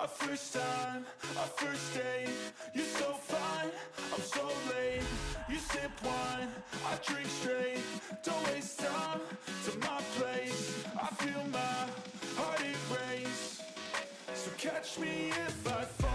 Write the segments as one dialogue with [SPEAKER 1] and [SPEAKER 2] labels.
[SPEAKER 1] a first time, a first date. You're so fine, I'm so late. You sip wine, I drink straight. Don't waste time to my place. I feel my heart erase. So catch me if I fall.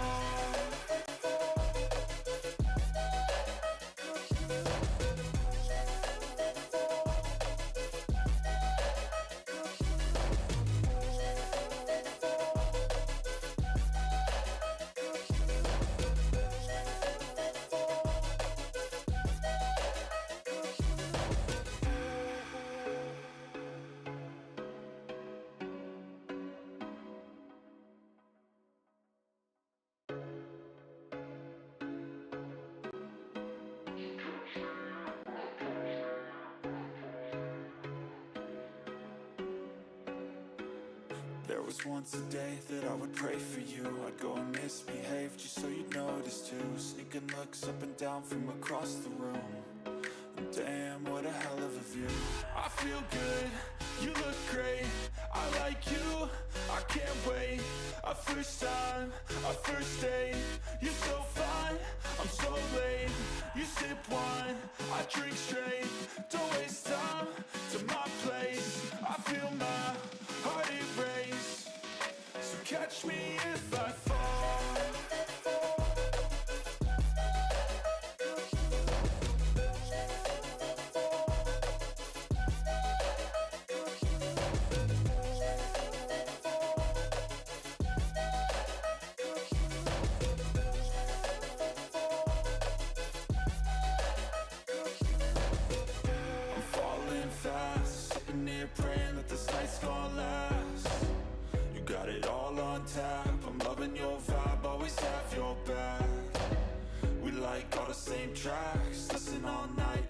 [SPEAKER 1] There was once a day that I would pray for you. I'd go and misbehave just so you'd notice too. Sneaking looks up and down from across the room. And damn, what a hell of a view. I feel good, you look great. I like you, I can't wait. A first time, a first date. You're so fine, I'm so late. You sip wine, I drink straight. Don't waste time to my place. I feel my heart erase. So catch me if I fall. I'm falling fast, sitting here praying that this night's gonna last. You got it all on tap, I'm loving your vibe, always have your back. We like all the same tracks, listen all night.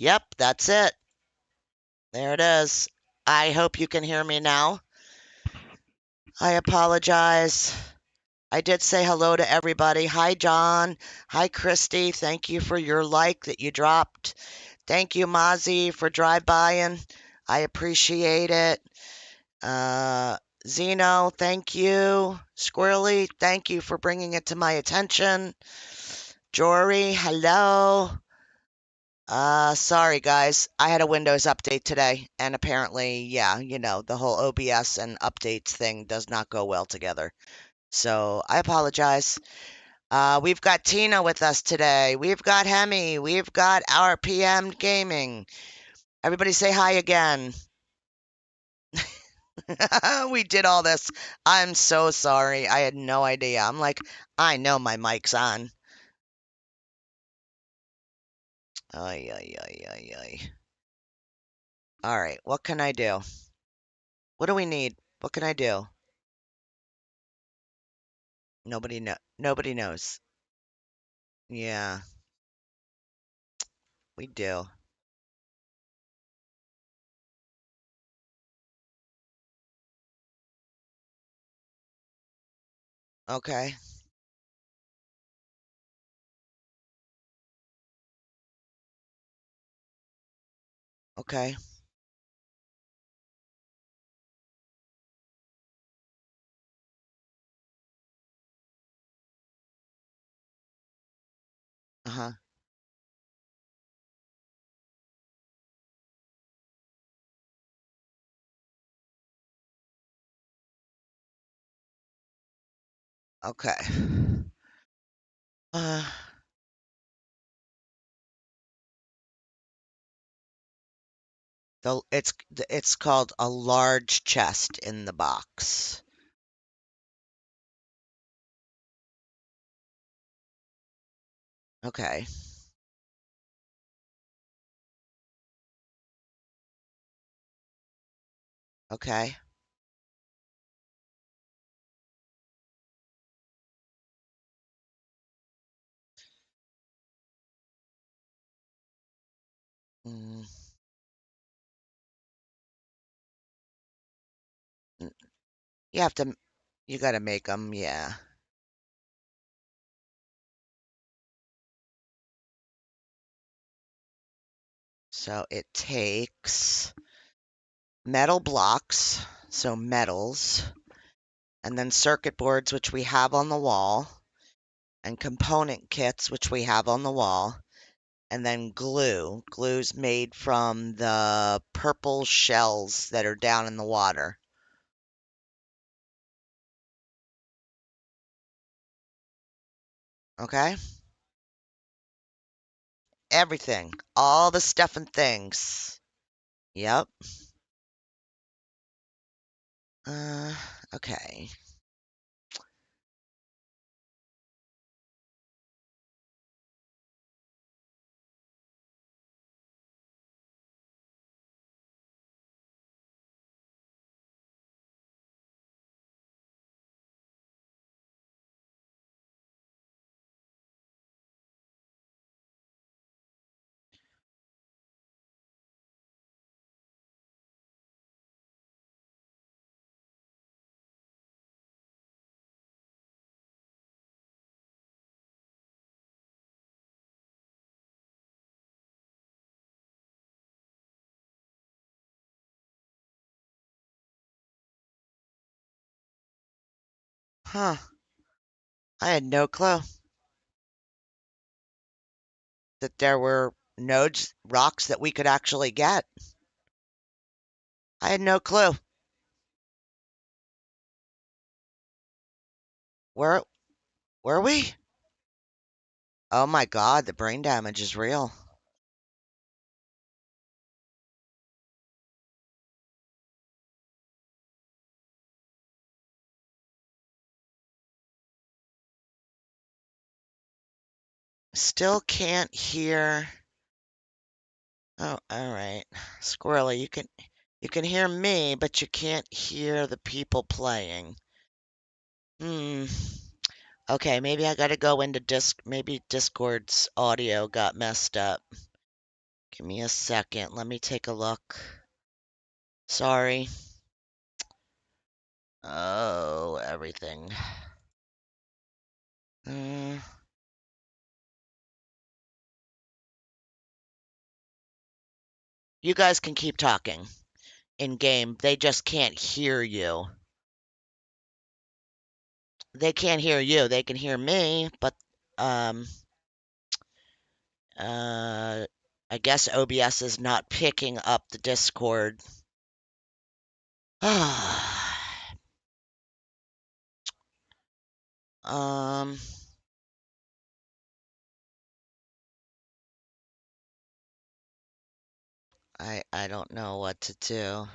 [SPEAKER 2] Yep, that's it. There it is. I hope you can hear me now. I apologize. I did say hello to everybody. Hi, John. Hi, Christy. Thank you for your like that you dropped. Thank you, Mozzie, for drive-bying. I appreciate it. Uh, Zeno, thank you. Squirrely, thank you for bringing it to my attention. Jory, hello. Sorry guys, I had a Windows update today, and apparently, yeah, the whole OBS and updates thing does not go well together. So I apologize. We've got Tina with us today. We've got Hemi. We've got our PM Gaming. Everybody say hi again. We did all this. I'm so sorry. I had no idea. I'm like, I know my mic's on. Ay, ay, ay, ay, ay. All right, what can I do? What do we need? What can I do? Nobody knows. Yeah, we do. Okay. Okay. Uh-huh. Okay. Uh, it's called a large chest in the box. Okay. Okay. Mm, n- you have to, you gotta make them, yeah. So it takes metal blocks, so metals, and then circuit boards, which we have on the wall, and component kits, which we have on the wall, and then glue. Glue's made from the purple shells that are down in the water. Okay? Everything. All the stuff and things. Yep. Uh, okay. Huh. I had no clue that there were nodes, rocks that we could actually get. I had no clue. Where were we? Oh my God, the brain damage is real. Still can't hear. Oh, all right. Squirrely, you can hear me, but you can't hear the people playing. Hmm. Okay, maybe I gotta go into maybe Discord's audio got messed up. Give me a second. Let me take a look. Sorry. Oh, everything. You guys can keep talking in game. They just can't hear you. They can't hear you. They can hear me, but um I guess OBS is not picking up the Discord. um I don't know what to do.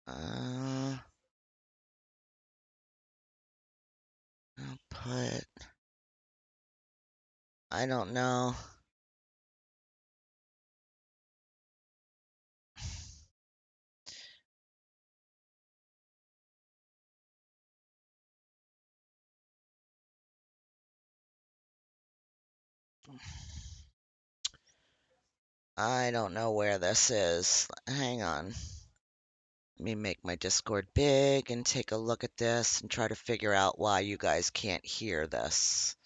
[SPEAKER 2] I'll put I don't know. I don't know where this is. Hang on. Let me make my Discord big and take a look at this and try to figure out why you guys can't hear this.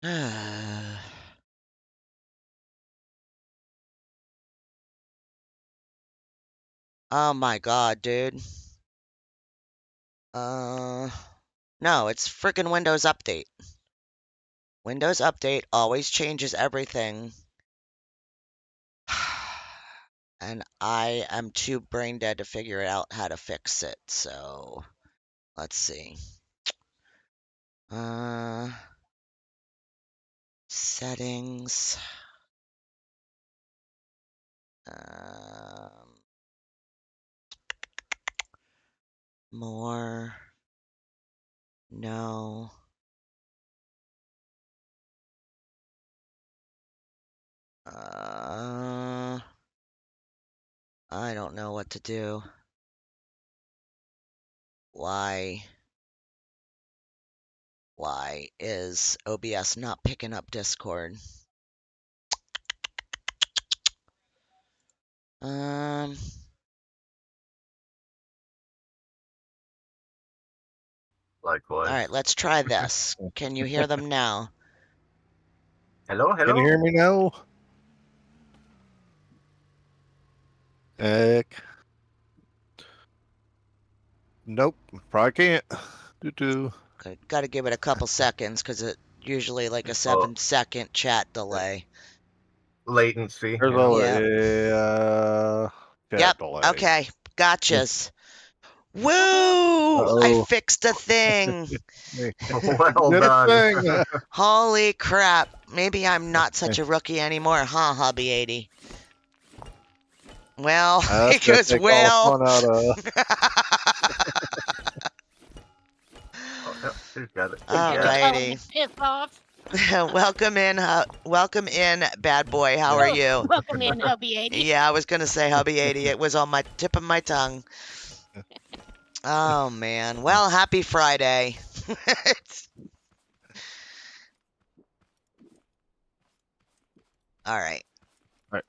[SPEAKER 2] Oh my god, dude. No, it's freaking Windows Update. Windows Update always changes everything. And I am too brain dead to figure out how to fix it, so let's see. Settings. More. No. I don't know what to do. Why is OBS not picking up Discord? All
[SPEAKER 3] Likewise.
[SPEAKER 2] right, let's try this. Can you hear them now?
[SPEAKER 3] Hello, hello.
[SPEAKER 4] Can you hear me now? Heck. Nope, probably can't. Doo-doo.
[SPEAKER 2] Got to give it a couple seconds because it usually like a 7-second chat delay.
[SPEAKER 3] Latency.
[SPEAKER 4] There's a chat
[SPEAKER 2] Yep.
[SPEAKER 4] delay.
[SPEAKER 2] Okay. Gotchas. Woo!
[SPEAKER 4] Uh-oh.
[SPEAKER 2] I fixed a thing.
[SPEAKER 3] Well
[SPEAKER 4] Good
[SPEAKER 3] done.
[SPEAKER 4] thing.
[SPEAKER 2] Holy crap. Maybe I'm not such a rookie anymore, huh, Hubby 80? Well,
[SPEAKER 4] That's
[SPEAKER 2] he
[SPEAKER 4] gonna
[SPEAKER 2] goes,
[SPEAKER 4] take
[SPEAKER 2] well.
[SPEAKER 4] all the fun out of.
[SPEAKER 3] Oh, yep, she's got it.
[SPEAKER 2] Alrighty.
[SPEAKER 5] Piss off.
[SPEAKER 2] Welcome in, bad boy. How are you?
[SPEAKER 5] Welcome in, Hubby 80.
[SPEAKER 2] Yeah, I was gonna say Hubby 80. It was on my tip of my tongue. Oh man. Well, happy Friday. All right.
[SPEAKER 4] All right.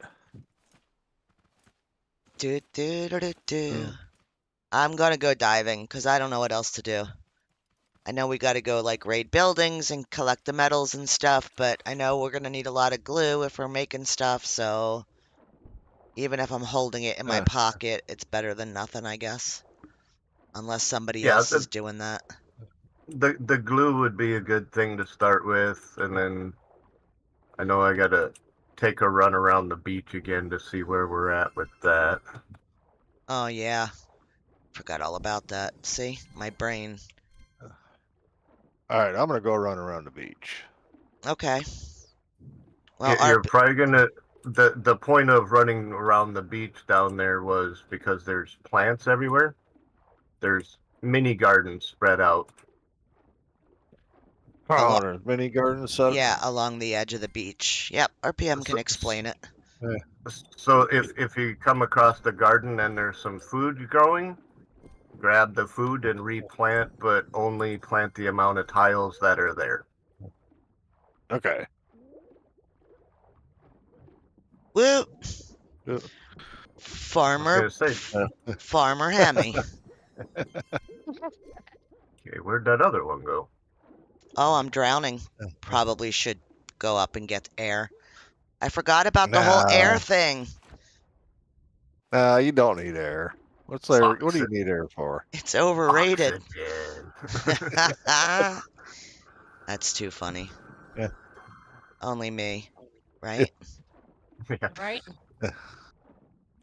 [SPEAKER 2] I'm gonna go diving because I don't know what else to do. I know we gotta go like raid buildings and collect the metals and stuff, but I know we're gonna need a lot of glue if we're making stuff, so even if I'm holding it in my pocket, it's better than nothing, I guess. Unless somebody else is doing that.
[SPEAKER 3] The glue would be a good thing to start with, and then I know I gotta take a run around the beach again to see where we're at with that.
[SPEAKER 2] Oh yeah. Forgot all about that. See? My brain.
[SPEAKER 4] Alright, I'm gonna go run around the beach.
[SPEAKER 2] Okay. Well,
[SPEAKER 3] You're probably gonna the point of running around the beach down there was because there's plants everywhere. There's mini gardens spread out.
[SPEAKER 4] Oh, there's mini gardens set.
[SPEAKER 2] Yeah, along the edge of the beach. Yep, RPM can explain it.
[SPEAKER 3] So if you come across the garden and there's some food growing, grab the food and replant, but only plant the amount of tiles that are there.
[SPEAKER 4] Okay.
[SPEAKER 2] Woo!
[SPEAKER 4] Yeah.
[SPEAKER 3] I was gonna say,
[SPEAKER 2] Farmer Hemi.
[SPEAKER 3] okay, where'd that other one go?
[SPEAKER 2] Oh, I'm drowning. Probably should go up and get air. I forgot about the whole air thing.
[SPEAKER 4] Nah, you don't need air. What's there? What do you
[SPEAKER 3] Oxygen.
[SPEAKER 4] need air for?
[SPEAKER 2] It's overrated.
[SPEAKER 3] Oxygen.
[SPEAKER 2] That's too funny.
[SPEAKER 4] Yeah.
[SPEAKER 2] Only me, right?
[SPEAKER 3] Yeah.
[SPEAKER 5] Right?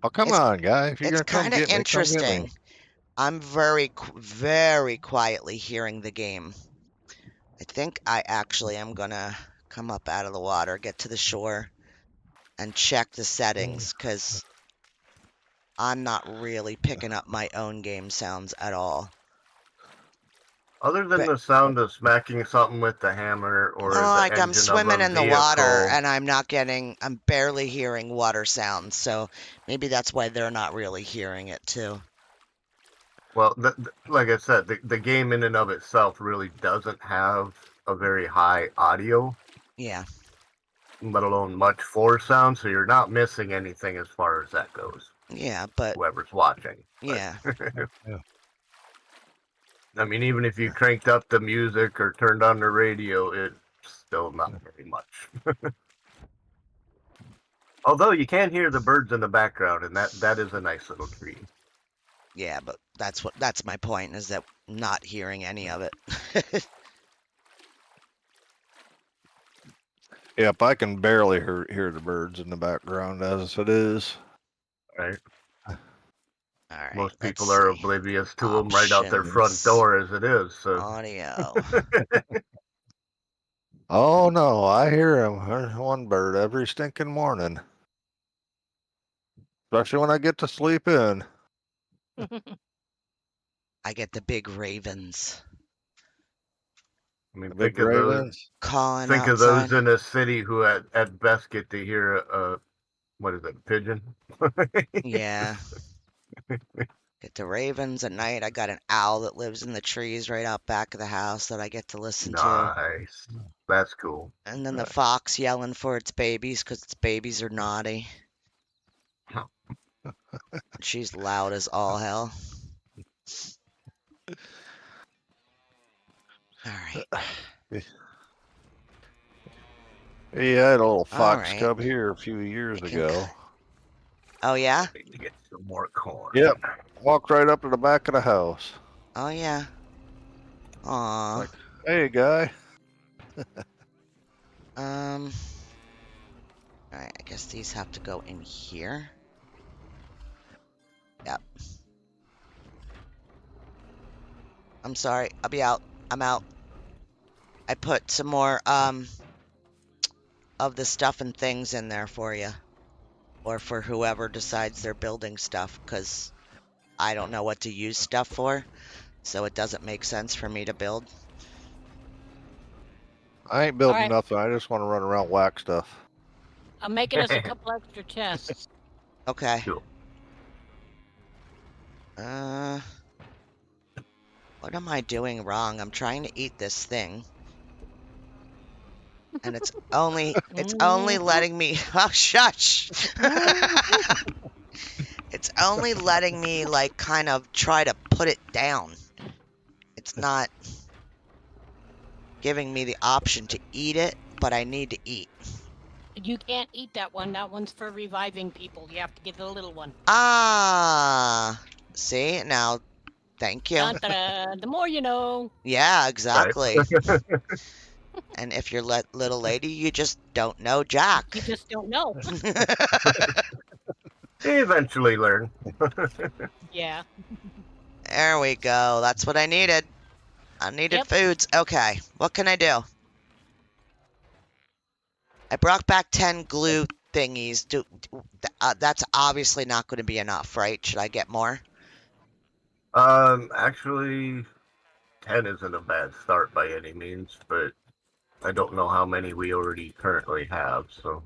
[SPEAKER 4] Oh, come
[SPEAKER 2] It's-
[SPEAKER 4] on, guy. If you're
[SPEAKER 2] It's
[SPEAKER 4] gonna come
[SPEAKER 2] kind of
[SPEAKER 4] get me, come get
[SPEAKER 2] interesting.
[SPEAKER 4] me.
[SPEAKER 2] I'm very quietly hearing the game. I think I actually am gonna come up out of the water, get to the shore, and check the settings, because I'm not really picking up my own game sounds at all.
[SPEAKER 3] Other than
[SPEAKER 2] But-
[SPEAKER 3] the sound of smacking something with the hammer or
[SPEAKER 2] Well,
[SPEAKER 3] the
[SPEAKER 2] like
[SPEAKER 3] engine
[SPEAKER 2] I'm swimming
[SPEAKER 3] of a
[SPEAKER 2] in the water,
[SPEAKER 3] vehicle.
[SPEAKER 2] and I'm barely hearing water sounds, so maybe that's why they're not really hearing it too.
[SPEAKER 3] Well, like I said, the game in and of itself really doesn't have a very high audio,
[SPEAKER 2] Yeah,
[SPEAKER 3] let alone much for sound, so you're not missing anything as far as that goes.
[SPEAKER 2] yeah, but
[SPEAKER 3] Whoever's watching.
[SPEAKER 2] yeah.
[SPEAKER 4] Yeah.
[SPEAKER 3] I mean, even if you cranked up the music or turned on the radio, it's still not very much. Although you can hear the birds in the background, and that is a nice little treat.
[SPEAKER 2] Yeah, but that's my point, is that not hearing any of it.
[SPEAKER 4] Yep, I can barely hear the birds in the background as it is.
[SPEAKER 3] Right?
[SPEAKER 2] All right,
[SPEAKER 3] Most people
[SPEAKER 2] let's
[SPEAKER 3] are
[SPEAKER 2] see.
[SPEAKER 3] oblivious to them right out their front
[SPEAKER 2] Options.
[SPEAKER 3] door as it is. So
[SPEAKER 2] Audio.
[SPEAKER 4] Oh no, I hear him. There's one bird every stinking morning. Especially when I get to sleep in.
[SPEAKER 2] I get the big ravens
[SPEAKER 3] I mean,
[SPEAKER 4] The big
[SPEAKER 3] think of those.
[SPEAKER 4] ravens.
[SPEAKER 2] calling
[SPEAKER 3] Think of
[SPEAKER 2] outside.
[SPEAKER 3] those in a city who at best get to hear a what is it, pigeon?
[SPEAKER 2] Yeah. Get the ravens at night. I got an owl that lives in the trees right out back of the house that I get to listen to.
[SPEAKER 3] Nice. That's cool.
[SPEAKER 2] And then the fox yelling for its babies because its babies are naughty. She's loud as all hell. All right.
[SPEAKER 4] Yeah, I had a little fox
[SPEAKER 2] Alright.
[SPEAKER 4] cub here a few years
[SPEAKER 2] I can-
[SPEAKER 4] ago.
[SPEAKER 2] Oh, yeah?
[SPEAKER 3] Need to get some more corn.
[SPEAKER 4] Yep. Walked right up to the back of the house.
[SPEAKER 2] Oh, yeah. Aw.
[SPEAKER 4] Like, hey, guy.
[SPEAKER 2] Alright, I guess these have to go in here. Yep. I'm sorry. I'll be out. I'm out. I put some more, of the stuff and things in there for you. Or for whoever decides they're building stuff, because I don't know what to use stuff for. So it doesn't make sense for me to build.
[SPEAKER 4] I ain't building
[SPEAKER 5] Alright.
[SPEAKER 4] nothing. I just want to run around whack stuff.
[SPEAKER 5] I'm making us a couple extra chests.
[SPEAKER 2] Okay.
[SPEAKER 3] Cool.
[SPEAKER 2] What am I doing wrong? I'm trying to eat this thing. And it's only letting me oh shush. It's only letting me like kind of try to put it down. It's not giving me the option to eat it, but I need to eat.
[SPEAKER 5] You can't eat that one. That one's for reviving people. You have to get the little one.
[SPEAKER 2] Ah, see now. Thank you.
[SPEAKER 5] Dun-dun-dun. The more you know.
[SPEAKER 2] Yeah, exactly. And if you're little lady, you just don't know Jack.
[SPEAKER 5] You just don't know.
[SPEAKER 3] They eventually learn.
[SPEAKER 5] Yeah.
[SPEAKER 2] There we go. That's what I needed. I needed
[SPEAKER 5] Yep.
[SPEAKER 2] foods. Okay, what can I do? I brought back 10 glue thingies. That's obviously not going to be enough, right? Should I get more?
[SPEAKER 3] Actually, 10 isn't a bad start by any means, but I don't know how many we already currently have, so.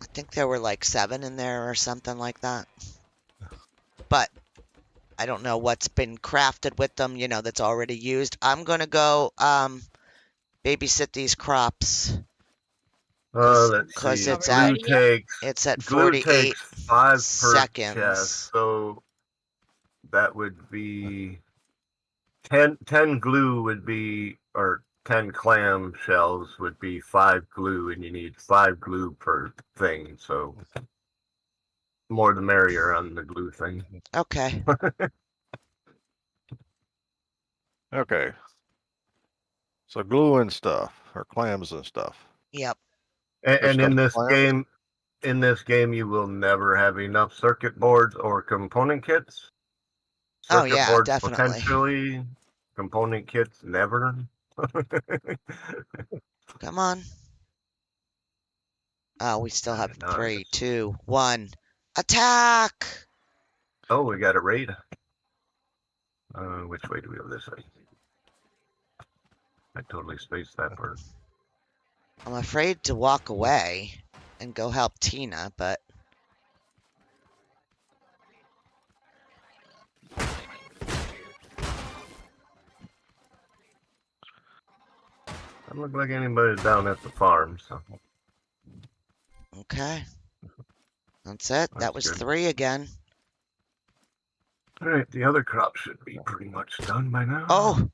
[SPEAKER 2] I think there were like 7 in there or something like that. But I don't know what's been crafted with them, you know, that's already used. I'm gonna go babysit these crops.
[SPEAKER 3] Let's
[SPEAKER 2] Because
[SPEAKER 3] see.
[SPEAKER 2] it's
[SPEAKER 5] Are we
[SPEAKER 2] at
[SPEAKER 5] ready yet?
[SPEAKER 2] it's at
[SPEAKER 3] Glue
[SPEAKER 2] 48
[SPEAKER 3] takes 5 per chest,
[SPEAKER 2] seconds.
[SPEAKER 3] so that would be 10 glue would be, or 10 clam shells would be 5 glue, and you need 5 glue per thing. So more the merrier on the glue thing.
[SPEAKER 2] Okay.
[SPEAKER 4] Okay. So glue and stuff, or clams and stuff.
[SPEAKER 2] Yep.
[SPEAKER 3] And
[SPEAKER 4] Just
[SPEAKER 3] in
[SPEAKER 4] got
[SPEAKER 3] this
[SPEAKER 4] clams?
[SPEAKER 3] game, you will never have enough circuit boards or component kits.
[SPEAKER 2] Oh
[SPEAKER 3] Circuit
[SPEAKER 2] yeah,
[SPEAKER 3] boards
[SPEAKER 2] definitely.
[SPEAKER 3] potentially, component kits never.
[SPEAKER 2] Come on. Oh, we still have
[SPEAKER 3] Nice.
[SPEAKER 2] 3, 2, 1. Attack!
[SPEAKER 3] Oh, we got a raid. Which way do we go? This way. I totally spaced that part.
[SPEAKER 2] I'm afraid to walk away and go help Tina, but
[SPEAKER 3] Doesn't look like anybody's down at the farm, so
[SPEAKER 2] okay. That's it. That
[SPEAKER 3] That's
[SPEAKER 2] was
[SPEAKER 3] good.
[SPEAKER 2] 3 again.
[SPEAKER 3] all right. The other crop should be pretty much done by now.
[SPEAKER 2] Oh!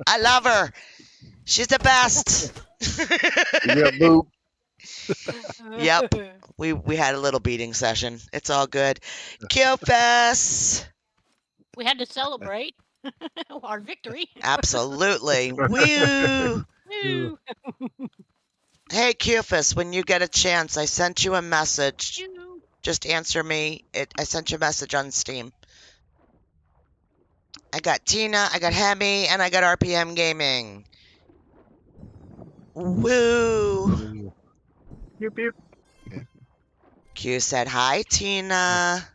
[SPEAKER 2] I love her. She's the best.
[SPEAKER 4] Yeah, boo.
[SPEAKER 2] Yep. We had a little beating session. It's all good. Q-Fest.
[SPEAKER 5] We had to celebrate our victory.
[SPEAKER 2] Absolutely. Woo!
[SPEAKER 5] Woo!
[SPEAKER 2] Hey, Q-Fest, when you get a chance, I sent you a message.
[SPEAKER 5] Woo!
[SPEAKER 2] Just answer me. I sent you a message on Steam. I got Tina, I got Hemi, and I got RPM Gaming. Woo!
[SPEAKER 3] Pew, pew.
[SPEAKER 2] Q said, hi, Tina.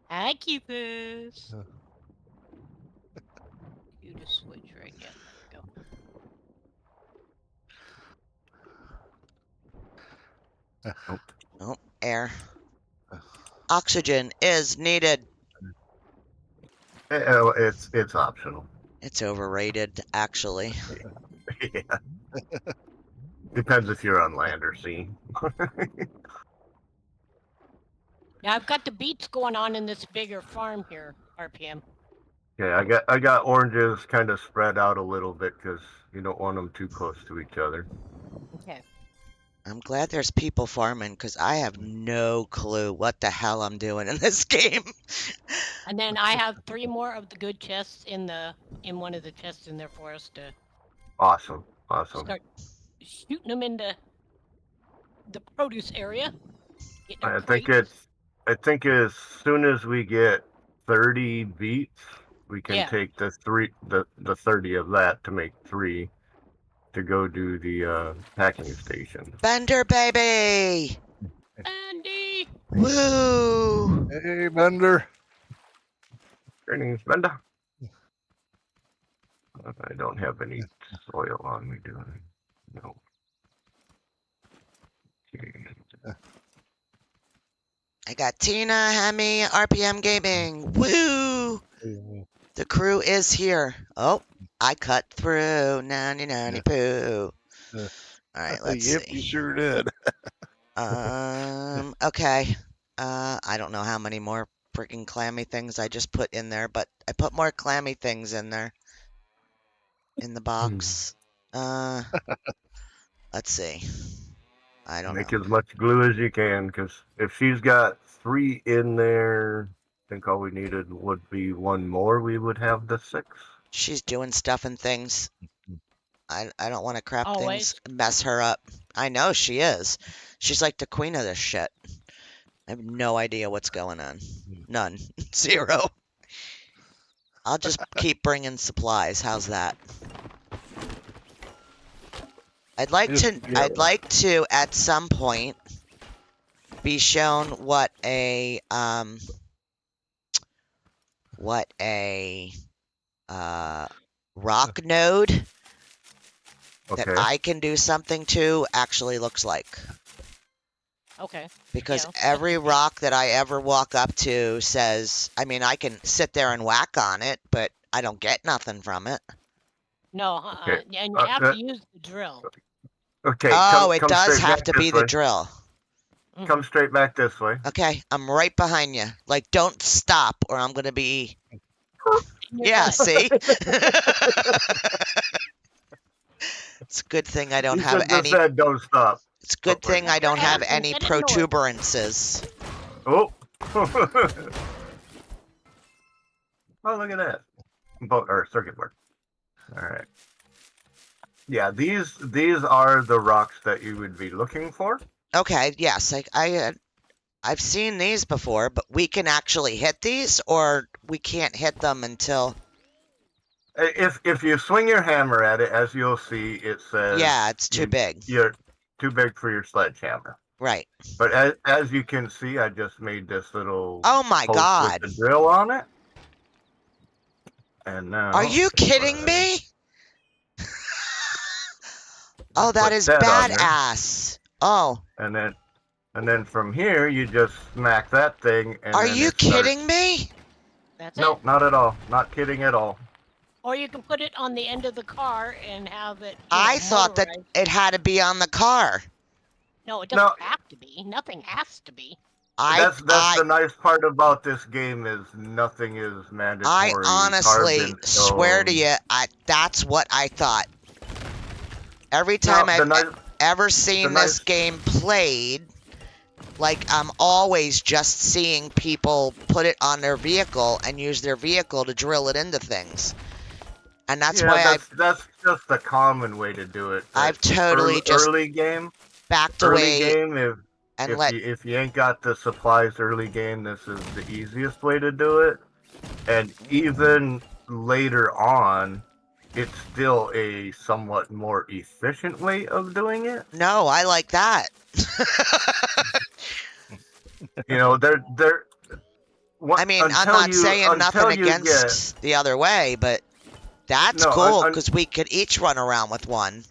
[SPEAKER 5] Hi, Cupus. You just switch right. Yeah, there we go.
[SPEAKER 2] Oh, air. Oxygen is needed.
[SPEAKER 3] It's optional.
[SPEAKER 2] It's overrated, actually.
[SPEAKER 3] Yeah. Depends if you're on land or sea.
[SPEAKER 5] Yeah, I've got the beets going on in this bigger farm here, RPM.
[SPEAKER 3] Yeah, I got oranges kind of spread out a little bit because you don't want them too close to each other.
[SPEAKER 5] Okay.
[SPEAKER 2] I'm glad there's people farming because I have no clue what the hell I'm doing in this game.
[SPEAKER 5] And then I have 3 more of the good chests in one of the chests in there for us to
[SPEAKER 3] Awesome.
[SPEAKER 5] start shooting them into the produce area. Getting our
[SPEAKER 3] I think
[SPEAKER 5] crates.
[SPEAKER 3] as soon as we get 30 beets, we can
[SPEAKER 5] Yeah.
[SPEAKER 3] take the 30 of that to make 3 to go do the packing station.
[SPEAKER 2] Bender, baby!
[SPEAKER 5] Andy!
[SPEAKER 2] Woo!
[SPEAKER 4] Hey, Bender.
[SPEAKER 3] Greetings, Brenda. I don't have any soil on me, do I? No. Okay.
[SPEAKER 2] I got Tina, Hemi, RPM Gaming. Woo! The crew is here. Oh, I cut through. Nanny, nanny, poo. All right, let's
[SPEAKER 4] Yep,
[SPEAKER 2] see.
[SPEAKER 4] you sure did.
[SPEAKER 2] Okay. I don't know how many more freaking clammy things I just put in there, but I put more clammy things in there. In the box. Let's see. I don't
[SPEAKER 3] Make
[SPEAKER 2] know.
[SPEAKER 3] as much glue as you can, because if she's got 3 in there, I think all we needed would be 1 more. We would have the 6.
[SPEAKER 2] She's doing stuff and things. I don't want to crap things
[SPEAKER 5] Always.
[SPEAKER 2] and mess her up. I know she is. She's like the queen of this shit. I have no idea what's going on. None. 0. I'll just keep bringing supplies. How's that? I'd like to at some point be shown what a rock node
[SPEAKER 3] Okay.
[SPEAKER 2] that I can do something to actually looks like.
[SPEAKER 5] Okay.
[SPEAKER 2] because
[SPEAKER 5] Yeah.
[SPEAKER 2] every rock that I ever walk up to says, I mean, I can sit there and whack on it, but I don't get nothing from it.
[SPEAKER 5] No,
[SPEAKER 3] Okay.
[SPEAKER 5] and you have to use the drill.
[SPEAKER 3] Okay,
[SPEAKER 2] Oh, it
[SPEAKER 3] come
[SPEAKER 2] does
[SPEAKER 3] straight
[SPEAKER 2] have
[SPEAKER 3] back
[SPEAKER 2] to
[SPEAKER 3] this
[SPEAKER 2] be the
[SPEAKER 3] way.
[SPEAKER 2] drill.
[SPEAKER 3] Come straight back this way.
[SPEAKER 2] Okay, I'm right behind you. Like, don't stop or I'm going to be.
[SPEAKER 5] In your
[SPEAKER 2] Yeah,
[SPEAKER 5] butt.
[SPEAKER 2] see? It's a good thing I don't
[SPEAKER 3] You
[SPEAKER 2] have
[SPEAKER 3] should just
[SPEAKER 2] any.
[SPEAKER 3] said don't stop.
[SPEAKER 2] It's a good thing I
[SPEAKER 5] Turn
[SPEAKER 2] don't have
[SPEAKER 5] around and
[SPEAKER 2] any
[SPEAKER 5] head it north.
[SPEAKER 2] protuberances.
[SPEAKER 3] Oh. Oh, look at that. Or circuit board. All right. Yeah, these are the rocks that you would be looking for.
[SPEAKER 2] Okay, yes, I've seen these before, but we can actually hit these, or we can't hit them until.
[SPEAKER 3] If you swing your hammer at it, as you'll see, it says
[SPEAKER 2] Yeah, it's too big.
[SPEAKER 3] You're too big for your sledgehammer.
[SPEAKER 2] Right.
[SPEAKER 3] But as you can see, I just made this little
[SPEAKER 2] Oh my
[SPEAKER 3] post
[SPEAKER 2] God.
[SPEAKER 3] with the drill on it. And now,
[SPEAKER 2] Are you kidding me? Oh, that
[SPEAKER 3] put
[SPEAKER 2] is
[SPEAKER 3] that on there.
[SPEAKER 2] badass. Oh,
[SPEAKER 3] And then from here, you just smack that thing, and
[SPEAKER 2] are
[SPEAKER 3] then
[SPEAKER 2] you
[SPEAKER 3] it starts.
[SPEAKER 2] kidding me?
[SPEAKER 5] That's
[SPEAKER 3] No,
[SPEAKER 5] it.
[SPEAKER 3] not at all. Not kidding at all.
[SPEAKER 5] Or you can put it on the end of the car and have it.
[SPEAKER 2] I thought that
[SPEAKER 5] motorized.
[SPEAKER 2] it had to be on the car.
[SPEAKER 5] No, it doesn't
[SPEAKER 3] No.
[SPEAKER 5] have to be. Nothing has to be.
[SPEAKER 3] That's the nice part about this game is nothing is mandatory.
[SPEAKER 2] I honestly
[SPEAKER 3] carved in
[SPEAKER 2] swear to
[SPEAKER 3] stone.
[SPEAKER 2] you, that's what I thought. Every time I've ever seen this game played, like I'm always just seeing people put it on their vehicle and use their vehicle to drill it into things. And that's why
[SPEAKER 3] that's just the common way to do it.
[SPEAKER 2] I've totally just
[SPEAKER 3] early game
[SPEAKER 2] backed
[SPEAKER 3] early
[SPEAKER 2] away
[SPEAKER 3] game
[SPEAKER 2] and
[SPEAKER 3] if you ain't got the supplies early game, this is the easiest way to do it. And even later on, it's still a somewhat more efficient way of doing it.
[SPEAKER 2] No, I like that.
[SPEAKER 3] You know, they're
[SPEAKER 2] I mean, I'm not saying nothing against the other way, but that's cool because we could each run around with one.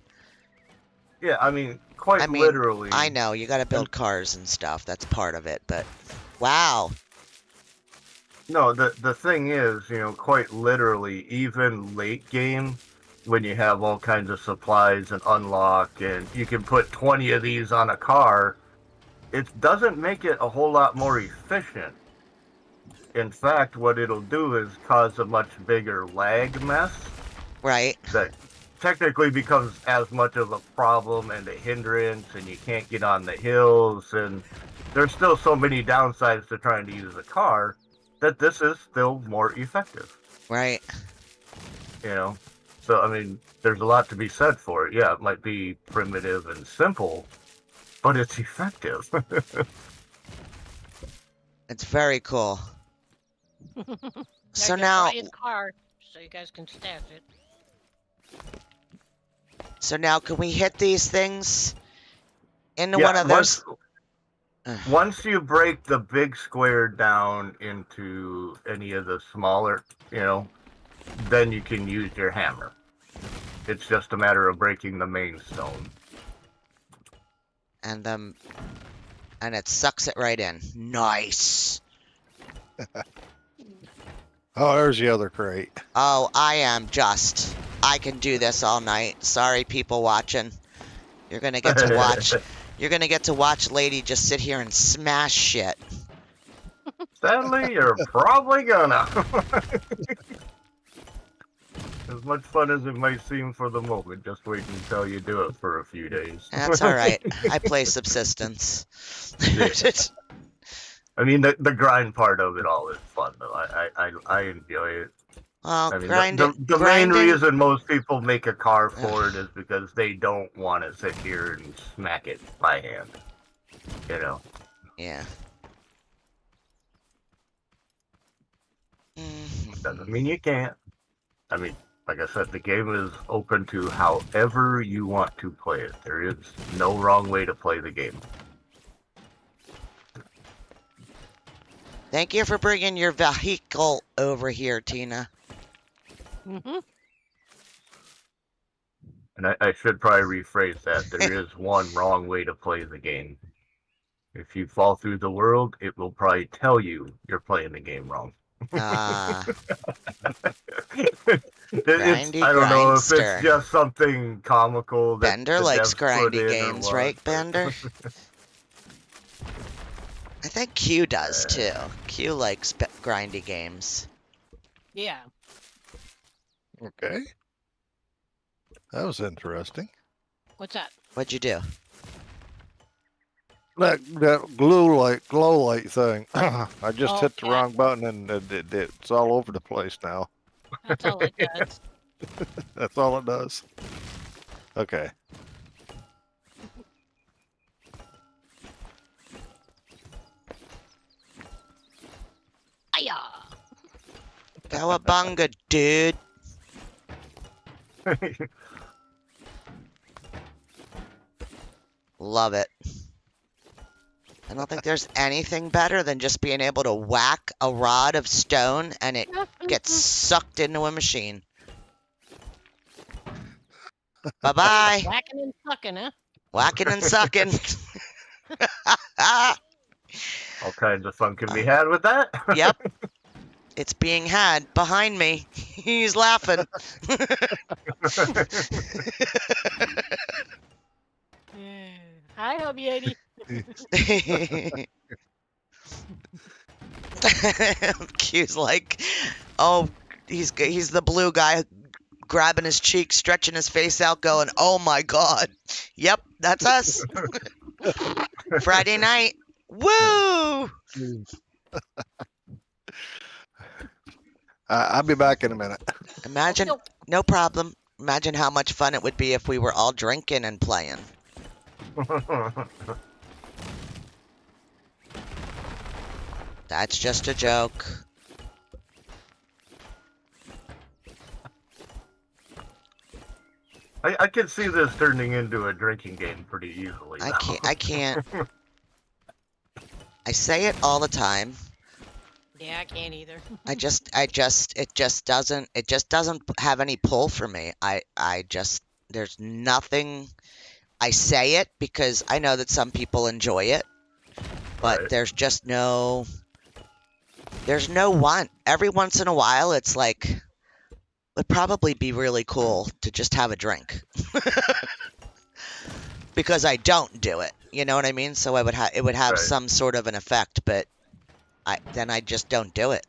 [SPEAKER 3] Yeah, I mean, quite literally.
[SPEAKER 2] I know you got to build cars and stuff. That's part of it, but wow.
[SPEAKER 3] No, the thing is, you know, quite literally, even late game, when you have all kinds of supplies and unlock, and you can put 20 of these on a car, it doesn't make it a whole lot more efficient. In fact, what it'll do is cause a much bigger lag mess.
[SPEAKER 2] Right.
[SPEAKER 3] That technically becomes as much of a problem and a hindrance, and you can't get on the hills, and there's still so many downsides to trying to use a car that this is still more effective.
[SPEAKER 2] Right.
[SPEAKER 3] You know? So, I mean, there's a lot to be said for it. Yeah, it might be primitive and simple, but it's effective.
[SPEAKER 2] It's very cool. So
[SPEAKER 5] I
[SPEAKER 2] now,
[SPEAKER 5] brought you the car so you guys can stash it.
[SPEAKER 2] so now, can we hit these things into one of those?
[SPEAKER 3] Once you break the big square down into any of the smaller, you know, then you can use your hammer. It's just a matter of breaking the main stone.
[SPEAKER 2] And it sucks it right in. Nice.
[SPEAKER 4] Oh, there's the other crate.
[SPEAKER 2] Oh, I can do this all night. Sorry, people watching. You're gonna get to watch. You're gonna get to watch Lady just sit here and smash shit.
[SPEAKER 3] Sadly, you're probably gonna. As much fun as it might seem for the moment, just wait until you do it for a few days.
[SPEAKER 2] That's all right. I play subsistence.
[SPEAKER 3] I mean, the grind part of it all is fun, though. I enjoy it.
[SPEAKER 2] Well,
[SPEAKER 3] I mean,
[SPEAKER 2] grinding.
[SPEAKER 3] the main reason most people make a car for it is because they don't want to sit here and smack it by hand. You know?
[SPEAKER 2] Yeah.
[SPEAKER 3] Doesn't mean you can't. I mean, like I said, the game is open to however you want to play it. There is no wrong way to play the game.
[SPEAKER 2] Thank you for bringing your vehicle over here, Tina.
[SPEAKER 5] Mm-hmm.
[SPEAKER 3] And I should probably rephrase that. There is one wrong way to play the game. If you fall through the world, it will probably tell you you're playing the game wrong.
[SPEAKER 2] Ah,
[SPEAKER 3] It's
[SPEAKER 2] grindy
[SPEAKER 3] I don't know if it's
[SPEAKER 2] grindster.
[SPEAKER 3] just something comical that
[SPEAKER 2] Bender
[SPEAKER 3] the
[SPEAKER 2] likes
[SPEAKER 3] devs put
[SPEAKER 2] grindy
[SPEAKER 3] in or
[SPEAKER 2] games,
[SPEAKER 3] what.
[SPEAKER 2] right, Bender? I think Q does too. Q likes grindy games.
[SPEAKER 5] Yeah.
[SPEAKER 4] Okay. That was interesting.
[SPEAKER 5] What's that?
[SPEAKER 2] What'd you do?
[SPEAKER 4] That glow light thing. I just
[SPEAKER 5] Oh,
[SPEAKER 4] hit the
[SPEAKER 5] yeah.
[SPEAKER 4] wrong button and it's all over the place now.
[SPEAKER 5] That's all it does.
[SPEAKER 4] That's all it does. Okay.
[SPEAKER 5] Hiya!
[SPEAKER 2] Cowabunga, dude. Love it. I don't think there's anything better than just being able to whack a rod of stone and it gets sucked into a machine. Bye-bye.
[SPEAKER 5] Whacking and sucking, huh?
[SPEAKER 2] Whacking and sucking.
[SPEAKER 3] All kinds of fun can be had with that.
[SPEAKER 2] Yep. It's being had behind me. He's laughing.
[SPEAKER 5] Hi, Hubby 80.
[SPEAKER 2] Q's like, oh, he's the blue guy grabbing his cheek, stretching his face out, going, oh my God. Yep, that's us. Friday night. Woo!
[SPEAKER 4] I'll be back in a minute.
[SPEAKER 2] Imagine,
[SPEAKER 5] Okay.
[SPEAKER 2] no problem. Imagine how much fun it would be if we were all drinking and playing. That's just a joke.
[SPEAKER 3] I can see this turning into a drinking game pretty easily.
[SPEAKER 2] I
[SPEAKER 3] though.
[SPEAKER 2] can't. I say it all the time.
[SPEAKER 5] Yeah, I can't either.
[SPEAKER 2] it just doesn't have any pull for me. There's nothing. I say it because I know that some people enjoy it, but
[SPEAKER 3] Right.
[SPEAKER 2] there's no want. Every once in a while, it's like, would probably be really cool to just have a drink. Because I don't do it. You know what I mean? So it would have
[SPEAKER 3] Right.
[SPEAKER 2] some sort of an effect, but I just don't do it.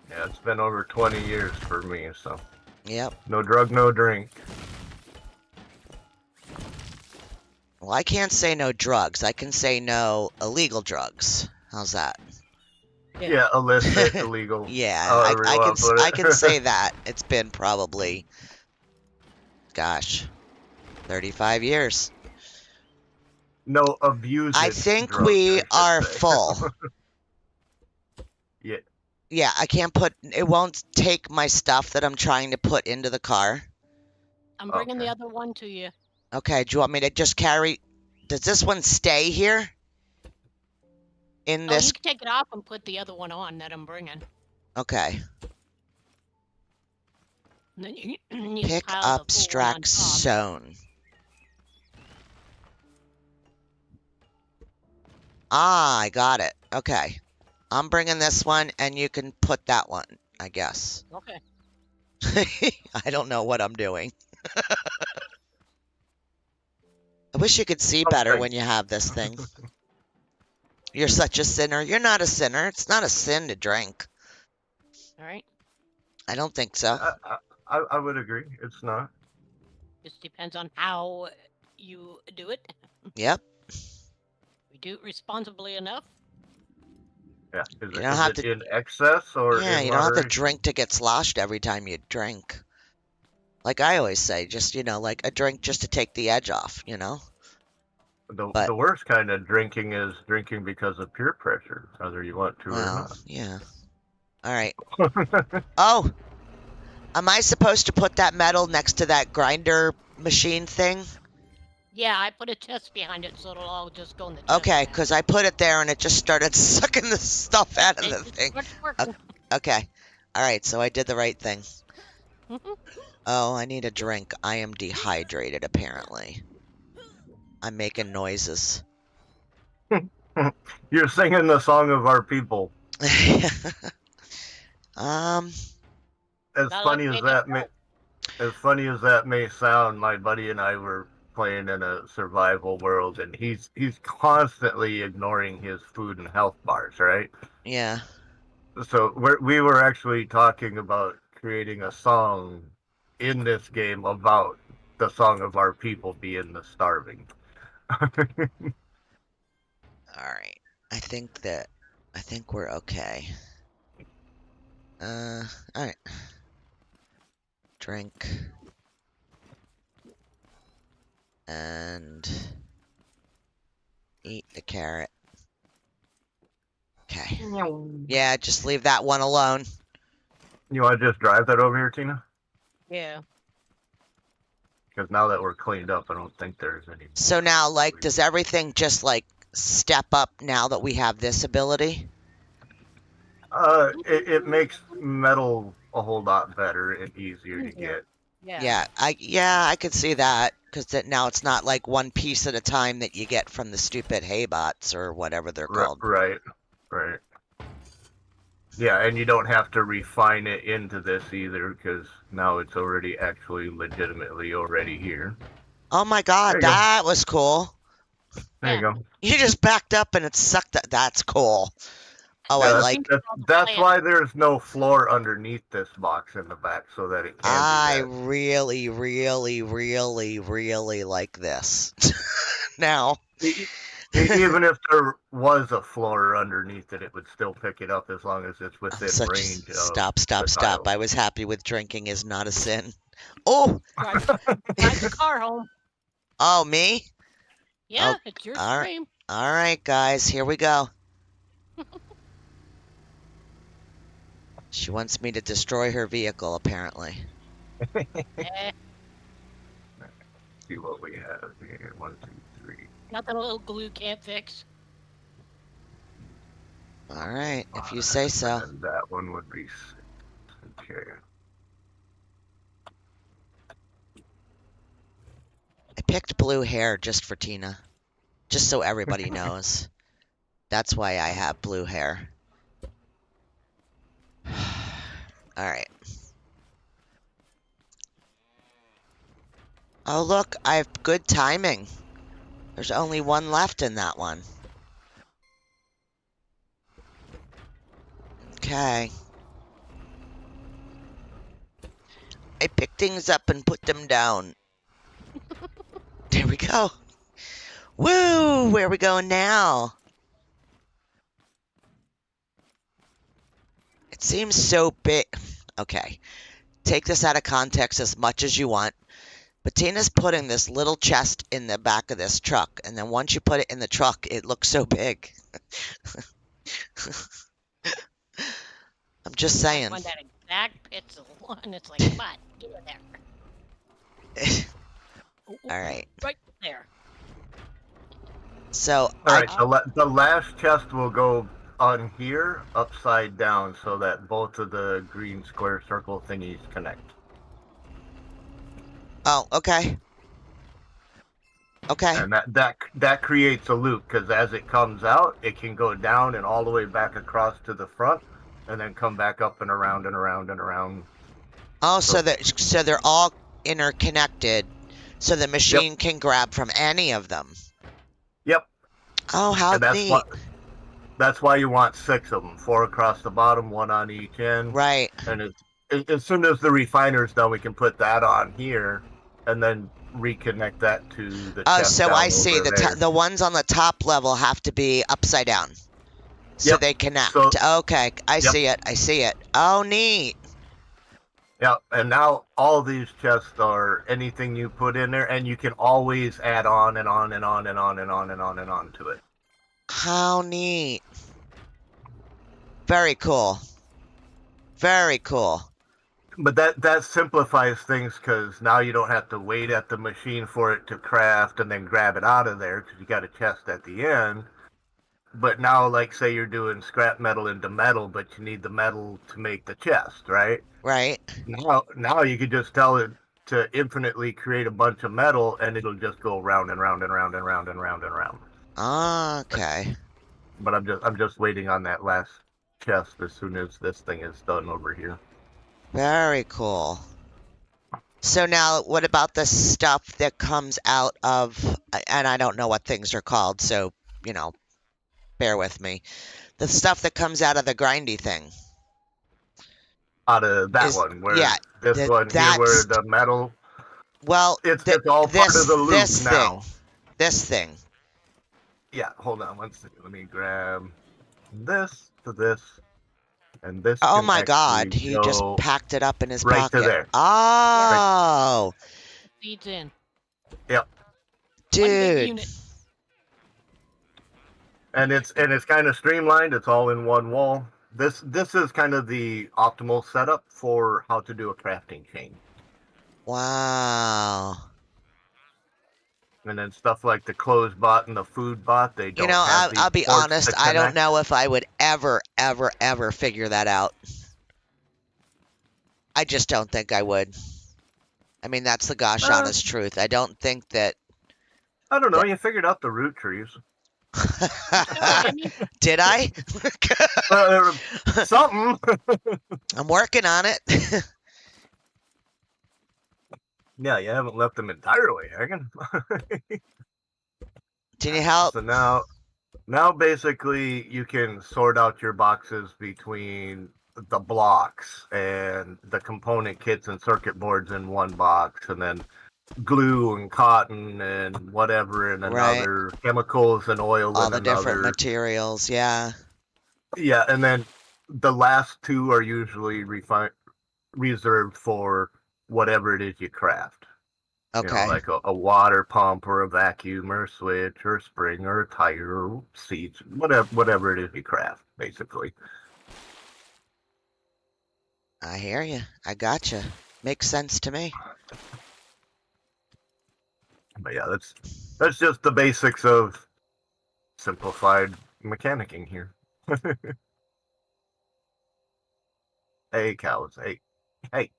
[SPEAKER 3] Yeah, it's been over 20 years for me, so
[SPEAKER 2] Yep.
[SPEAKER 3] no drug, no drink.
[SPEAKER 2] Well, I can't say no drugs. I can say no illegal drugs. How's that?
[SPEAKER 3] Yeah, illicit, illegal.
[SPEAKER 2] Yeah,
[SPEAKER 3] however you wanna put it.
[SPEAKER 2] I can say that. It's been probably, gosh, 35 years.
[SPEAKER 3] No abuse.
[SPEAKER 2] I think we are full.
[SPEAKER 3] Yeah.
[SPEAKER 2] Yeah, I can't it won't take my stuff that I'm trying to put into the car.
[SPEAKER 5] I'm bringing the
[SPEAKER 3] Okay.
[SPEAKER 5] other one to you.
[SPEAKER 2] Okay, do you want me to just carry? Does this one stay here? In
[SPEAKER 5] Oh,
[SPEAKER 2] this?
[SPEAKER 5] you can take it off and put the other one on that I'm bringing.
[SPEAKER 2] Okay.
[SPEAKER 5] And then you can
[SPEAKER 2] Pick
[SPEAKER 5] pile the
[SPEAKER 2] up
[SPEAKER 5] full one on top.
[SPEAKER 2] Straxone. Ah, I got it. Okay. I'm bringing this one, and you can put that one, I guess.
[SPEAKER 5] Okay.
[SPEAKER 2] I don't know what I'm doing. I wish you could see better
[SPEAKER 3] Something.
[SPEAKER 2] when you have this thing. You're such a sinner. You're not a sinner. It's not a sin to drink.
[SPEAKER 5] All right.
[SPEAKER 2] I don't think so.
[SPEAKER 3] I would agree. It's not.
[SPEAKER 5] Just depends on how you do it.
[SPEAKER 2] Yep.
[SPEAKER 5] We do it responsibly enough.
[SPEAKER 3] Yeah. Is
[SPEAKER 2] You
[SPEAKER 3] it,
[SPEAKER 2] don't
[SPEAKER 3] is
[SPEAKER 2] have
[SPEAKER 3] it
[SPEAKER 2] to-
[SPEAKER 3] in excess or
[SPEAKER 2] Yeah,
[SPEAKER 3] in
[SPEAKER 2] you don't have to
[SPEAKER 3] moderation?
[SPEAKER 2] drink to get sloshed every time you drink. Like I always say, just, like a drink just to take the edge off, But-
[SPEAKER 3] The worst kind of drinking is drinking because of peer pressure, whether you want to
[SPEAKER 2] Well, yeah. All right. Oh, am I supposed to put that metal next to that grinder machine thing?
[SPEAKER 5] Yeah, I put a test behind it, so it'll all just go in the test
[SPEAKER 2] Okay,
[SPEAKER 5] bag.
[SPEAKER 2] because I put it there and it just started sucking the stuff out of the
[SPEAKER 5] It
[SPEAKER 2] thing.
[SPEAKER 5] starts working.
[SPEAKER 2] Okay. All right, so I did the right thing.
[SPEAKER 5] Mhm.
[SPEAKER 2] Oh, I need a drink. I am dehydrated, apparently. I'm making noises.
[SPEAKER 3] You're singing the song of our people.
[SPEAKER 2] um,
[SPEAKER 3] As
[SPEAKER 5] Not like
[SPEAKER 3] funny as
[SPEAKER 5] they don't
[SPEAKER 3] that may,
[SPEAKER 5] know.
[SPEAKER 3] as funny as that may sound, my buddy and I were playing in a survival world, and he's constantly ignoring his food and health bars, right?
[SPEAKER 2] yeah.
[SPEAKER 3] So we were actually talking about creating a song in this game about the song of our people being the starving.
[SPEAKER 2] All right. I think we're okay. All right. Drink. And eat the carrot. Okay. Yeah, just leave that one alone.
[SPEAKER 3] You want to just drive that over here, Tina?
[SPEAKER 5] Yeah.
[SPEAKER 3] Because now that we're cleaned up, I don't think there's any.
[SPEAKER 2] So now, like, does everything just, like, step up now that we have this ability?
[SPEAKER 3] It makes metal a whole lot better and easier to
[SPEAKER 5] Easier.
[SPEAKER 3] get.
[SPEAKER 5] Yeah.
[SPEAKER 2] I could see that. Because now it's not, like, one piece at a time that you get from the stupid hay bots or whatever they're called.
[SPEAKER 3] Right. Yeah, and you don't have to refine it into this either, because now it's already actually legitimately already here.
[SPEAKER 2] Oh my
[SPEAKER 3] There
[SPEAKER 2] god,
[SPEAKER 3] you go.
[SPEAKER 2] that was cool.
[SPEAKER 3] There you go.
[SPEAKER 2] You just backed up and it sucked. That's cool. Oh, I
[SPEAKER 3] Yeah,
[SPEAKER 2] like.
[SPEAKER 3] that's why there's no floor underneath this box in the back, so that it can
[SPEAKER 2] I
[SPEAKER 3] do that.
[SPEAKER 2] really, really, really, really like this. Now,
[SPEAKER 3] Even if there was a floor underneath it, it would still pick it up as long as it's within range of
[SPEAKER 2] stop,
[SPEAKER 3] the
[SPEAKER 2] stop.
[SPEAKER 3] tile.
[SPEAKER 2] I was happy with drinking is not a sin. Oh,
[SPEAKER 5] Drive the car home.
[SPEAKER 2] oh, me?
[SPEAKER 5] Yeah, it's your
[SPEAKER 2] all right.
[SPEAKER 5] stream.
[SPEAKER 2] All right, guys, here we go. She wants me to destroy her vehicle, apparently.
[SPEAKER 5] Eh,
[SPEAKER 3] See what we have here. 1, 2, 3.
[SPEAKER 5] nothing a little glue can't fix.
[SPEAKER 2] All right, if you say so.
[SPEAKER 3] And that one would be 6. Okay.
[SPEAKER 2] I picked blue hair just for Tina. Just so everybody knows. That's why I have blue hair. Alright. Oh, look, I have good timing. There's only one left in that one. Okay. I pick things up and put them down. There we go. Woo! Where are we going now? It seems so big. Okay. Take this out of context as much as you want. But Tina's putting this little chest in the back of this truck. And then once you put it in the truck, it looks so big. I'm just saying.
[SPEAKER 5] I find that exact pixel, and it's like, come on, get in there.
[SPEAKER 2] All right.
[SPEAKER 5] Right there.
[SPEAKER 2] So,
[SPEAKER 3] All right, the last chest will go on here upside down so that both of the green square circle thingies connect.
[SPEAKER 2] oh, okay. Okay.
[SPEAKER 3] And that creates a loop, because as it comes out, it can go down and all the way back across to the front, and then come back up and around and around and around.
[SPEAKER 2] Oh, so they're all interconnected, so the machine can grab from any of them.
[SPEAKER 3] Yep.
[SPEAKER 2] Oh, how
[SPEAKER 3] And
[SPEAKER 2] neat!
[SPEAKER 3] That's why you want 6 of them, 4 across the bottom, 1 on each end.
[SPEAKER 2] Right.
[SPEAKER 3] And as soon as the refiner's done, we can put that on here, and then reconnect that to the.
[SPEAKER 2] Oh,
[SPEAKER 3] chest
[SPEAKER 2] so
[SPEAKER 3] down
[SPEAKER 2] I see.
[SPEAKER 3] over there.
[SPEAKER 2] The ones on the top level have to be upside down, so
[SPEAKER 3] Yep.
[SPEAKER 2] they connect.
[SPEAKER 3] So-
[SPEAKER 2] Okay, I see it. I see it. Oh, neat.
[SPEAKER 3] Yeah, and now all these chests are anything you put in there, and you can always add on and on and on and on and on and on and on to it.
[SPEAKER 2] How neat. Very cool. Very cool.
[SPEAKER 3] But that simplifies things, because now you don't have to wait at the machine for it to craft and then grab it out of there, because you got a chest at the end. But now, like, say you're doing scrap metal into metal, but you need the metal to make the chest, right?
[SPEAKER 2] Right.
[SPEAKER 3] Now you could just tell it to infinitely create a bunch of metal, and it'll just go round and round and round and round and round and round.
[SPEAKER 2] Okay.
[SPEAKER 3] But I'm just waiting on that last chest as soon as this thing is done over here.
[SPEAKER 2] Very cool. So now, what about the stuff that comes out of, and I don't know what things are called, so, you know, bear with me. The stuff that comes out of the grindy thing
[SPEAKER 3] Out of that
[SPEAKER 2] is,
[SPEAKER 3] one, where
[SPEAKER 2] yeah,
[SPEAKER 3] this one here, where
[SPEAKER 2] that's,
[SPEAKER 3] the metal,
[SPEAKER 2] well,
[SPEAKER 3] it's all part of the loop now.
[SPEAKER 2] This thing.
[SPEAKER 3] Yeah, hold on one second. Let me grab this to this, and this
[SPEAKER 2] Oh
[SPEAKER 3] can
[SPEAKER 2] my God,
[SPEAKER 3] actually
[SPEAKER 2] he just
[SPEAKER 3] go
[SPEAKER 2] packed it up in his
[SPEAKER 3] right to
[SPEAKER 2] pocket.
[SPEAKER 3] there.
[SPEAKER 5] Yeah.
[SPEAKER 3] Right.
[SPEAKER 2] Oh,
[SPEAKER 5] Feeds in.
[SPEAKER 3] Yep.
[SPEAKER 5] One big
[SPEAKER 2] dude.
[SPEAKER 5] unit.
[SPEAKER 3] And it's kind of streamlined. It's all in one wall. This is kind of the optimal setup for how to do a crafting chain.
[SPEAKER 2] Wow.
[SPEAKER 3] And then stuff like the clothes bot and the food bot, they
[SPEAKER 2] You
[SPEAKER 3] don't
[SPEAKER 2] know,
[SPEAKER 3] have these
[SPEAKER 2] I'll be
[SPEAKER 3] ports
[SPEAKER 2] honest,
[SPEAKER 3] to
[SPEAKER 2] I don't
[SPEAKER 3] connect.
[SPEAKER 2] know if I would ever figure that out. I just don't think I would. I mean, that's the gosh
[SPEAKER 3] Uh,
[SPEAKER 2] honest truth. I don't think that.
[SPEAKER 3] I don't know.
[SPEAKER 2] that
[SPEAKER 3] You figured out the root trees.
[SPEAKER 5] Oh, Emmy.
[SPEAKER 2] Did I?
[SPEAKER 3] Something.
[SPEAKER 2] I'm working on it.
[SPEAKER 3] Yeah, you haven't left them entirely, Hagen.
[SPEAKER 2] Can you help?
[SPEAKER 3] So now basically you can sort out your boxes between the blocks and the component kits and circuit boards in one box, and then glue and cotton and whatever in
[SPEAKER 2] Right.
[SPEAKER 3] another, chemicals and oil
[SPEAKER 2] All
[SPEAKER 3] in
[SPEAKER 2] the different
[SPEAKER 3] another.
[SPEAKER 2] materials. Yeah.
[SPEAKER 3] Yeah, and then the last two are usually reserved for whatever it is you craft. You know,
[SPEAKER 2] Okay.
[SPEAKER 3] like a water pump or a vacuum or a switch or a spring or a tire or seats, whatever it is you craft, basically.
[SPEAKER 2] I hear you. I gotcha. Makes sense to me.
[SPEAKER 3] But yeah, that's just the basics of simplified mechanicking here. Hey, cows. Hey.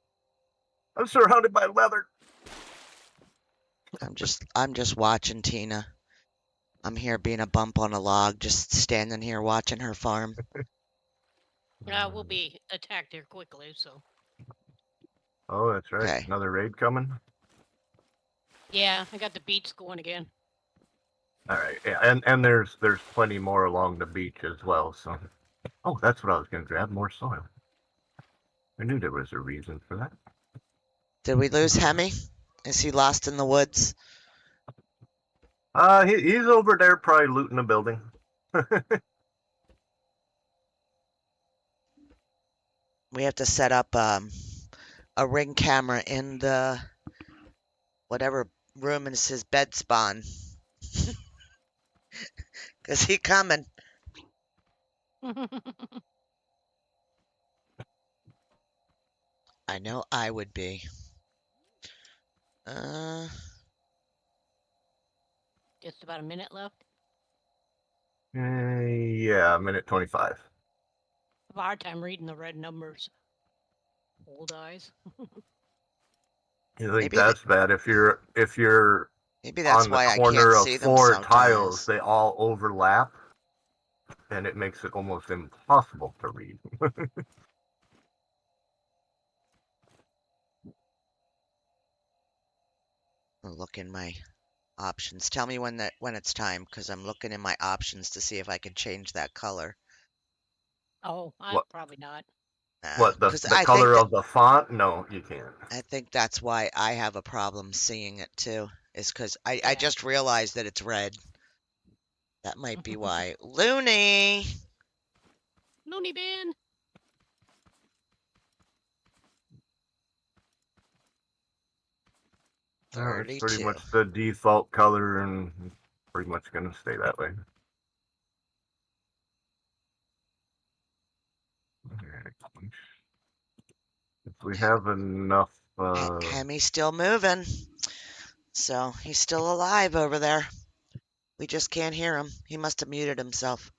[SPEAKER 3] I'm surrounded by leather.
[SPEAKER 2] I'm just watching Tina. I'm here being a bump on a log, just standing here watching her farm.
[SPEAKER 5] We'll be attacked here quickly, so.
[SPEAKER 3] Oh, that's right.
[SPEAKER 2] Okay.
[SPEAKER 3] Another raid coming.
[SPEAKER 5] Yeah, I got the beats going again.
[SPEAKER 3] All right, yeah, and there's plenty more along the beach as well. So, oh, that's what I was going to grab, more soil. I knew there was a reason for that.
[SPEAKER 2] Did we lose Hemi? Is he lost in the woods?
[SPEAKER 3] He's over there probably looting a building.
[SPEAKER 2] We have to set up a ring camera in the whatever room is his bed spawn. Cause he coming. I know I would be.
[SPEAKER 5] Just about a minute left.
[SPEAKER 3] Yeah, minute 25.
[SPEAKER 5] I have a hard time reading the red numbers. Old eyes.
[SPEAKER 3] You think
[SPEAKER 2] maybe
[SPEAKER 3] that's bad if you're
[SPEAKER 2] maybe that's
[SPEAKER 3] on the
[SPEAKER 2] why I
[SPEAKER 3] corner
[SPEAKER 2] can't
[SPEAKER 3] of
[SPEAKER 2] see them
[SPEAKER 3] four tiles,
[SPEAKER 2] sometimes.
[SPEAKER 3] they all overlap, and it makes it almost impossible to read.
[SPEAKER 2] I'll look in my options. Tell me when it's time, because I'm looking in my options to see if I can change that color.
[SPEAKER 5] Oh, I'm
[SPEAKER 3] What?
[SPEAKER 5] probably not.
[SPEAKER 3] What, the
[SPEAKER 2] 'Cause
[SPEAKER 3] the color of the font? No, you can't.
[SPEAKER 2] I think that's why I have a problem seeing it too. Is because I
[SPEAKER 5] Yeah.
[SPEAKER 2] just realized that it's red. That might be why. Looney.
[SPEAKER 5] Looney bin.
[SPEAKER 3] It's pretty
[SPEAKER 2] 32.
[SPEAKER 3] much the default color and pretty much going to stay that way. If we have enough,
[SPEAKER 2] Hemi's still moving. So he's still alive over there. We just can't hear him. He must have muted himself.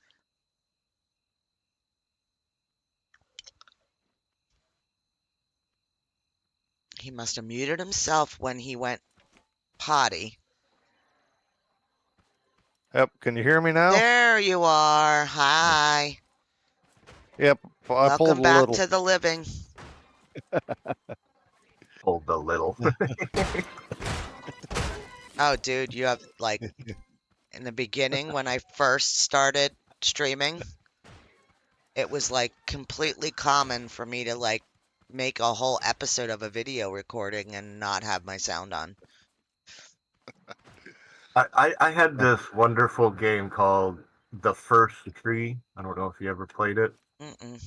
[SPEAKER 2] He must have muted himself when he went potty.
[SPEAKER 4] Yep. Can you hear me now?
[SPEAKER 2] There you are. Hi.
[SPEAKER 4] Yep. I pulled
[SPEAKER 2] Welcome
[SPEAKER 4] a
[SPEAKER 2] back
[SPEAKER 4] little.
[SPEAKER 2] to the living.
[SPEAKER 3] Pulled the little.
[SPEAKER 2] Oh, dude, you have like in the beginning when I first started streaming, it was like completely common for me to like make a whole episode of a video recording and not have my sound on.
[SPEAKER 3] I had this wonderful game called The First Tree. I don't know if you ever played it.
[SPEAKER 2] Mm-mm.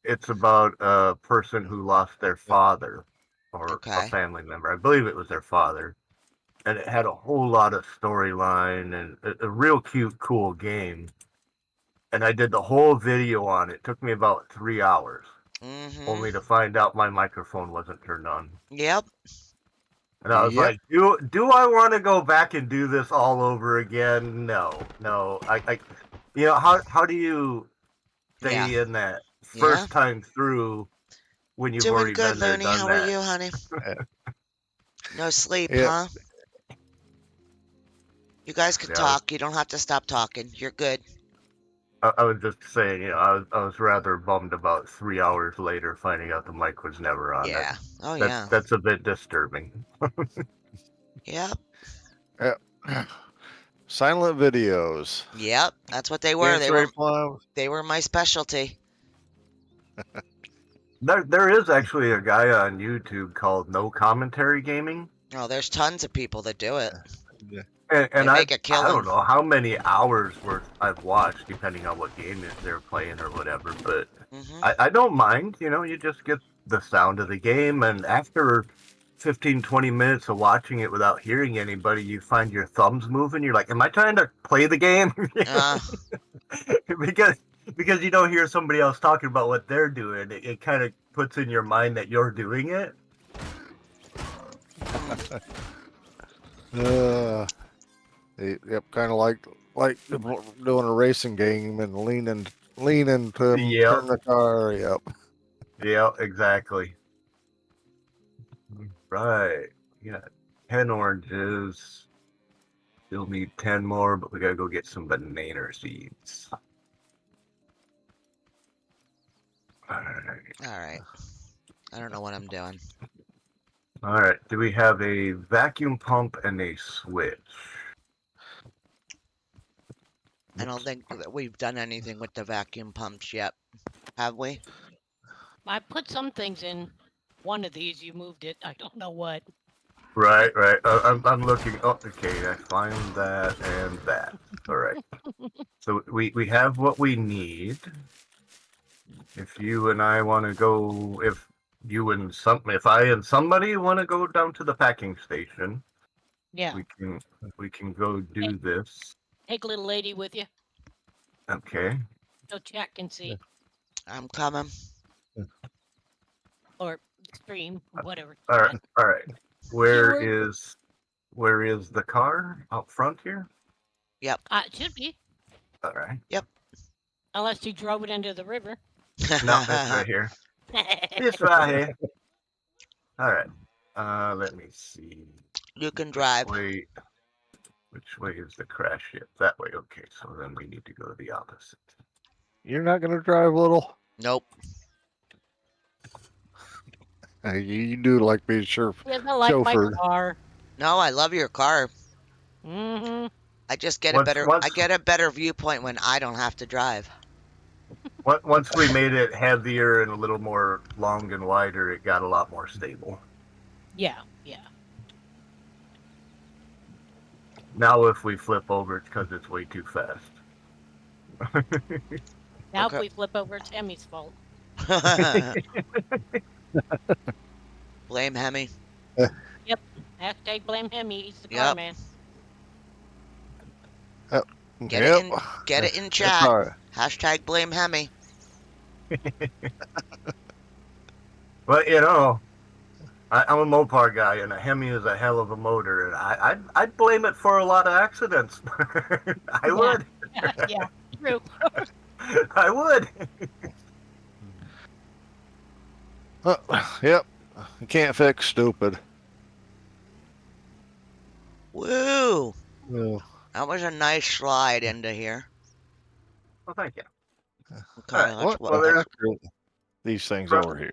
[SPEAKER 3] It's about a person who lost their father or a
[SPEAKER 2] Okay.
[SPEAKER 3] family member. I believe it was their father. And it had a whole lot of storyline and a real cute, cool game. And I did the whole video on it. It took me about 3 hours,
[SPEAKER 2] Mm-hmm.
[SPEAKER 3] only to find out my microphone wasn't turned on.
[SPEAKER 2] Yep.
[SPEAKER 3] And I was
[SPEAKER 4] Yep.
[SPEAKER 3] like, do I want to go back and do this all over again? No. How do you stay in that
[SPEAKER 2] Yeah.
[SPEAKER 3] first time through when you've
[SPEAKER 2] Doing
[SPEAKER 3] already
[SPEAKER 2] good,
[SPEAKER 3] been there,
[SPEAKER 2] Looney.
[SPEAKER 3] done
[SPEAKER 2] How are
[SPEAKER 3] that?
[SPEAKER 2] you, honey? No sleep,
[SPEAKER 4] Yep.
[SPEAKER 2] huh? You guys can
[SPEAKER 3] Yeah,
[SPEAKER 2] talk. You don't have to stop talking. You're good.
[SPEAKER 3] I was just saying, I was rather bummed about 3 hours later finding out the mic was never on.
[SPEAKER 2] Yeah. Oh,
[SPEAKER 3] That
[SPEAKER 2] yeah.
[SPEAKER 3] that's a bit disturbing.
[SPEAKER 2] Yep.
[SPEAKER 4] Yep. Silent videos.
[SPEAKER 2] Yep. That's what they were.
[SPEAKER 4] Dance Ray Plum.
[SPEAKER 2] They were my specialty.
[SPEAKER 3] There is actually a guy on YouTube called No Commentary Gaming.
[SPEAKER 2] Oh, there's tons of people that do it.
[SPEAKER 3] And
[SPEAKER 2] They make a
[SPEAKER 3] I don't
[SPEAKER 2] killing.
[SPEAKER 3] know how many hours worth I've watched, depending on what game they're playing or whatever. But
[SPEAKER 2] Mm-hmm.
[SPEAKER 3] I don't mind. You just get the sound of the game, and after 15, 20 minutes of watching it without hearing anybody, you find your thumbs moving. You're like, am I trying to play the game? Because you don't hear somebody else talking about what they're doing. It kind of puts in your mind that you're doing it.
[SPEAKER 4] Yep. Kind of like doing a racing game and leaning to
[SPEAKER 3] Yep.
[SPEAKER 4] turn the car. Yep.
[SPEAKER 3] Yeah, exactly. Right. Yeah. 10 oranges. Still need 10 more, but we gotta go get some banana seeds. Alright.
[SPEAKER 2] All right. I don't know what I'm doing.
[SPEAKER 3] Alright. Do we have a vacuum pump and a switch?
[SPEAKER 2] I don't think that we've done anything with the vacuum pumps yet. Have we?
[SPEAKER 5] I put some things in one of these. You moved it. I don't know what.
[SPEAKER 3] Right. I'm looking. Oh, okay. I find that and that. All right. So we have what we need. If you and I want to go, if I and somebody want to go down to the packing station,
[SPEAKER 5] Yeah.
[SPEAKER 3] we can go do this.
[SPEAKER 5] Take little lady with you.
[SPEAKER 3] Okay.
[SPEAKER 5] So check and see.
[SPEAKER 2] I'm coming.
[SPEAKER 5] Or stream, whatever.
[SPEAKER 3] All right. Where is the car out front here?
[SPEAKER 2] Yep.
[SPEAKER 5] It should be.
[SPEAKER 3] All right.
[SPEAKER 5] Unless you drove it into the river.
[SPEAKER 3] No, it's right here. It's right here. All right. Let me see.
[SPEAKER 2] You can drive.
[SPEAKER 3] Which way is the crash ship? That way. Okay, so then we need to go the opposite.
[SPEAKER 4] You're not gonna drive, little.
[SPEAKER 2] Nope.
[SPEAKER 4] You do like being sure.
[SPEAKER 5] He doesn't like my
[SPEAKER 4] Chauffeured.
[SPEAKER 5] car.
[SPEAKER 2] No, I love your car.
[SPEAKER 5] Mm-hmm.
[SPEAKER 2] I just get
[SPEAKER 3] Once-
[SPEAKER 2] I get a better viewpoint when I don't have to drive.
[SPEAKER 3] Once we made it heavier and a little more long and wider, it got a lot more stable.
[SPEAKER 5] Yeah.
[SPEAKER 3] Now if we flip over, it's because it's way too fast.
[SPEAKER 5] Now
[SPEAKER 2] Okay.
[SPEAKER 5] if we flip over, it's Emmy's fault.
[SPEAKER 2] Blame Hemi.
[SPEAKER 5] Hashtag blame him. He's the
[SPEAKER 2] Yep.
[SPEAKER 5] car man.
[SPEAKER 2] Get
[SPEAKER 4] Yep.
[SPEAKER 2] it in, get it in
[SPEAKER 4] That's
[SPEAKER 2] chat.
[SPEAKER 4] all right.
[SPEAKER 2] Hashtag blame Hemi.
[SPEAKER 3] But I'm a Mopar guy, and a Hemi is a hell of a motor, and I'd blame it for a lot of accidents. I would.
[SPEAKER 5] Yeah, true.
[SPEAKER 3] I would.
[SPEAKER 4] Yep. You can't fix stupid.
[SPEAKER 2] Woo!
[SPEAKER 4] No.
[SPEAKER 2] That was a nice slide into here.
[SPEAKER 3] Well, thank you.
[SPEAKER 2] Okay,
[SPEAKER 3] All right.
[SPEAKER 2] let's
[SPEAKER 4] What
[SPEAKER 2] look.
[SPEAKER 3] Well,
[SPEAKER 4] the
[SPEAKER 3] there's
[SPEAKER 4] heck are these things
[SPEAKER 3] from,
[SPEAKER 4] over here?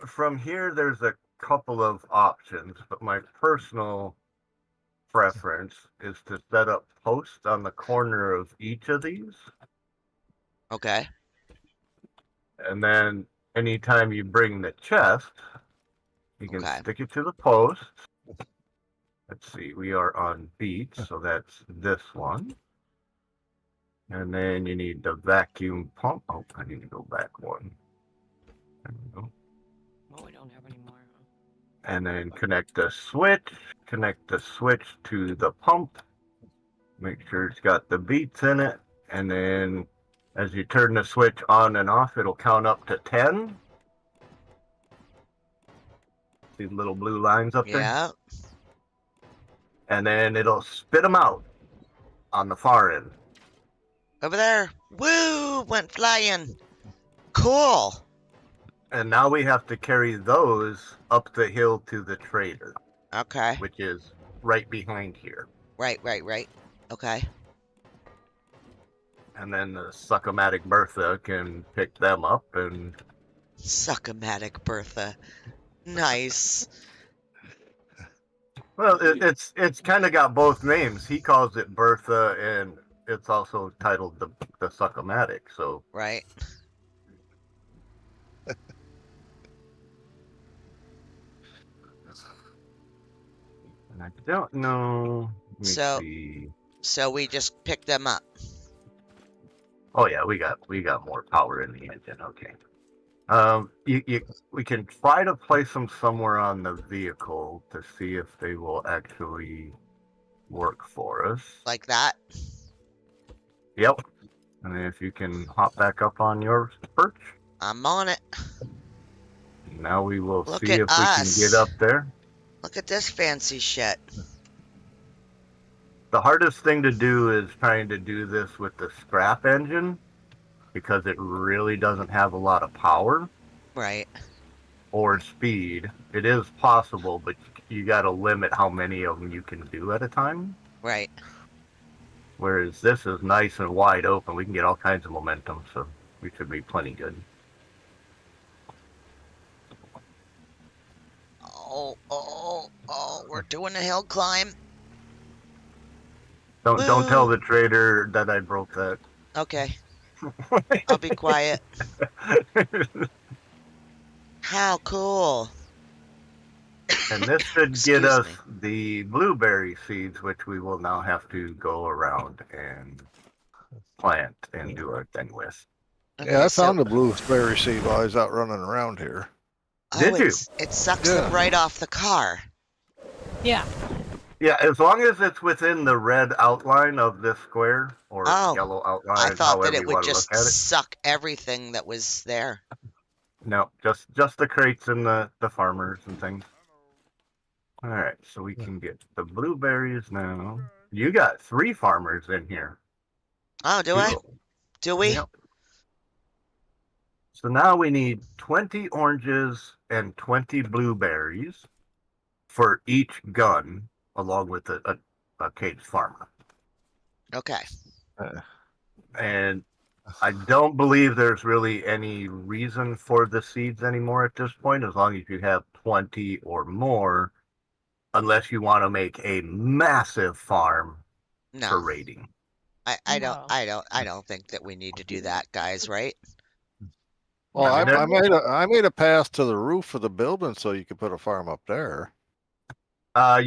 [SPEAKER 3] from here. There's a couple of options, but my personal preference is to set up posts on the corner of each of these,
[SPEAKER 2] Okay.
[SPEAKER 3] and then anytime you bring the chest, you can
[SPEAKER 2] Okay.
[SPEAKER 3] stick it to the post. Let's see, we are on beat, so that's this one. And then you need the vacuum pump. Oh, I need to go back one. There we go.
[SPEAKER 5] Well, we don't have any more.
[SPEAKER 3] And then connect the switch to the pump. Make sure it's got the beats in it. And then as you turn the switch on and off, it'll count up to 10. See the little blue lines up there?
[SPEAKER 2] Yeah.
[SPEAKER 3] And then it'll spit them out on the far end.
[SPEAKER 2] Over there. Woo! Went flying. Cool.
[SPEAKER 3] And now we have to carry those up the hill to the trader,
[SPEAKER 2] Okay.
[SPEAKER 3] which is right behind here.
[SPEAKER 2] Right. Okay.
[SPEAKER 3] And then the Succomatic Bertha can pick them up and
[SPEAKER 2] Succomatic Bertha. Nice.
[SPEAKER 3] well, it's kind of got both names. He calls it Bertha, and it's also titled the Succomatic. So
[SPEAKER 2] Right.
[SPEAKER 3] and I don't know. Let me
[SPEAKER 2] So-
[SPEAKER 3] see.
[SPEAKER 2] So we just picked them up.
[SPEAKER 3] Oh yeah, we got more power in the engine. Okay. We can try to place them somewhere on the vehicle to see if they will actually work for us.
[SPEAKER 2] Like that.
[SPEAKER 3] Yep. And then if you can hop back up on your perch,
[SPEAKER 2] I'm on it.
[SPEAKER 3] now we will
[SPEAKER 2] Look
[SPEAKER 3] see
[SPEAKER 2] at
[SPEAKER 3] if we can
[SPEAKER 2] us.
[SPEAKER 3] get up there.
[SPEAKER 2] Look at this fancy shit.
[SPEAKER 3] The hardest thing to do is trying to do this with the scrap engine because it really doesn't have a lot of power
[SPEAKER 2] Right.
[SPEAKER 3] or speed. It is possible, but you got to limit how many of them you can do at a time.
[SPEAKER 2] Right.
[SPEAKER 3] Whereas this is nice and wide open. We can get all kinds of momentum, so we should be plenty good.
[SPEAKER 2] Oh, we're doing a hill climb.
[SPEAKER 3] Don't tell
[SPEAKER 2] Woo.
[SPEAKER 3] the trader that I broke that.
[SPEAKER 2] Okay. I'll be quiet. How cool.
[SPEAKER 3] And this should
[SPEAKER 2] Excuse
[SPEAKER 3] get us
[SPEAKER 2] me.
[SPEAKER 3] the blueberry seeds, which we will now have to go around and plant and do our thing with.
[SPEAKER 2] Okay,
[SPEAKER 4] Yeah, I
[SPEAKER 2] so-
[SPEAKER 4] found the blueberry seed while I was out running around here.
[SPEAKER 3] Did you?
[SPEAKER 2] It sucks them
[SPEAKER 4] Yeah.
[SPEAKER 2] right off the car.
[SPEAKER 5] Yeah.
[SPEAKER 3] Yeah, as long as it's within the red outline of this square or
[SPEAKER 2] Oh,
[SPEAKER 3] yellow outline,
[SPEAKER 2] I thought
[SPEAKER 3] however
[SPEAKER 2] that it
[SPEAKER 3] you
[SPEAKER 2] would
[SPEAKER 3] want to
[SPEAKER 2] just
[SPEAKER 3] look at it.
[SPEAKER 2] suck everything that was there.
[SPEAKER 3] No, just the crates and the farmers and things. All right, so we can get the blueberries now. You got 3 farmers in here.
[SPEAKER 2] Oh, do I?
[SPEAKER 3] Cool.
[SPEAKER 2] Do we?
[SPEAKER 3] Yep. So now we need 20 oranges and 20 blueberries for each gun, along with a caged farmer.
[SPEAKER 2] Okay.
[SPEAKER 3] And I don't believe there's really any reason for the seeds anymore at this point, as long as you have 20 or more, unless you want to make a massive farm for
[SPEAKER 2] No.
[SPEAKER 3] raiding.
[SPEAKER 2] I
[SPEAKER 5] No.
[SPEAKER 2] don't think that we need to do that, guys, right?
[SPEAKER 4] Well,
[SPEAKER 3] I mean,
[SPEAKER 4] I made a path to the roof of the building so you could put a farm up there.
[SPEAKER 5] Yeah.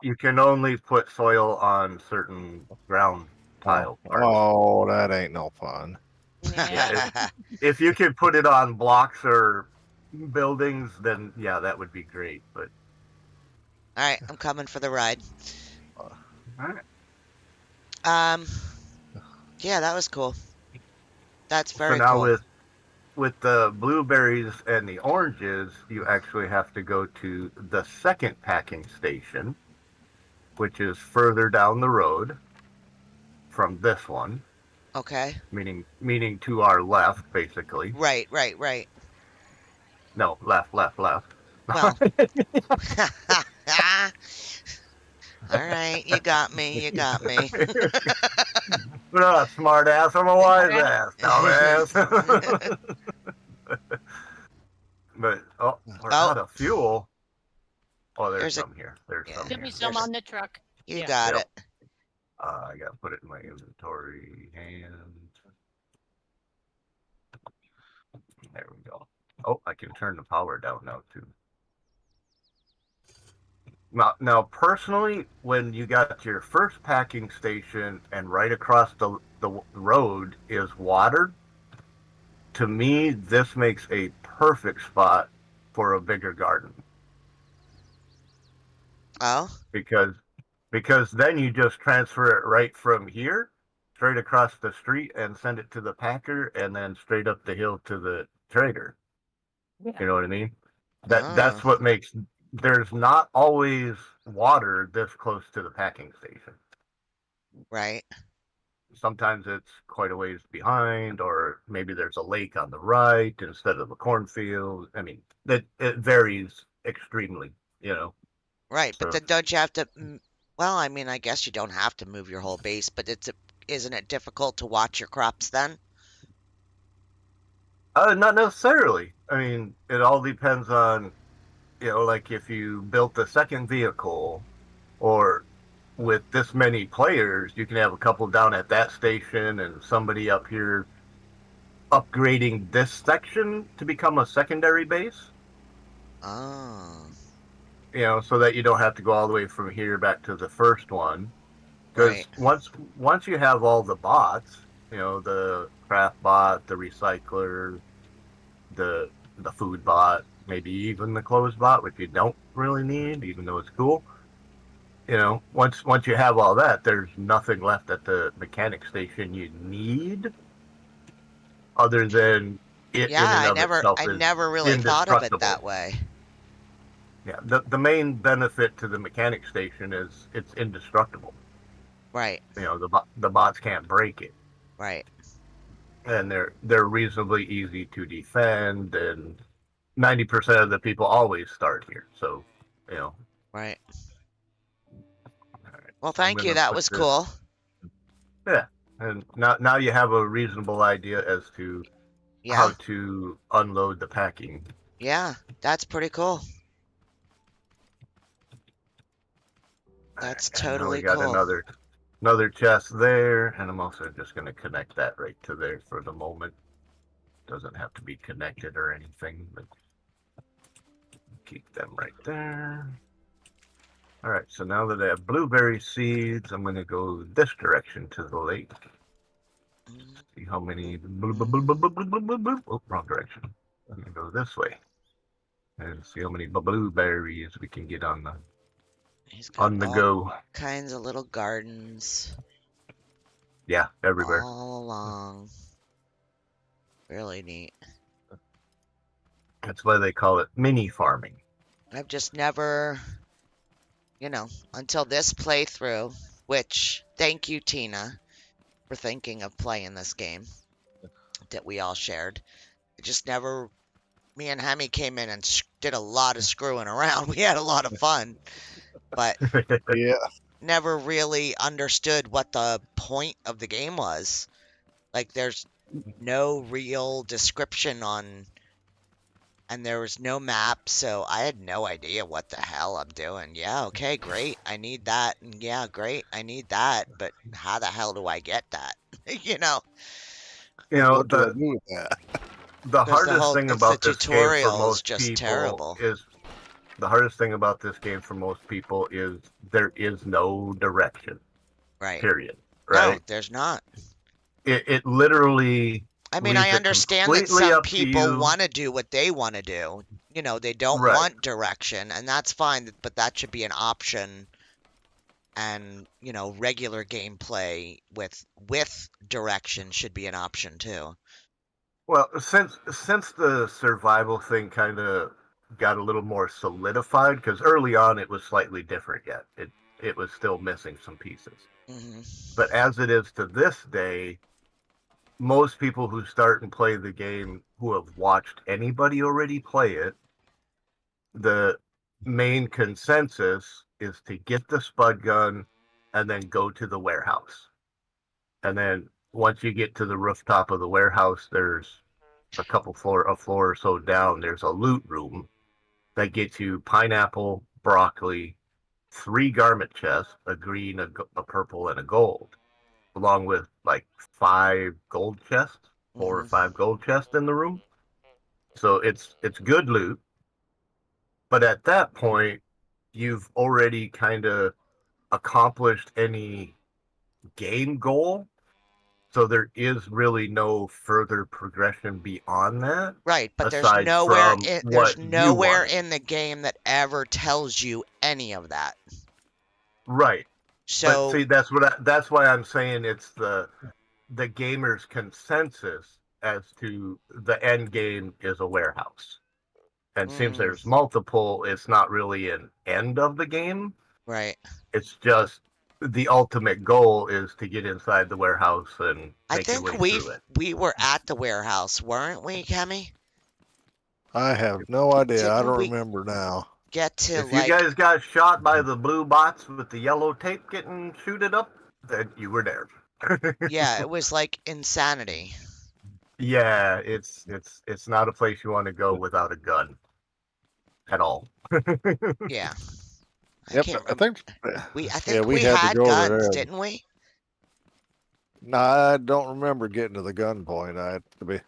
[SPEAKER 3] You can only put soil on certain ground tile parts.
[SPEAKER 4] Oh, that ain't no fun.
[SPEAKER 5] Yeah.
[SPEAKER 3] If you could put it on blocks or buildings, then yeah, that would be great. But
[SPEAKER 2] All right, I'm coming for the ride.
[SPEAKER 3] all right.
[SPEAKER 2] Yeah, that was cool. That's
[SPEAKER 3] So
[SPEAKER 2] very
[SPEAKER 3] now
[SPEAKER 2] cool.
[SPEAKER 3] with the blueberries and the oranges, you actually have to go to the second packing station, which is further down the road from this one,
[SPEAKER 2] Okay.
[SPEAKER 3] meaning to our left, basically.
[SPEAKER 2] Right.
[SPEAKER 3] No, left.
[SPEAKER 2] Well. All right, you got me. You got me.
[SPEAKER 3] We're not a smart ass. I'm a wise ass, dumbass. But we're
[SPEAKER 2] Oh,
[SPEAKER 3] out of fuel. Oh, there's
[SPEAKER 2] there's a.
[SPEAKER 3] some here. There's
[SPEAKER 2] Yeah,
[SPEAKER 3] some
[SPEAKER 5] There'll
[SPEAKER 3] here.
[SPEAKER 5] be some
[SPEAKER 2] there's.
[SPEAKER 5] on the truck.
[SPEAKER 2] You
[SPEAKER 5] Yeah.
[SPEAKER 2] got
[SPEAKER 3] Yep.
[SPEAKER 2] it.
[SPEAKER 3] I gotta put it in my inventory. And there we go. Oh, I can turn the power down now too. Now, personally, when you got your first packing station and right across the road is water, to me, this makes a perfect spot for a bigger garden
[SPEAKER 2] Oh,
[SPEAKER 3] because then you just transfer it right from here straight across the street and send it to the packer and then straight up the hill to the trader.
[SPEAKER 5] Yeah.
[SPEAKER 3] You know what I mean?
[SPEAKER 2] oh,
[SPEAKER 3] That's what makes there's not always water this close to the packing station.
[SPEAKER 2] right.
[SPEAKER 3] Sometimes it's quite a ways behind, or maybe there's a lake on the right instead of a cornfield. I mean, it varies extremely, you know.
[SPEAKER 2] Right, but
[SPEAKER 3] So,
[SPEAKER 2] then don't you have to? Well, I mean, I guess you don't have to move your whole base, but isn't it difficult to watch your crops then?
[SPEAKER 3] not necessarily. I mean, it all depends on, like if you built a second vehicle, or with this many players, you can have a couple down at that station and somebody up here upgrading this section to become a secondary base.
[SPEAKER 2] Oh,
[SPEAKER 3] So that you don't have to go all the way from here back to the first one.
[SPEAKER 2] right.
[SPEAKER 3] Because once you have all the bots, the craft bot, the recycler, the food bot, maybe even the clothes bot, which you don't really need, even though it's cool. Once you have all that, there's nothing left at the mechanic station you need, other than it
[SPEAKER 2] Yeah,
[SPEAKER 3] in and of itself
[SPEAKER 2] I
[SPEAKER 3] is
[SPEAKER 2] never really thought of it
[SPEAKER 3] indestructible.
[SPEAKER 2] that way.
[SPEAKER 3] Yeah, the main benefit to the mechanic station is it's indestructible.
[SPEAKER 2] Right,
[SPEAKER 3] The bots can't break it,
[SPEAKER 2] right,
[SPEAKER 3] and they're reasonably easy to defend, and 90% of the people always start here. So, you know,
[SPEAKER 2] right.
[SPEAKER 3] all right,
[SPEAKER 2] Well,
[SPEAKER 3] so I'm
[SPEAKER 2] thank you.
[SPEAKER 3] gonna
[SPEAKER 2] That
[SPEAKER 3] put
[SPEAKER 2] was
[SPEAKER 3] this.
[SPEAKER 2] cool.
[SPEAKER 3] Yeah, and now you have a reasonable idea as to how
[SPEAKER 2] Yeah,
[SPEAKER 3] to unload the packing.
[SPEAKER 2] yeah, that's pretty cool.
[SPEAKER 3] All right,
[SPEAKER 2] That's
[SPEAKER 3] and now we
[SPEAKER 2] totally
[SPEAKER 3] got
[SPEAKER 2] cool.
[SPEAKER 3] another chest there, and I'm also just going to connect that right to there for the moment. Doesn't have to be connected or anything, but keep them right there. All right, so now that I have blueberry seeds, I'm going to go this direction to the lake. See how many. Oh, wrong direction. I'm going to go this way and see how many blueberries we can get
[SPEAKER 2] He's got
[SPEAKER 3] on the
[SPEAKER 2] all
[SPEAKER 3] go.
[SPEAKER 2] kinds of little gardens
[SPEAKER 3] Yeah, everywhere.
[SPEAKER 2] all along. Really neat.
[SPEAKER 3] That's why they call it mini farming.
[SPEAKER 2] I've just never, until this playthrough, which thank you, Tina, for thinking of playing this game that we all shared. It just never, me and Hemi came in and did a lot of screwing around. We had a lot of fun, but
[SPEAKER 4] Yeah.
[SPEAKER 2] never really understood what the point of the game was. Like, there's no real description on, and there was no map, so I had no idea what the hell I'm doing. Yeah, okay, great. I need that. And yeah, great. I need that. But how the hell do I get that? you know,
[SPEAKER 4] What do I
[SPEAKER 3] the
[SPEAKER 4] do with that?
[SPEAKER 3] the
[SPEAKER 2] because
[SPEAKER 3] hardest thing
[SPEAKER 2] it's the
[SPEAKER 3] about this game for
[SPEAKER 2] tutorial is
[SPEAKER 3] most
[SPEAKER 2] just
[SPEAKER 3] people
[SPEAKER 2] terrible.
[SPEAKER 3] is the hardest thing about this game for most people is there is no direction.
[SPEAKER 2] Right.
[SPEAKER 3] Period.
[SPEAKER 2] No,
[SPEAKER 3] Right?
[SPEAKER 2] there's not.
[SPEAKER 3] It literally
[SPEAKER 2] I mean, I
[SPEAKER 3] leaves it
[SPEAKER 2] understand that
[SPEAKER 3] completely
[SPEAKER 2] some
[SPEAKER 3] up to
[SPEAKER 2] people
[SPEAKER 3] you.
[SPEAKER 2] want to do what they want to do. They don't
[SPEAKER 3] Right.
[SPEAKER 2] want direction, and that's fine, but that should be an option. And, regular gameplay with direction should be an option too.
[SPEAKER 3] Well, since the survival thing kind of got a little more solidified, because early on it was slightly different yet. It was still missing some pieces.
[SPEAKER 2] hmm
[SPEAKER 3] But as it is to this day, most people who start and play the game who have watched anybody already play it, the main consensus is to get the spud gun and then go to the warehouse. And then once you get to the rooftop of the warehouse, there's a floor or so down, there's a loot room that gets you pineapple, broccoli, 3 garment chests, a green, a purple, and a gold, along with like 5 gold chests, 4 or 5 gold chests in the room. So it's good loot. But at that point, you've already kind of accomplished any game goal. So there is really no further progression beyond that.
[SPEAKER 2] Right, but
[SPEAKER 3] aside from
[SPEAKER 2] there's
[SPEAKER 3] what you
[SPEAKER 2] nowhere
[SPEAKER 3] wanted.
[SPEAKER 2] in the game that ever tells you any of that.
[SPEAKER 3] Right. But
[SPEAKER 2] So
[SPEAKER 3] see, that's why I'm saying it's the gamer's consensus as to the end game is a warehouse. And since there's multiple, it's not really an end of the game.
[SPEAKER 2] right.
[SPEAKER 3] It's just the ultimate goal is to get inside the warehouse and
[SPEAKER 2] I
[SPEAKER 3] make your
[SPEAKER 2] think
[SPEAKER 3] way through it.
[SPEAKER 2] we were at the warehouse, weren't we, Kemi?
[SPEAKER 4] I have no idea. I
[SPEAKER 2] Didn't
[SPEAKER 4] don't
[SPEAKER 2] we
[SPEAKER 4] remember now.
[SPEAKER 2] get to
[SPEAKER 3] If you
[SPEAKER 2] like
[SPEAKER 3] guys got shot by the blue bots with the yellow tape getting shooted up, then you were there.
[SPEAKER 2] yeah, it was like insanity.
[SPEAKER 3] Yeah, it's not a place you want to go without a gun at all.
[SPEAKER 2] Yeah. I
[SPEAKER 4] Yep,
[SPEAKER 2] can't
[SPEAKER 4] I
[SPEAKER 2] remember.
[SPEAKER 4] think
[SPEAKER 2] I think
[SPEAKER 4] we
[SPEAKER 2] we
[SPEAKER 4] had to
[SPEAKER 2] had
[SPEAKER 4] go
[SPEAKER 2] guns,
[SPEAKER 4] there.
[SPEAKER 2] didn't we?
[SPEAKER 4] No, I don't remember getting to the gun point. I had to be.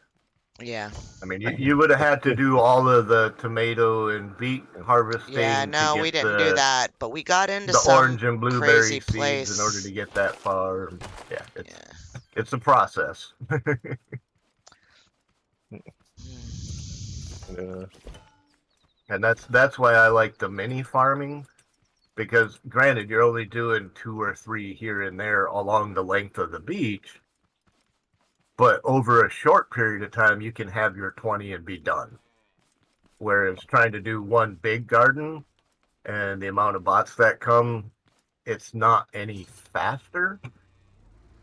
[SPEAKER 2] Yeah.
[SPEAKER 3] I mean, you would have had to do all of the tomato and beet harvesting
[SPEAKER 2] Yeah,
[SPEAKER 3] to
[SPEAKER 2] no, we
[SPEAKER 3] get
[SPEAKER 2] didn't do that, but we got into
[SPEAKER 3] the
[SPEAKER 2] some
[SPEAKER 3] orange and
[SPEAKER 2] crazy
[SPEAKER 3] blueberry seeds in order
[SPEAKER 2] place.
[SPEAKER 3] to get that far. Yeah,
[SPEAKER 2] Yeah.
[SPEAKER 3] it's a process.
[SPEAKER 4] Yeah.
[SPEAKER 3] And that's why I like the mini farming, because granted you're only doing 2 or 3 here and there along the length of the beach, but over a short period of time you can have your 20 and be done. Whereas trying to do one big garden and the amount of bots that come, it's not any faster.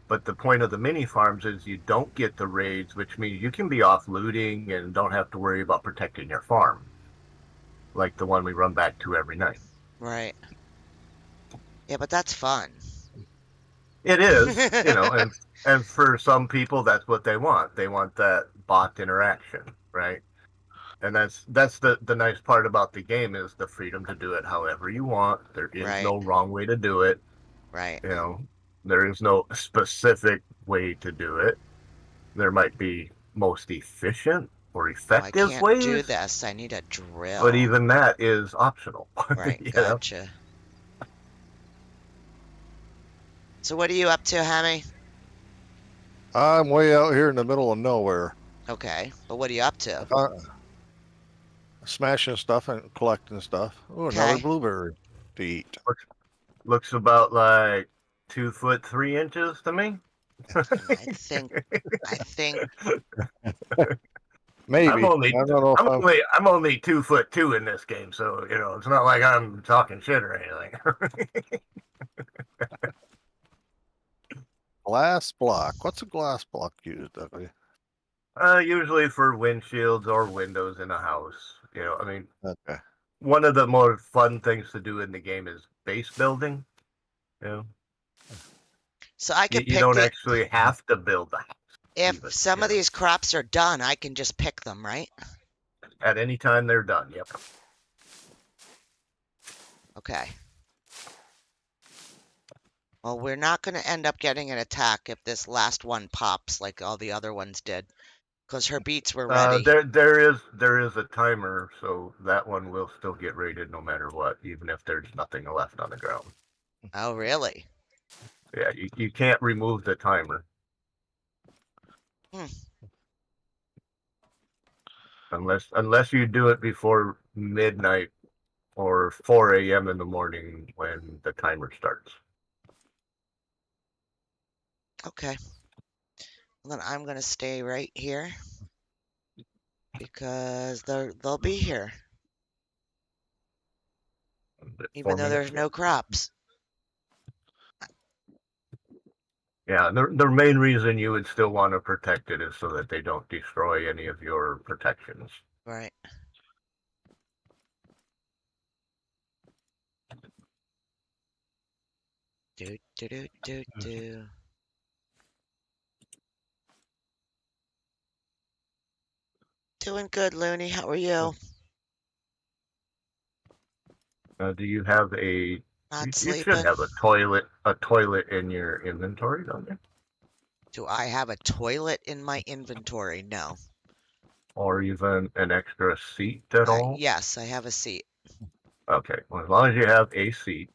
[SPEAKER 3] But the point of the mini farms is you don't get the raids, which means you can be off looting and don't have to worry about protecting your farm, like the one we run back to every night.
[SPEAKER 2] Right. Yeah, but that's fun.
[SPEAKER 3] It is, and for some people that's what they want. They want that bot interaction, right? And that's the nice part about the game is the freedom to do it however you want. There is
[SPEAKER 2] Right.
[SPEAKER 3] no wrong way to do it.
[SPEAKER 2] Right.
[SPEAKER 3] There is no specific way to do it. There might be most efficient or effective
[SPEAKER 2] I can't
[SPEAKER 3] ways.
[SPEAKER 2] do this. I need a drill.
[SPEAKER 3] But even that is optional.
[SPEAKER 2] Right, gotcha. So what are you up to, Hammy?
[SPEAKER 4] I'm way out here in the middle of nowhere.
[SPEAKER 2] Okay, but what are you up to?
[SPEAKER 4] Smashing stuff and collecting stuff. Oh, another blueberry to eat.
[SPEAKER 3] Looks about like 2 foot 3 inches to me.
[SPEAKER 2] I think
[SPEAKER 4] Maybe.
[SPEAKER 3] I'm only
[SPEAKER 4] I don't know if
[SPEAKER 3] I'm only 2 foot 2 in this game, so it's not like I'm talking shit or anything.
[SPEAKER 4] Glass block. What's a glass block used of?
[SPEAKER 3] Usually for windshields or windows in a house. I mean,
[SPEAKER 4] Okay.
[SPEAKER 3] one of the more fun things to do in the game is base building.
[SPEAKER 2] so. I could
[SPEAKER 3] You
[SPEAKER 2] pick
[SPEAKER 3] don't actually have to build the house.
[SPEAKER 2] if some of these crops are done, I can just pick them, right?
[SPEAKER 3] At any time they're done. Yep.
[SPEAKER 2] Okay. Well, we're not going to end up getting an attack if this last one pops like all the other ones did, because her beets were ready.
[SPEAKER 3] There is a timer, so that one will still get raided no matter what, even if there's nothing left on the ground.
[SPEAKER 2] Oh, really?
[SPEAKER 3] Yeah, you can't remove the timer. Unless you do it before midnight or 4 a.m. in the morning when the timer starts.
[SPEAKER 2] Okay. Well, then I'm going to stay right here because they'll be here, even though there's no crops.
[SPEAKER 3] Yeah, the main reason you would still want to protect it is so that they don't destroy any of your protections.
[SPEAKER 2] Right. Do, do, do, do, do. Doing good, Looney. How are you?
[SPEAKER 3] Do you have a?
[SPEAKER 2] Not
[SPEAKER 3] You should
[SPEAKER 2] sleeping?
[SPEAKER 3] have a toilet in your inventory, don't you?
[SPEAKER 2] Do I have a toilet in my inventory? No.
[SPEAKER 3] Or even an extra seat at all?
[SPEAKER 2] Yes, I have a seat.
[SPEAKER 3] Okay. Well, as long as you have a seat,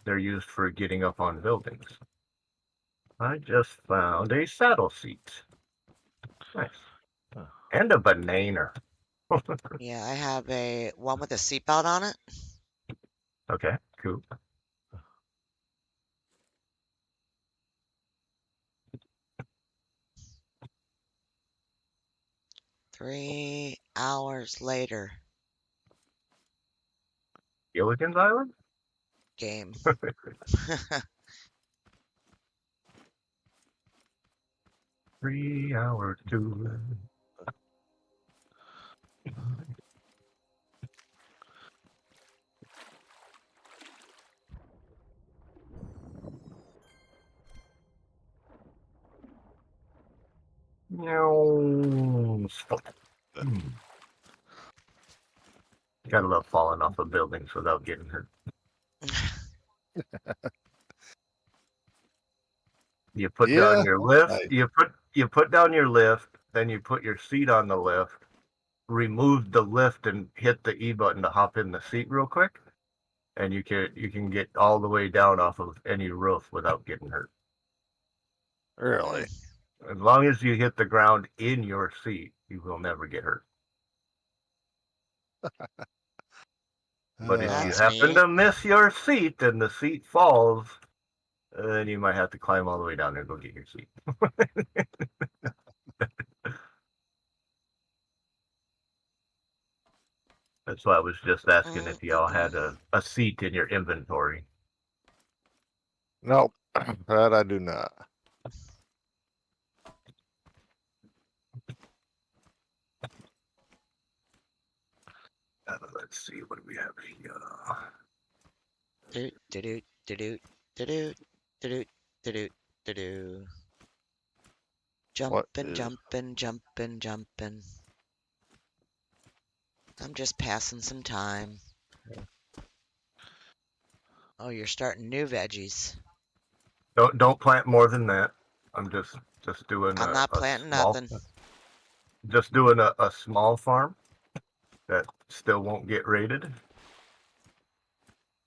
[SPEAKER 3] they're used for getting up on buildings. I just found a saddle seat. Nice. And a banana.
[SPEAKER 2] Yeah, I have a one with a seatbelt on it.
[SPEAKER 3] Okay, cool.
[SPEAKER 2] 3 hours later.
[SPEAKER 3] Gilligan's Island?
[SPEAKER 2] Game.
[SPEAKER 3] 3 hours to. No. Gotta love falling off of buildings without getting hurt. You put down your lift.
[SPEAKER 4] Nice.
[SPEAKER 3] You put down your lift, then you put your seat on the lift, remove the lift, and hit the E button to hop in the seat real quick, and you can get all the way down off of any roof without getting hurt.
[SPEAKER 4] Really?
[SPEAKER 3] As long as you hit the ground in your seat, you will never get hurt. But if you
[SPEAKER 2] That's
[SPEAKER 3] happen
[SPEAKER 2] neat.
[SPEAKER 3] to miss your seat and the seat falls, then you might have to climb all the way down there and go get your seat. That's why I was just asking if y'all had a seat in your inventory.
[SPEAKER 4] Nope, that I do not.
[SPEAKER 3] Let's see, what do we have here?
[SPEAKER 2] Do do do do do do do do do do. Jumping,
[SPEAKER 4] is-
[SPEAKER 2] jumping, jumping, jumping. I'm just passing some time. Oh, you're starting new veggies.
[SPEAKER 3] Don't plant more than that. I'm just doing
[SPEAKER 2] I'm not planting nothing.
[SPEAKER 3] just doing a small farm that still won't get raided.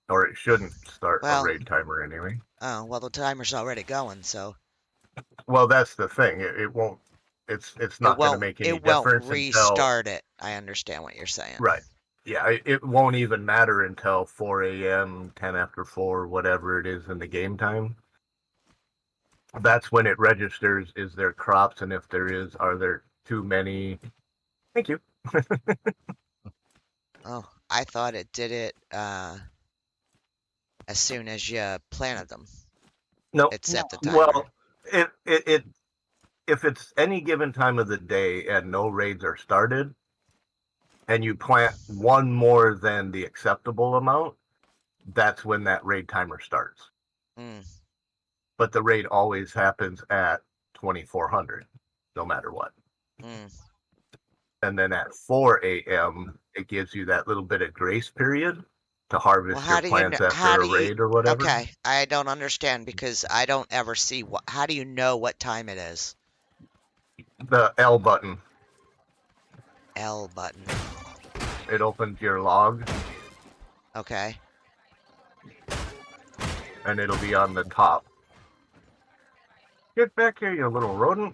[SPEAKER 3] Or it shouldn't start a
[SPEAKER 2] Well,
[SPEAKER 3] raid timer anyway.
[SPEAKER 2] oh, well, the timer's already going, so
[SPEAKER 3] Well, that's the thing. It won't. It's not going to make any
[SPEAKER 2] it won't
[SPEAKER 3] difference until
[SPEAKER 2] restart it. I understand what you're saying.
[SPEAKER 3] right. Yeah, it won't even matter until 4 a.m., 10 after 4, whatever it is in the game time. That's when it registers, is there crops, and if there is, are there too many? Thank you.
[SPEAKER 2] Oh, I thought it did it as soon as you planted them.
[SPEAKER 3] No.
[SPEAKER 2] It set the timer.
[SPEAKER 3] Well, it if it's any given time of the day and no raids are started, and you plant one more than the acceptable amount, that's when that raid timer starts.
[SPEAKER 2] Mm.
[SPEAKER 3] But the raid always happens at 2400, no matter what.
[SPEAKER 2] Mm.
[SPEAKER 3] And then at 4 a.m., it gives you that little bit of grace period to harvest
[SPEAKER 2] Well, how
[SPEAKER 3] your
[SPEAKER 2] do you know?
[SPEAKER 3] plants
[SPEAKER 2] How
[SPEAKER 3] after
[SPEAKER 2] do
[SPEAKER 3] a
[SPEAKER 2] you?
[SPEAKER 3] raid or whatever.
[SPEAKER 2] Okay, I don't understand because I don't ever see what. How do you know what time it is?
[SPEAKER 3] The L button,
[SPEAKER 2] L button.
[SPEAKER 3] it opens your log,
[SPEAKER 2] Okay.
[SPEAKER 3] and it'll be on the top. Get back here, you little rodent.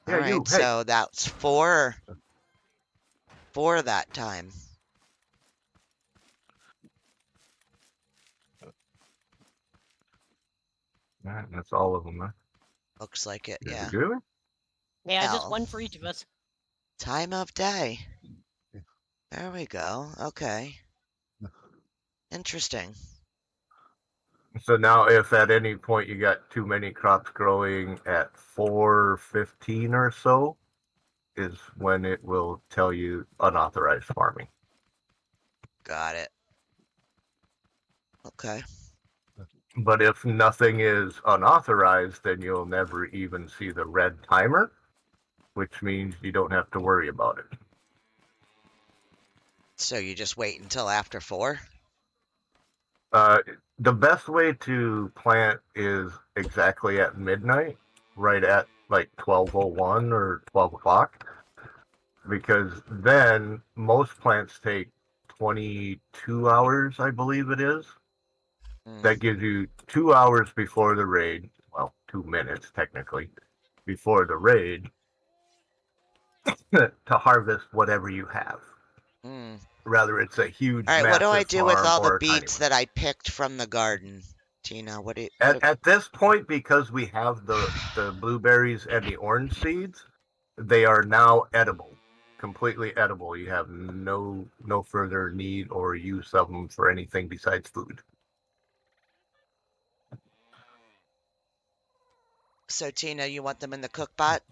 [SPEAKER 3] Yeah,
[SPEAKER 2] All right.
[SPEAKER 3] you. Hey.
[SPEAKER 2] So that's four that time.
[SPEAKER 3] That's all of them, huh?
[SPEAKER 2] Looks like it.
[SPEAKER 3] Is
[SPEAKER 2] Yeah.
[SPEAKER 3] it good?
[SPEAKER 5] Yeah, just
[SPEAKER 2] L.
[SPEAKER 5] one for each of us.
[SPEAKER 2] Time of day. There we go. Okay. Interesting.
[SPEAKER 3] So now, if at any point you got too many crops growing at 4:15 or so, is when it will tell you unauthorized farming.
[SPEAKER 2] Got it. Okay.
[SPEAKER 3] But if nothing is unauthorized, then you'll never even see the red timer, which means you don't have to worry about it.
[SPEAKER 2] So you just wait until after 4?
[SPEAKER 3] The best way to plant is exactly at midnight, right at like 12:01 or 12 o'clock, because then most plants take 22 hours, I believe it is. That gives you 2 hours before the raid, well, 2 minutes technically, before the raid, to harvest whatever you have.
[SPEAKER 2] Mm.
[SPEAKER 3] Whether it's a huge,
[SPEAKER 2] All right, what do I
[SPEAKER 3] massive
[SPEAKER 2] do with
[SPEAKER 3] farm
[SPEAKER 2] all the
[SPEAKER 3] or a tiny
[SPEAKER 2] beets
[SPEAKER 3] one.
[SPEAKER 2] that I picked from the garden, Tina?
[SPEAKER 3] At this point, because we have the blueberries and the orange seeds, they are now edible, completely edible. You have no further need or use of them for anything besides food.
[SPEAKER 2] So Tina, you want them in the cook pot?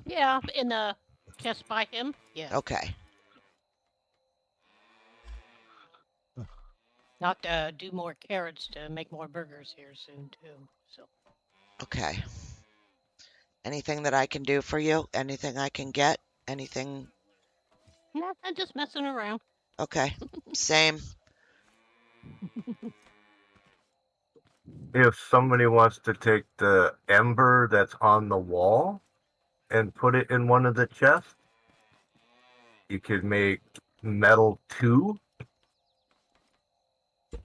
[SPEAKER 5] Yeah, in the chest by him. Yeah.
[SPEAKER 2] Okay.
[SPEAKER 5] Not to do more carrots to make more burgers here soon too. So
[SPEAKER 2] Okay. Anything that I can do for you? Anything I can get? Anything?
[SPEAKER 5] nah, I'm just messing around.
[SPEAKER 2] Okay. Same.
[SPEAKER 3] If somebody wants to take the ember that's on the wall and put it in one of the chests, you could make metal 2.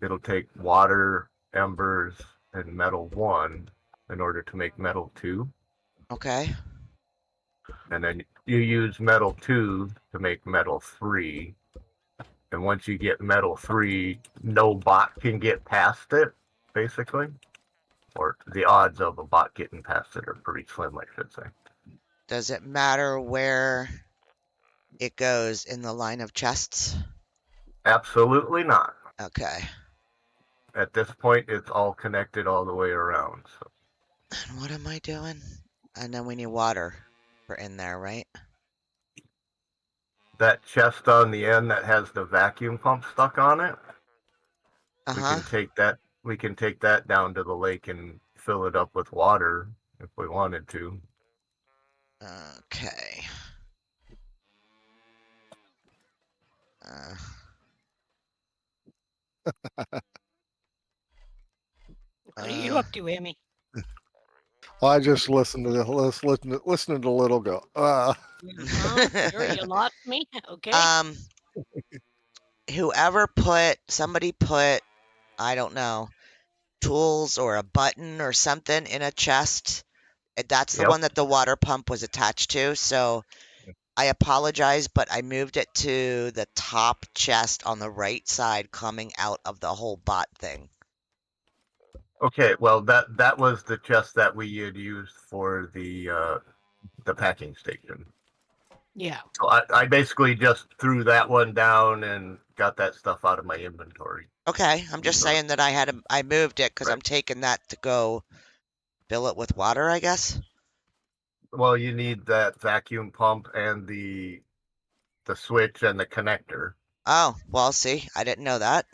[SPEAKER 3] It'll take water, embers, and metal 1 in order to make metal 2.
[SPEAKER 2] Okay.
[SPEAKER 3] And then you use metal 2 to make metal 3. And once you get metal 3, no bot can get past it, basically. Or the odds of a bot getting past it are pretty slim, I should say.
[SPEAKER 2] Does it matter where it goes in the line of chests?
[SPEAKER 3] Absolutely not.
[SPEAKER 2] Okay.
[SPEAKER 3] At this point, it's all connected all the way around. So.
[SPEAKER 2] And what am I doing? And then we need water for in there, right?
[SPEAKER 3] That chest on the end that has the vacuum pump stuck on it, we
[SPEAKER 2] Uh-huh.
[SPEAKER 3] can take that. We can take that down to the lake and fill it up with water if we wanted to.
[SPEAKER 2] Okay.
[SPEAKER 5] What are you up to, Amy?
[SPEAKER 4] Well, I just listened to listening to Little go.
[SPEAKER 5] Sure, you lost me. Okay.
[SPEAKER 2] Somebody put, I don't know, tools or a button or something in a chest. That's the
[SPEAKER 3] Yep.
[SPEAKER 2] one that the water pump was attached to. So I apologize, but I moved it to the top chest on the right side coming out of the whole bot thing.
[SPEAKER 3] Okay, well that was the chest that we had used for the packing station.
[SPEAKER 5] Yeah.
[SPEAKER 3] So I basically just threw that one down and got that stuff out of my inventory.
[SPEAKER 2] Okay, I'm just saying that I moved it because I'm taking that to go fill it with water, I guess.
[SPEAKER 3] Well, you need that vacuum pump and the switch and the connector.
[SPEAKER 2] Oh, well, see, I didn't know that.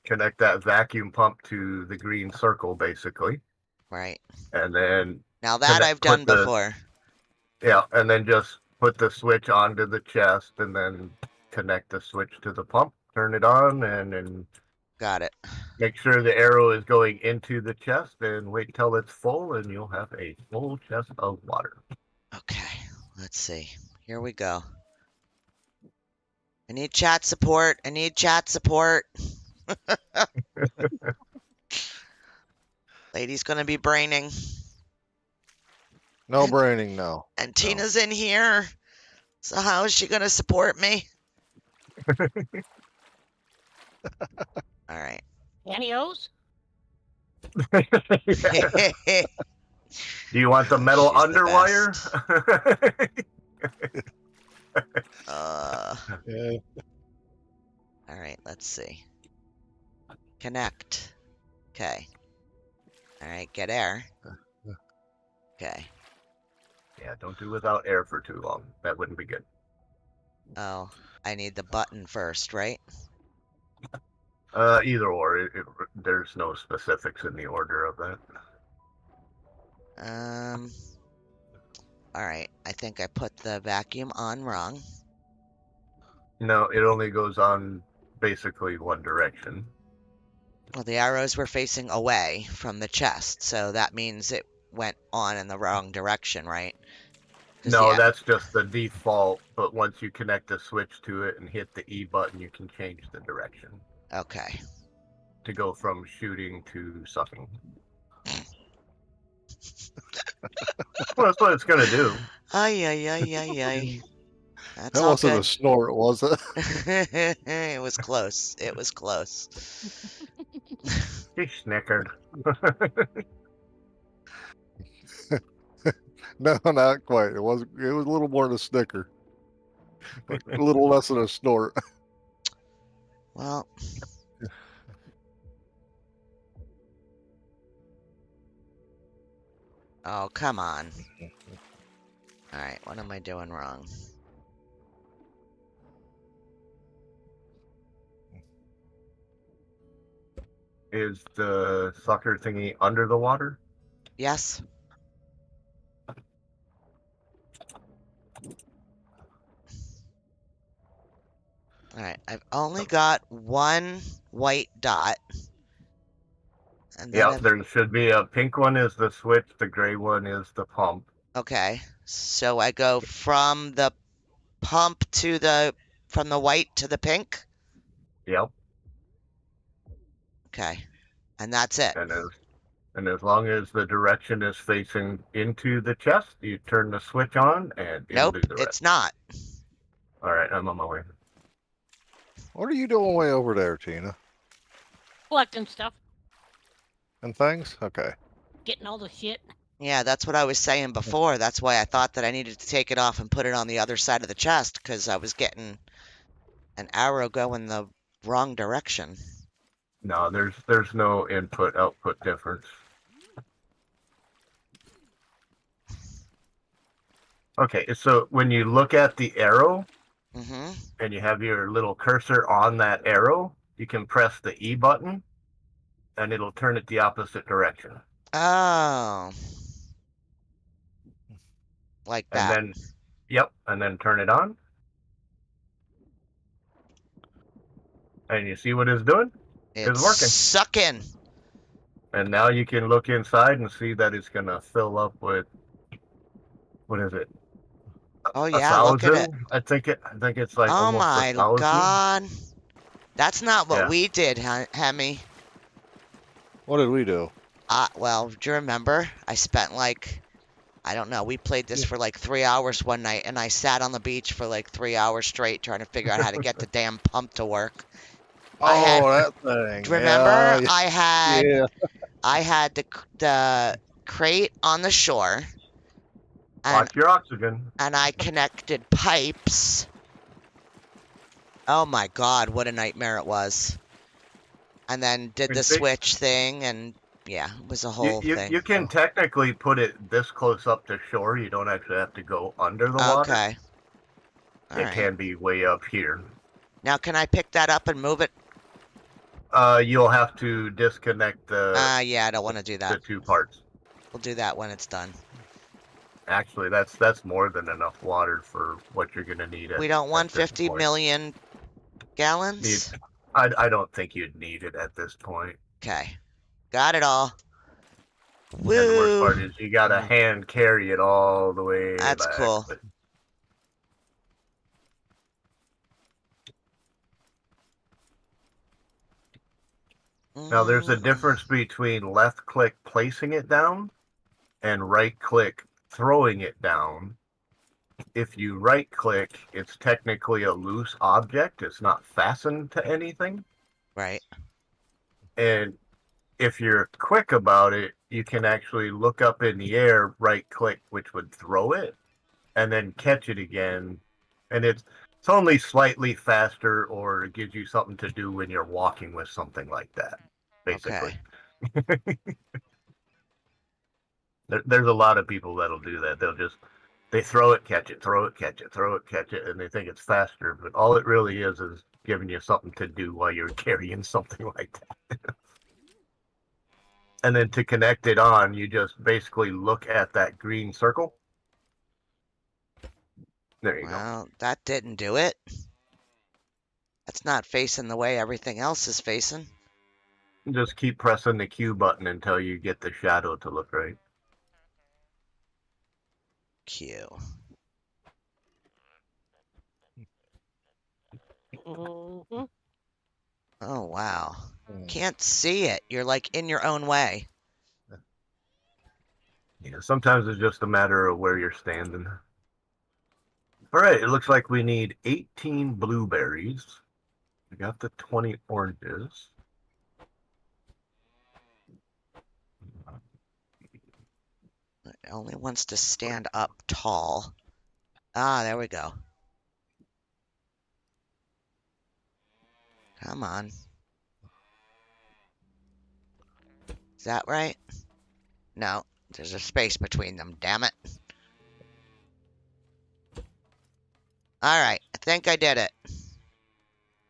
[SPEAKER 3] Connect that vacuum pump to the green circle, basically.
[SPEAKER 2] Right.
[SPEAKER 3] And then
[SPEAKER 2] Now that I've done before.
[SPEAKER 3] Yeah, and then just put the switch onto the chest and then connect the switch to the pump, turn it on, and then
[SPEAKER 2] Got it.
[SPEAKER 3] make sure the arrow is going into the chest and wait till it's full and you'll have a full chest of water.
[SPEAKER 2] Okay, let's see. Here we go. I need chat support. I need chat support. Lady's gonna be braining.
[SPEAKER 4] No braining, no.
[SPEAKER 2] And Tina's in here. So how is she gonna support me? All right.
[SPEAKER 5] Pantyhose?
[SPEAKER 3] Do you want the metal
[SPEAKER 2] She's the
[SPEAKER 3] underwire?
[SPEAKER 4] Yeah.
[SPEAKER 2] All right, let's see. Connect. Okay. All right, get air. Okay.
[SPEAKER 3] Yeah, don't do without air for too long. That wouldn't be good.
[SPEAKER 2] Oh, I need the button first, right?
[SPEAKER 3] Either or. There's no specifics in the order of that.
[SPEAKER 2] All right. I think I put the vacuum on wrong.
[SPEAKER 3] No, it only goes on basically one direction.
[SPEAKER 2] Well, the arrows were facing away from the chest, so that means it went on in the wrong direction, right? 'Cause
[SPEAKER 3] No,
[SPEAKER 2] the
[SPEAKER 3] that's just the default, but once you connect the switch to it and hit the E button, you can change the direction
[SPEAKER 2] okay.
[SPEAKER 3] to go from shooting to sucking. Well, that's what it's going to do.
[SPEAKER 2] Ay, ay, ay, ay, ay. That's
[SPEAKER 4] That
[SPEAKER 2] all
[SPEAKER 4] wasn't a
[SPEAKER 2] good.
[SPEAKER 4] snort, was it?
[SPEAKER 2] It was close. It was close.
[SPEAKER 3] He snickered.
[SPEAKER 4] No, not quite. It was a little more than a snicker. A little less than a snort.
[SPEAKER 2] Well, oh, come on. All right, what am I doing wrong?
[SPEAKER 3] Is the sucker thingy under the water?
[SPEAKER 2] Yes. All right, I've only got one white dot. And then
[SPEAKER 3] Yeah, there should be a pink one is the switch, the gray one is the pump.
[SPEAKER 2] okay. So I go from the pump to from the white to the pink?
[SPEAKER 3] Yep.
[SPEAKER 2] Okay. And that's it.
[SPEAKER 3] And as long as the direction is facing into the chest, you turn the switch on and it'll
[SPEAKER 2] Nope,
[SPEAKER 3] do the rest.
[SPEAKER 2] it's not.
[SPEAKER 3] All right, I'm on my way.
[SPEAKER 4] What are you doing way over there, Tina?
[SPEAKER 5] Collecting stuff,
[SPEAKER 4] And things? Okay.
[SPEAKER 5] getting all the shit.
[SPEAKER 2] Yeah, that's what I was saying before. That's why I thought that I needed to take it off and put it on the other side of the chest, because I was getting an arrow going the wrong direction.
[SPEAKER 3] No, there's no input output difference. Okay, so when you look at the arrow
[SPEAKER 2] Mm-hmm.
[SPEAKER 3] and you have your little cursor on that arrow, you can press the E button and it'll turn it the opposite direction.
[SPEAKER 2] Oh. Like
[SPEAKER 3] And
[SPEAKER 2] that.
[SPEAKER 3] then, yep, and then turn it on. And you see what it's doing?
[SPEAKER 2] It's
[SPEAKER 3] working.
[SPEAKER 2] sucking.
[SPEAKER 3] And now you can look inside and see that it's going to fill up with, what is it?
[SPEAKER 2] Oh yeah, look at it.
[SPEAKER 3] 1,000? I think it's like
[SPEAKER 2] Oh
[SPEAKER 3] almost
[SPEAKER 2] my
[SPEAKER 3] 1,000.
[SPEAKER 2] God. That's not what
[SPEAKER 3] Yeah.
[SPEAKER 2] we did, Hemi.
[SPEAKER 4] What did we do?
[SPEAKER 2] Well, do you remember? I spent like, I don't know, we played this for like 3 hours one night, and I sat on the beach for like 3 hours straight trying to figure out how to get the damn pump to work.
[SPEAKER 4] That thing.
[SPEAKER 2] Do you remember?
[SPEAKER 4] Yeah,
[SPEAKER 2] I
[SPEAKER 4] yeah.
[SPEAKER 2] had the crate on the shore, and
[SPEAKER 3] Watch your oxygen.
[SPEAKER 2] I connected pipes. Oh my God, what a nightmare it was. And then did the switch thing, and yeah, it was a whole thing.
[SPEAKER 3] You can technically put it this close up to shore. You don't actually have to go under the water.
[SPEAKER 2] Okay.
[SPEAKER 3] It can be way up here.
[SPEAKER 2] Now, can I pick that up and move it?
[SPEAKER 3] You'll have to disconnect the
[SPEAKER 2] Yeah, I don't want to do
[SPEAKER 3] the
[SPEAKER 2] that.
[SPEAKER 3] two parts.
[SPEAKER 2] We'll do that when it's done.
[SPEAKER 3] Actually, that's more than enough water for what you're gonna need.
[SPEAKER 2] We don't want 50 million gallons?
[SPEAKER 3] I don't think you'd need it at this point.
[SPEAKER 2] Okay. Got it all. Woo!
[SPEAKER 3] And the worst part is you gotta hand carry it all the way
[SPEAKER 2] That's
[SPEAKER 3] back.
[SPEAKER 2] cool.
[SPEAKER 3] But now there's a difference between left click placing it down and right click throwing it down. If you right click, it's technically a loose object. It's not fastened to anything.
[SPEAKER 2] Right.
[SPEAKER 3] And if you're quick about it, you can actually look up in the air, right click, which would throw it, and then catch it again. And it's only slightly faster, or it gives you something to do when you're walking with something like that, basically.
[SPEAKER 2] Okay.
[SPEAKER 3] There's a lot of people that'll do that. They'll just They throw it, catch it, throw it, catch it, throw it, catch it, and they think it's faster. But all it really is giving you something to do while you're carrying something like that. And then to connect it on, you just basically look at that green circle. There you go.
[SPEAKER 2] Well, that didn't do it. That's not facing the way everything else is facing.
[SPEAKER 3] Just keep pressing the Q button until you get the shadow to look right.
[SPEAKER 2] Q.
[SPEAKER 5] Mhm.
[SPEAKER 2] Oh, wow.
[SPEAKER 4] Hmm.
[SPEAKER 2] Can't see it. You're like in your own way.
[SPEAKER 3] Yeah, sometimes it's just a matter of where you're standing. All right, it looks like we need 18 blueberries. We got the 20 oranges.
[SPEAKER 2] It only wants to stand up tall. Ah, there we go. Come on. Is that right? No, there's a space between them, damn it. All right, I think I did it.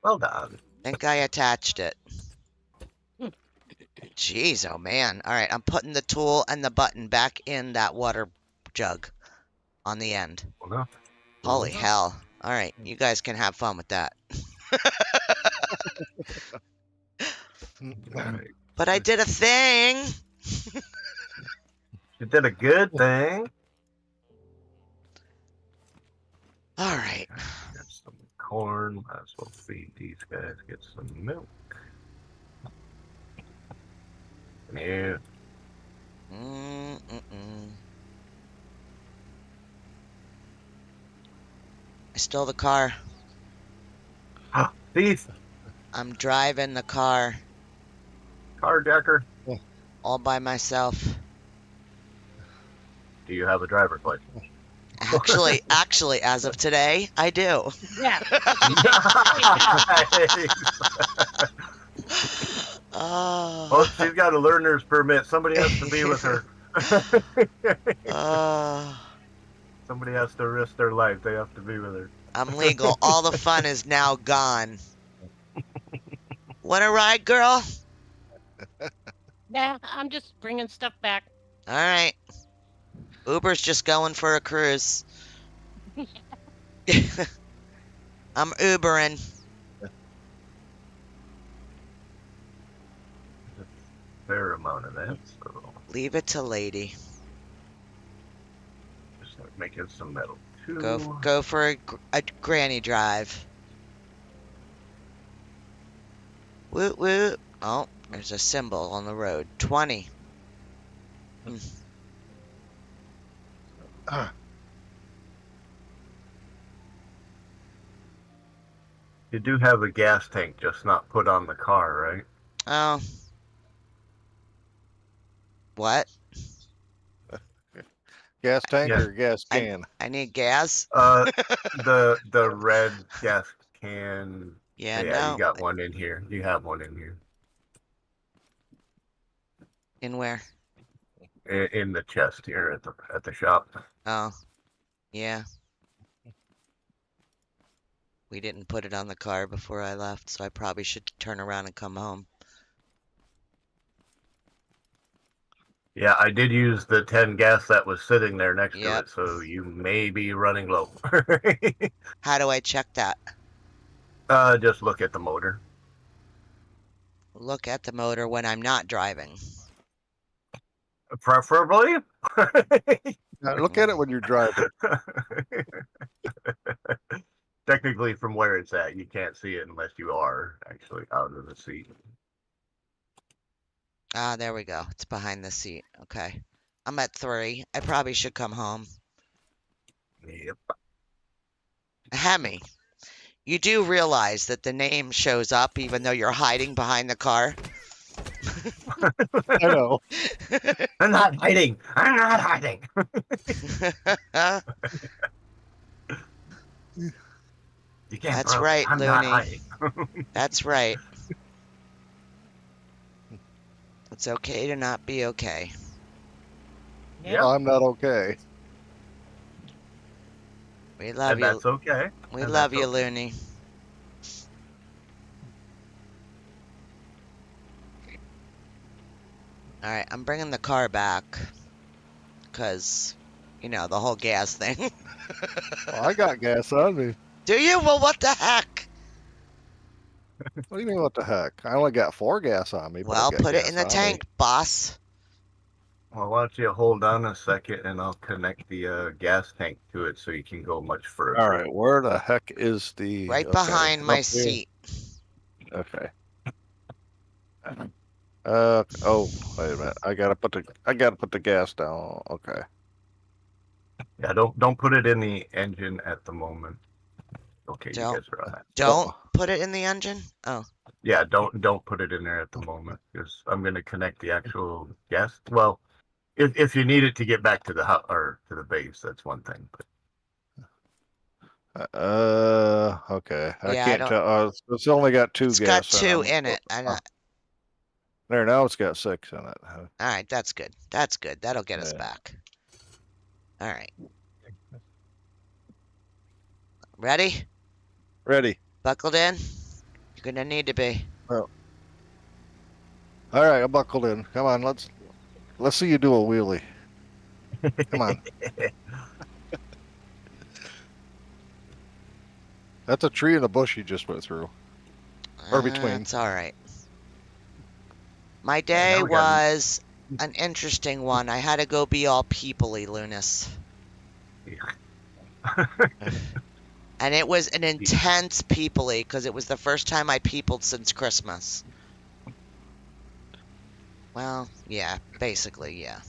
[SPEAKER 3] Well done.
[SPEAKER 2] I think I attached it. Jeez, oh man. All right, I'm putting the tool and the button back in that water jug on the end.
[SPEAKER 3] Well done.
[SPEAKER 2] Holy hell. All right, you guys can have fun with that.
[SPEAKER 3] All right.
[SPEAKER 2] But I did a thing.
[SPEAKER 3] You did a good thing.
[SPEAKER 2] All right.
[SPEAKER 3] Got some corn. Might as well feed these guys. Get some milk. Yeah.
[SPEAKER 2] I stole the car.
[SPEAKER 3] Thief.
[SPEAKER 2] I'm driving the car
[SPEAKER 3] Carjacker.
[SPEAKER 2] all by myself.
[SPEAKER 3] Do you have a driver's license?
[SPEAKER 2] Actually, as of today, I do.
[SPEAKER 5] Yeah.
[SPEAKER 2] Oh.
[SPEAKER 3] Well, she's got a learner's permit. Somebody has to be with her. Somebody has to risk their life. They have to be with her.
[SPEAKER 2] I'm legal. All the fun is now gone. Want a ride, girl?
[SPEAKER 5] Nah, I'm just bringing stuff back.
[SPEAKER 2] All right. Uber's just going for a cruise. I'm Ubering.
[SPEAKER 3] Fair amount of that. So
[SPEAKER 2] Leave it to lady.
[SPEAKER 3] just like making some metal too.
[SPEAKER 2] Go for a granny drive. Woot woot. Oh, there's a symbol on the road. 20.
[SPEAKER 3] You do have a gas tank, just not put on the car, right?
[SPEAKER 2] Oh. What?
[SPEAKER 4] Gas tank
[SPEAKER 3] Yeah.
[SPEAKER 4] or gas can?
[SPEAKER 2] I need gas.
[SPEAKER 3] The red gas can.
[SPEAKER 2] Yeah,
[SPEAKER 3] Yeah,
[SPEAKER 2] no.
[SPEAKER 3] you got one in here. You have one in here.
[SPEAKER 2] In where?
[SPEAKER 3] In the chest here at the shop.
[SPEAKER 2] Oh. Yeah. We didn't put it on the car before I left, so I probably should turn around and come home.
[SPEAKER 3] Yeah, I did use the 10 gas that was sitting there next to
[SPEAKER 2] Yep.
[SPEAKER 3] it, so you may be running low.
[SPEAKER 2] How do I check that?
[SPEAKER 3] Just look at the motor.
[SPEAKER 2] Look at the motor when I'm not driving.
[SPEAKER 3] Preferably.
[SPEAKER 4] Now, look at it when you're driving.
[SPEAKER 3] Technically, from where it's at, you can't see it unless you are actually out of the seat.
[SPEAKER 2] Ah, there we go. It's behind the seat. Okay. I'm at 3. I probably should come home.
[SPEAKER 3] Yep.
[SPEAKER 2] Hemi, you do realize that the name shows up even though you're hiding behind the car?
[SPEAKER 4] I know.
[SPEAKER 3] I'm not hiding. I'm not hiding. You can't.
[SPEAKER 2] That's
[SPEAKER 3] throw it.
[SPEAKER 2] right,
[SPEAKER 3] I'm not
[SPEAKER 2] Looney.
[SPEAKER 3] hiding.
[SPEAKER 2] That's right. It's okay to not be okay.
[SPEAKER 3] Yep.
[SPEAKER 4] I'm not okay.
[SPEAKER 2] We love
[SPEAKER 3] and
[SPEAKER 2] you.
[SPEAKER 3] that's okay.
[SPEAKER 2] We
[SPEAKER 3] and
[SPEAKER 2] love
[SPEAKER 3] that's
[SPEAKER 2] you,
[SPEAKER 3] okay.
[SPEAKER 2] Looney. All right, I'm bringing the car back because, you know, the whole gas thing.
[SPEAKER 4] Well, I got gas on me.
[SPEAKER 2] Do you? Well, what the heck?
[SPEAKER 4] What do you mean, what the heck? I only got 4 gas on me, but I
[SPEAKER 2] Well,
[SPEAKER 4] got
[SPEAKER 2] put it in
[SPEAKER 4] gas
[SPEAKER 2] the
[SPEAKER 4] on me.
[SPEAKER 2] tank, boss.
[SPEAKER 3] Well, why don't you hold on a second, and I'll connect the gas tank to it so you can go much further.
[SPEAKER 4] All right, where the heck is the?
[SPEAKER 2] Right
[SPEAKER 4] Okay,
[SPEAKER 2] behind my
[SPEAKER 4] up here.
[SPEAKER 2] seat.
[SPEAKER 4] Okay. Oh, wait a minute. I gotta put the gas down. Okay.
[SPEAKER 3] Yeah, don't put it in the engine at the moment. Okay, you
[SPEAKER 2] Don't
[SPEAKER 3] guys are on that.
[SPEAKER 2] don't put it in the engine. Oh,
[SPEAKER 3] Yeah, don't put it in there at the moment because I'm going to connect the actual gas. Well, if you need it to get back to the hut or to the base, that's one thing. But
[SPEAKER 4] Okay. I
[SPEAKER 2] yeah, I
[SPEAKER 4] can't
[SPEAKER 2] don't.
[SPEAKER 4] tell. It's only got 2
[SPEAKER 2] It's got
[SPEAKER 4] gas
[SPEAKER 2] 2
[SPEAKER 4] in
[SPEAKER 2] in
[SPEAKER 4] them.
[SPEAKER 2] it.
[SPEAKER 4] There, now it's got 6 in it.
[SPEAKER 2] All right, that's good. That's good. That'll get us
[SPEAKER 4] Yeah.
[SPEAKER 2] back. All right. Ready?
[SPEAKER 4] Ready.
[SPEAKER 2] Buckled in? You're gonna need to be.
[SPEAKER 4] All right, I'm buckled in. Come on, let's see you do a wheelie. Come on. That's a tree in the bush you just went through. Or between.
[SPEAKER 2] It's all right. My
[SPEAKER 3] Yeah,
[SPEAKER 2] day
[SPEAKER 3] now we got-
[SPEAKER 2] was an interesting one. I had to go be all peoply, Lunas. And it was an intense peoply because it was the first time I peopled since Christmas. Well, yeah, basically, yeah.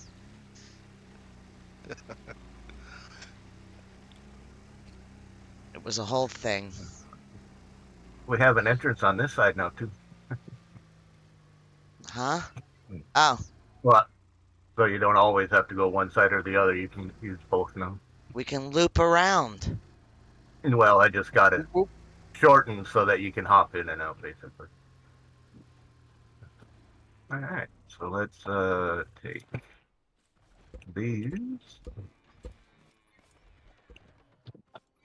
[SPEAKER 2] It was a whole thing.
[SPEAKER 3] We have an entrance on this side now too.
[SPEAKER 2] Huh? Oh,
[SPEAKER 3] Well, so you don't always have to go one side or the other. You can use both now.
[SPEAKER 2] we can loop around.
[SPEAKER 3] Well, I just got it shortened so that you can hop in and out, basically. All right, so let's take these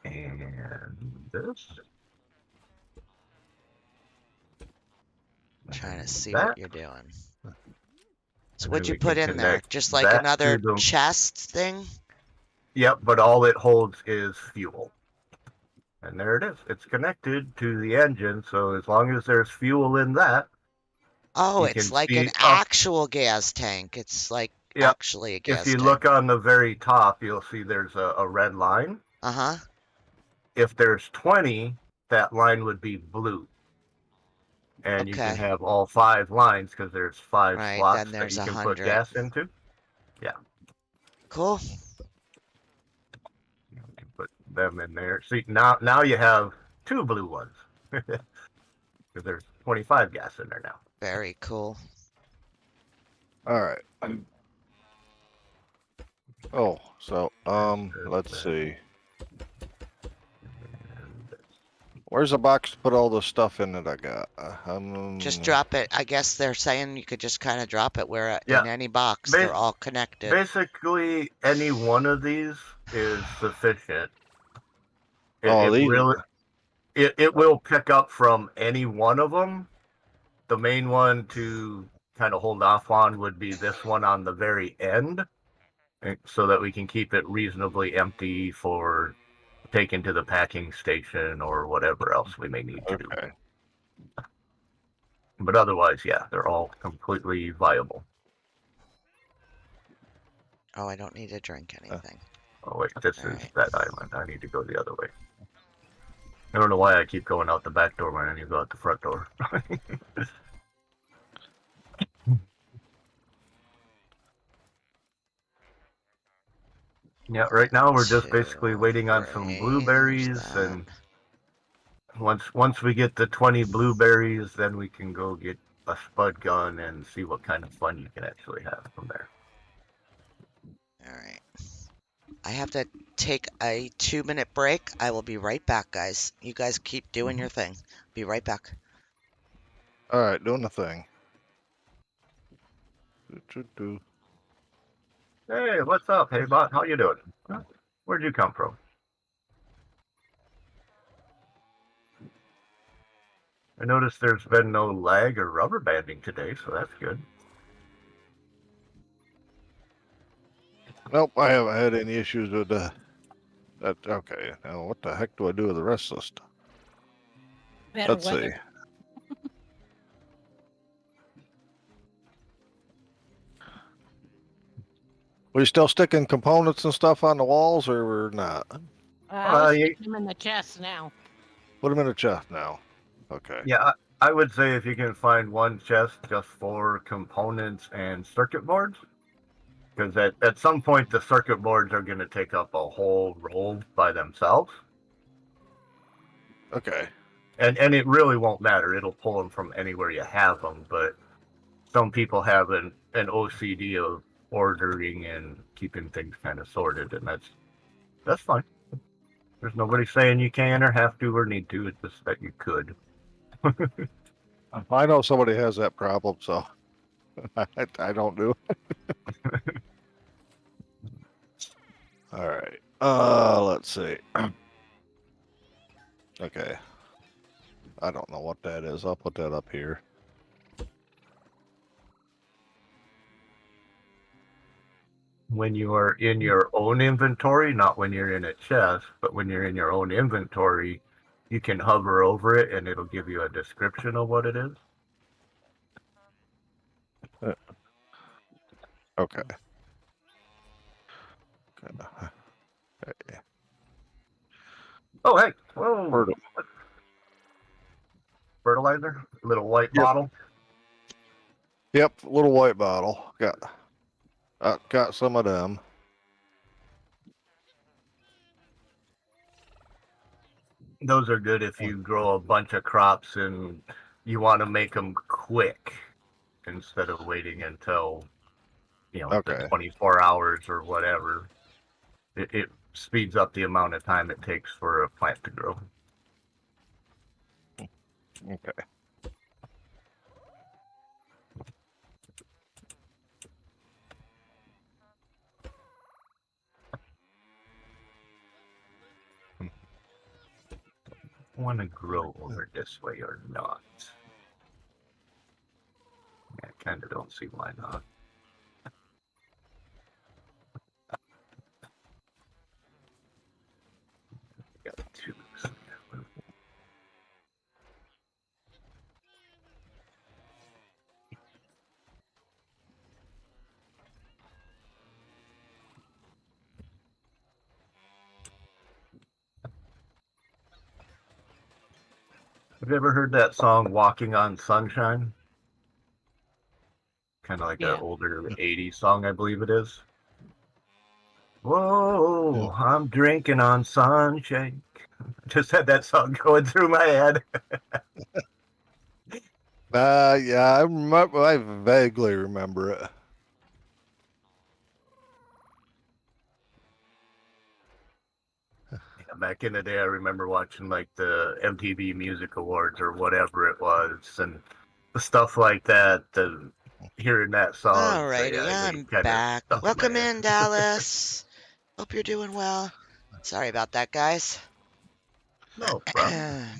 [SPEAKER 3] and this.
[SPEAKER 2] Trying to see
[SPEAKER 3] that.
[SPEAKER 2] what you're doing. So
[SPEAKER 3] And
[SPEAKER 2] what'd
[SPEAKER 3] then
[SPEAKER 2] you
[SPEAKER 3] we
[SPEAKER 2] put
[SPEAKER 3] can
[SPEAKER 2] in there?
[SPEAKER 3] connect
[SPEAKER 2] Just like
[SPEAKER 3] that
[SPEAKER 2] another
[SPEAKER 3] to the-
[SPEAKER 2] chest thing?
[SPEAKER 3] Yep, but all it holds is fuel. And there it is. It's connected to the engine, so as long as there's fuel in that,
[SPEAKER 2] Oh,
[SPEAKER 3] you
[SPEAKER 2] it's
[SPEAKER 3] can
[SPEAKER 2] like an
[SPEAKER 3] see up.
[SPEAKER 2] actual gas tank. It's like
[SPEAKER 3] Yep.
[SPEAKER 2] actually a
[SPEAKER 3] If
[SPEAKER 2] gas
[SPEAKER 3] you
[SPEAKER 2] tank.
[SPEAKER 3] look on the very top, you'll see there's a red line.
[SPEAKER 2] Uh-huh.
[SPEAKER 3] If there's 20, that line would be blue. And you can
[SPEAKER 2] Okay.
[SPEAKER 3] have all 5 lines because there's 5
[SPEAKER 2] Right,
[SPEAKER 3] slots
[SPEAKER 2] then
[SPEAKER 3] that
[SPEAKER 2] there's
[SPEAKER 3] you can
[SPEAKER 2] 100.
[SPEAKER 3] put gas into. Yeah.
[SPEAKER 2] Cool.
[SPEAKER 3] You can put them in there. See, now you have 2 blue ones. Because there's 25 gas in there now.
[SPEAKER 2] Very cool.
[SPEAKER 4] All right. Oh, so let's see. Where's the box to put all the stuff in that I got?
[SPEAKER 2] Just drop it. I guess they're saying you could just kind of drop it where
[SPEAKER 3] Yeah.
[SPEAKER 2] in any box. They're all connected.
[SPEAKER 3] Basically, any one of these is sufficient.
[SPEAKER 4] These.
[SPEAKER 3] It will pick up from any one of them. The main one to kind of hold off on would be this one on the very end, so that we can keep it reasonably empty for taking to the packing station or whatever else we may need to do. But otherwise, yeah, they're all completely viable.
[SPEAKER 2] Oh, I don't need to drink anything.
[SPEAKER 3] Oh wait, this
[SPEAKER 2] All
[SPEAKER 3] is
[SPEAKER 2] right.
[SPEAKER 3] that island. I need to go the other way. I don't know why I keep going out the back door when I need to go out the front door. Yeah, right now we're just basically waiting on some blueberries, and once we get the 20 blueberries, then we can go get a spud gun and see what kind of fun you can actually have from there.
[SPEAKER 2] All right. I have to take a 2-minute break. I will be right back, guys. You guys keep doing your thing. Be right back.
[SPEAKER 4] All right, doing the thing.
[SPEAKER 3] Hey, what's up? Hey, bot, how you doing? Where'd you come from? I noticed there's been no lag or rubber banding today, so that's good.
[SPEAKER 4] Nope, I haven't had any issues with that. Okay, now what the heck do I do with the rest of this stuff?
[SPEAKER 5] Better
[SPEAKER 4] Let's see.
[SPEAKER 5] weather.
[SPEAKER 4] Are you still sticking components and stuff on the walls or not?
[SPEAKER 5] I was
[SPEAKER 3] Yeah,
[SPEAKER 5] sticking them in the chest now.
[SPEAKER 4] Put them in a chest now. Okay.
[SPEAKER 3] yeah, I would say if you can find one chest just for components and circuit boards, because at some point the circuit boards are going to take up a whole roll by themselves.
[SPEAKER 4] Okay.
[SPEAKER 3] And it really won't matter. It'll pull them from anywhere you have them, but some people have an OCD of ordering and keeping things kind of sorted, and that's fine. There's nobody saying you can or have to or need to. It's just that you could.
[SPEAKER 4] I know somebody has that problem, so I don't do it. All right. Let's see. Okay. I don't know what that is. I'll put that up here.
[SPEAKER 3] When you are in your own inventory, not when you're in a chest, but when you're in your own inventory, you can hover over it and it'll give you a description of what it is.
[SPEAKER 4] Okay. Okay.
[SPEAKER 3] Oh, hey, whoa,
[SPEAKER 4] Fertile.
[SPEAKER 3] fertilizer, little white
[SPEAKER 4] Yep.
[SPEAKER 3] bottle.
[SPEAKER 4] Yep, little white bottle. Got some of them.
[SPEAKER 3] Those are good if you grow a bunch of crops and you want to make them quick instead of waiting until,
[SPEAKER 4] Okay.
[SPEAKER 3] the 24 hours or whatever. It speeds up the amount of time it takes for a plant to grow.
[SPEAKER 4] Okay.
[SPEAKER 3] Want to grow over this way or not? I kind of don't see why not. Got two. Have you ever heard that song "Walking on Sunshine"? Kind of like
[SPEAKER 5] Yeah.
[SPEAKER 3] an older '80s song, I believe it is. Whoa, I'm drinking on sunshine. Just had that song going through my head.
[SPEAKER 4] Yeah, I vaguely remember it.
[SPEAKER 3] Back in the day, I remember watching like the MTV Music Awards or whatever it was, and stuff like that. And hearing that song,
[SPEAKER 2] Alrighty, I'm back. Welcome in, Dallas. Hope you're doing well. Sorry about that, guys.
[SPEAKER 3] No problem.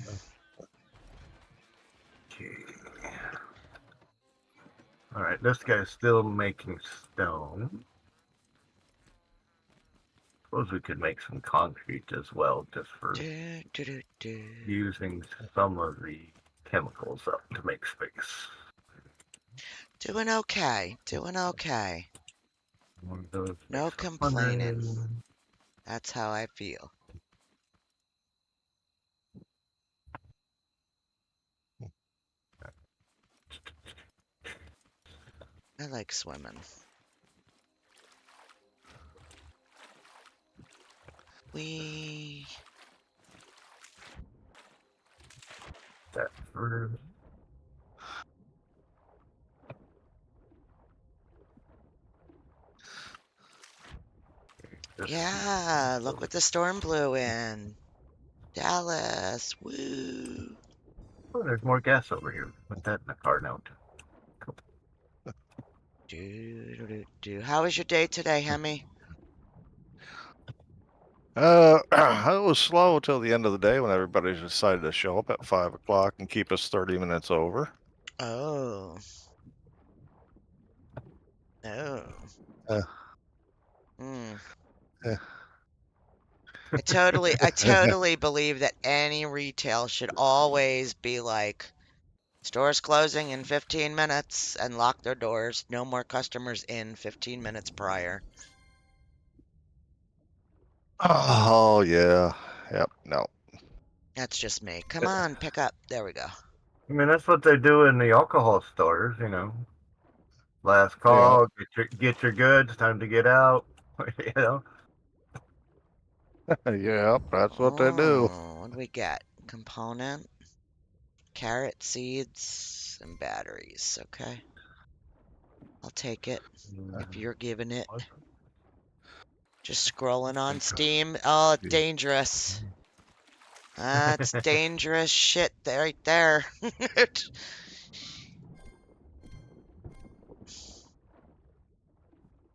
[SPEAKER 3] Okay. All right, this guy's still making stone. Suppose we could make some concrete as well, just for using some of the chemicals up to make space.
[SPEAKER 2] Doing okay. Doing okay. No complaining. That's how I feel. I like swimming.
[SPEAKER 3] That first.
[SPEAKER 2] Yeah, look what the storm blew in. Dallas, woo.
[SPEAKER 3] Oh, there's more gas over here. Put that in the car note.
[SPEAKER 2] How was your day today, Hemi?
[SPEAKER 4] It was slow till the end of the day when everybody decided to show up at 5 o'clock and keep us 30 minutes over.
[SPEAKER 2] Oh. Oh.
[SPEAKER 4] Uh,
[SPEAKER 2] Mm.
[SPEAKER 4] uh,
[SPEAKER 2] I totally believe that any retail should always be like, stores closing in 15 minutes and lock their doors. No more customers in 15 minutes prior.
[SPEAKER 4] oh, yeah. Yep. No.
[SPEAKER 2] That's just me. Come on, pick up. There we go.
[SPEAKER 3] I mean, that's what they do in the alcohol stores, you know. Last
[SPEAKER 4] Yeah.
[SPEAKER 3] call, get your goods, time to get out. You know.
[SPEAKER 4] Yep. That's what they do.
[SPEAKER 2] Oh, what do we get? Component, carrot seeds, and batteries. Okay. I'll take it if you're giving it. Just scrolling on Steam. Oh, it's dangerous. That's dangerous shit right there.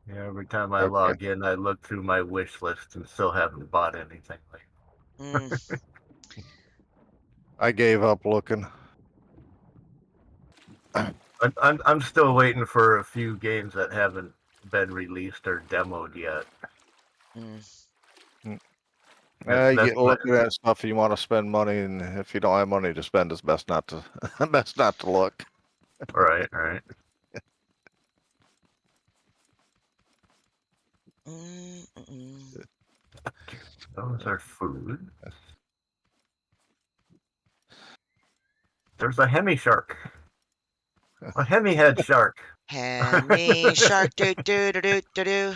[SPEAKER 3] Yeah, every time I
[SPEAKER 4] Okay.
[SPEAKER 3] log in, I look through my wish list and still haven't bought anything.
[SPEAKER 2] Mm,
[SPEAKER 4] I gave up looking.
[SPEAKER 3] I'm still waiting for a few games that haven't been released or demoed yet.
[SPEAKER 2] mm.
[SPEAKER 4] You
[SPEAKER 3] That's
[SPEAKER 4] get looking at stuff you want to spend money, and if you don't have money to spend, it's best not to best not to look.
[SPEAKER 3] right.
[SPEAKER 2] Mm, mm.
[SPEAKER 3] Those are food. There's a hemi shark. A hemi head shark.
[SPEAKER 2] Hemi shark doo doo doo doo doo doo.